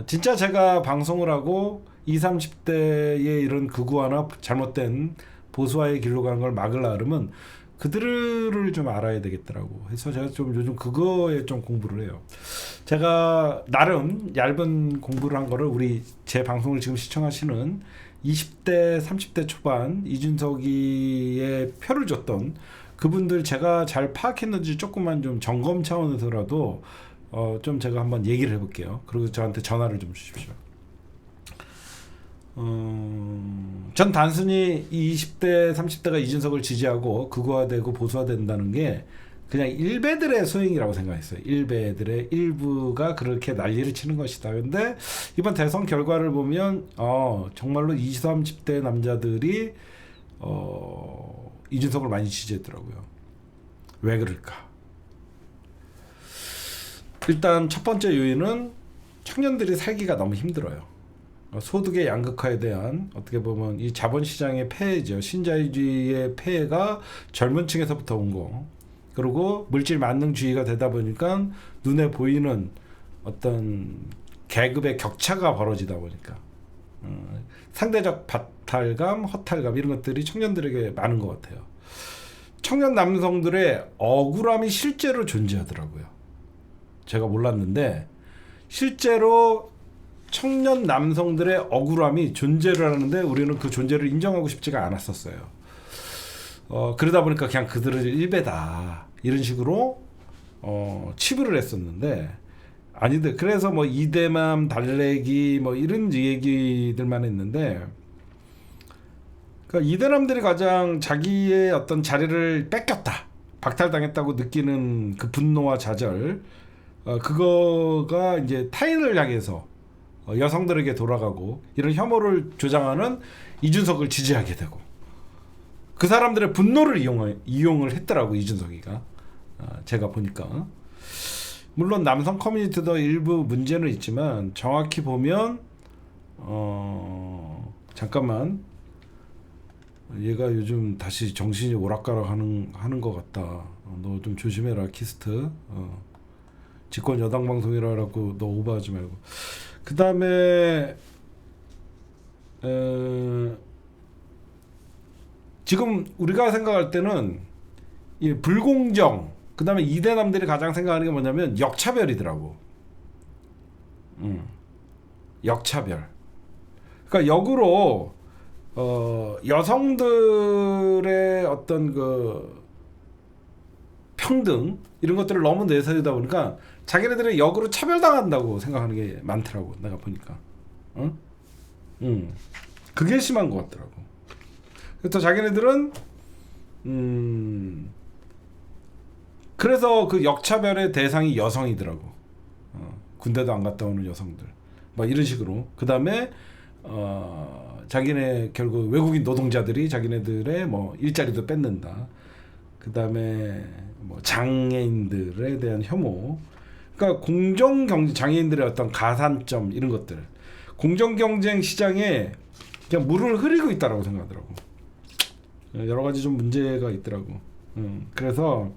진짜 제가 방송을 하고 20, 30대의 이런 극우화나 잘못된 보수화의 길로 가는 걸 막으려 그러면 그들을 좀 알아야 되겠더라고. 그래서 제가 좀 요즘 그거에 좀 공부를 해요. 제가 나름 얇은 공부를 한 거를 제 방송을 지금 시청하시는 20대, 30대 초반 이준석이의 표를 줬던 그분들 제가 잘 파악했는지 조금만 좀 점검 차원에서라도 좀 제가 한번 얘기를 해볼게요. 그리고 저한테 전화를 좀 주십시오. 전 단순히 20대, 30대가 이준석을 지지하고 극우화되고 보수화된다는 게 그냥 일베들의 소행이라고 생각했어요. 일베들의 일부가 그렇게 난리를 치는 것이다. 근데 이번 대선 결과를 보면 정말로 20, 30대 남자들이 이준석을 많이 지지했더라고요. 왜 그럴까? 일단 첫 번째 요인은 청년들이 살기가 너무 힘들어요. 소득의 양극화에 대한 어떻게 보면 이 자본시장의 폐해죠. 신자유주의의 폐해가 젊은 층에서부터 온 거. 그리고 물질 만능주의가 되다 보니까 눈에 보이는 어떤 계급의 격차가 벌어지다 보니까 상대적 박탈감, 허탈감 이런 것들이 청년들에게 많은 것 같아요. 청년 남성들의 억울함이 실제로 존재하더라고요. 제가 몰랐는데 실제로 청년 남성들의 억울함이 존재를 하는데 우리는 그 존재를 인정하고 싶지가 않았었어요. 그러다 보니까 그냥 그들을 일베다 이런 식으로 치부를 했었는데 아니들 그래서 뭐 이대맘 달래기 뭐 이런 얘기들만 했는데 그러니까 이대남들이 가장 자기의 어떤 자리를 뺏겼다 박탈당했다고 느끼는 그 분노와 좌절 그거가 이제 타인을 향해서 여성들에게 돌아가고 이런 혐오를 조장하는 이준석을 지지하게 되고 그 사람들의 분노를 이용을 했더라고 이준석이가. 제가 보니까 물론 남성 커뮤니티도 일부 문제는 있지만 정확히 보면 잠깐만 얘가 요즘 다시 정신이 오락가락 하는 것 같다. 너 좀 조심해라 키스트. 집권 여당 방송이라고 너 오버하지 말고. 그 다음에 지금 우리가 생각할 때는 이 불공정 그 다음에 이대남들이 가장 생각하는 게 뭐냐면 역차별이더라고. 역차별. 그러니까 역으로 여성들의 어떤 그 평등 이런 것들을 너무 내세우다 보니까 자기네들이 역으로 차별당한다고 생각하는 게 많더라고. 내가 보니까 그게 심한 것 같더라고. 그래서 자기네들은 그래서 그 역차별의 대상이 여성이더라고. 군대도 안 갔다 오는 여성들 막 이런 식으로. 그 다음에 자기네 결국 외국인 노동자들이 자기네들의 뭐 일자리도 뺏는다. 그 다음에 뭐 장애인들에 대한 혐오. 그러니까 공정경제 장애인들의 어떤 가산점 이런 것들. 공정경쟁 시장에 그냥 물을 흐리고 있다라고 생각하더라고. 여러 가지 좀 문제가 있더라고. 그래서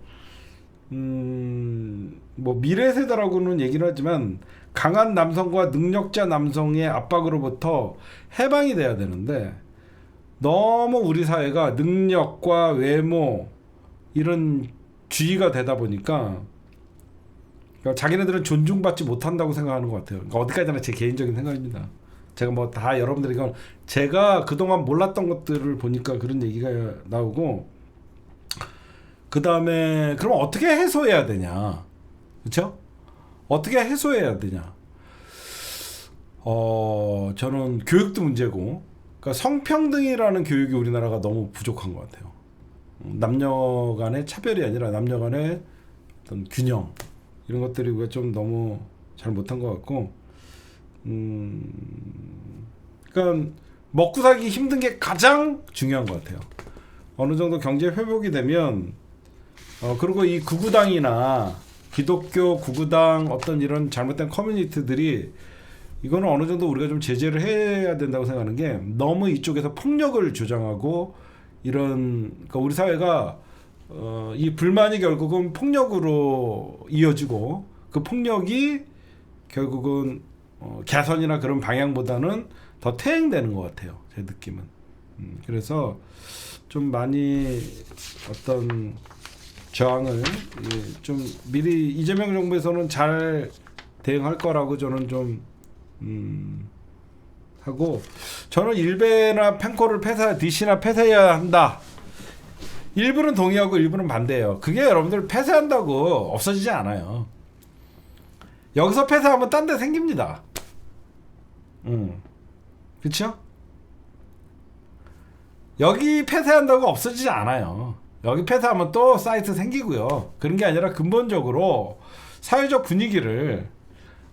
뭐 미래 세대라고는 얘기를 하지만 강한 남성과 능력자 남성의 압박으로부터 해방이 돼야 되는데 너무 우리 사회가 능력과 외모 이런 주의가 되다 보니까 그러니까 자기네들은 존중받지 못한다고 생각하는 것 같아요. 그러니까 어디까지나 제 개인적인 생각입니다. 제가 뭐 다 여러분들이 이건 제가 그동안 몰랐던 것들을 보니까 그런 얘기가 나오고 그 다음에 그럼 어떻게 해소해야 되냐, 그렇죠? 어떻게 해소해야 되냐? 저는 교육도 문제고, 그러니까 성평등이라는 교육이 우리나라가 너무 부족한 것 같아요. 남녀 간의 차별이 아니라 남녀 간의 어떤 균형 이런 것들이 우리가 좀 너무 잘 못한 것 같고, 그러니까 먹고 살기 힘든 게 가장 중요한 것 같아요. 어느 정도 경제 회복이 되면 그리고 이 구구당이나 기독교 구구당 어떤 이런 잘못된 커뮤니티들이 이거는 어느 정도 우리가 좀 제재를 해야 된다고 생각하는 게 너무 이쪽에서 폭력을 조장하고 이런 그러니까 우리 사회가 이 불만이 결국은 폭력으로 이어지고 그 폭력이 결국은 개선이나 그런 방향보다는 더 퇴행되는 것 같아요. 제 느낌은. 그래서 좀 많이 어떤 저항을 좀 미리 이재명 정부에서는 잘 대응할 거라고 저는 좀 하고, 저는 일베나 펜코를 DC나 폐쇄해야 한다. 일부는 동의하고 일부는 반대해요. 그게 여러분들 폐쇄한다고 없어지지 않아요. 여기서 폐쇄하면 딴 데 생깁니다. 그쵸? 여기 폐쇄한다고 없어지지 않아요. 여기 폐쇄하면 또 사이트 생기고요. 그런 게 아니라 근본적으로 사회적 분위기를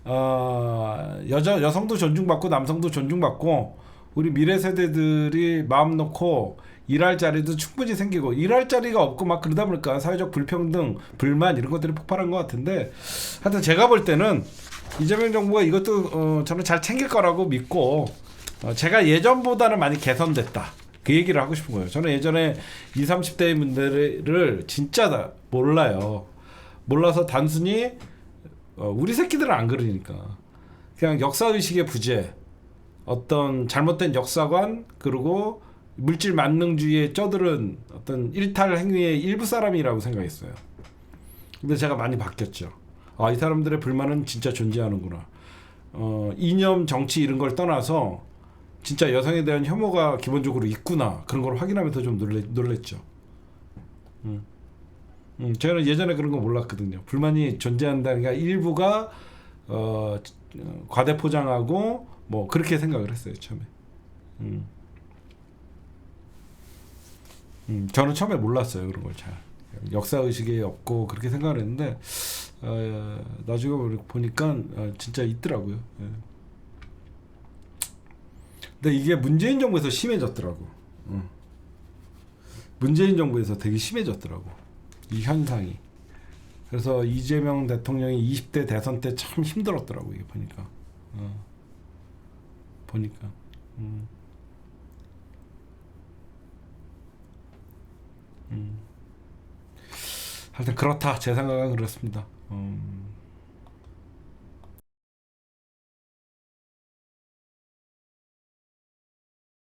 여성도 존중받고 남성도 존중받고 우리 미래 세대들이 마음 놓고 일할 자리도 충분히 생기고, 일할 자리가 없고 막 그러다 보니까 사회적 불평등, 불만 이런 것들이 폭발한 것 같은데, 하여튼 제가 볼 때는 이재명 정부가 이것도 저는 잘 챙길 거라고 믿고, 제가 예전보다는 많이 개선됐다, 그 얘기를 하고 싶은 거예요. 저는 예전에 20, 30대의 문제를 진짜 다 몰라요. 몰라서 단순히 우리 새끼들은 안 그러니까 그냥 역사의식의 부재, 어떤 잘못된 역사관, 그리고 물질 만능주의에 쩌들은 어떤 일탈 행위의 일부 사람이라고 생각했어요. 근데 제가 많이 바뀌었죠. 이 사람들의 불만은 진짜 존재하는구나. 이념, 정치 이런 걸 떠나서 진짜 여성에 대한 혐오가 기본적으로 있구나, 그런 걸 확인하면서 좀 놀랬죠. 저는 예전에 그런 거 몰랐거든요. 불만이 존재한다는 게 일부가 과대 포장하고 뭐 그렇게 생각을 했어요, 처음에. 저는 처음에 몰랐어요, 그런 걸 잘. 역사 의식이 없고 그렇게 생각을 했는데 나중에 보니까 진짜 있더라고요. 예. 근데 이게 문재인 정부에서 심해졌더라고. 문재인 정부에서 되게 심해졌더라고, 이 현상이. 그래서 이재명 대통령이 20대 대선 때 참 힘들었더라고, 이게 보니까. 보니까. 하여튼 그렇다, 제 생각은 그렇습니다.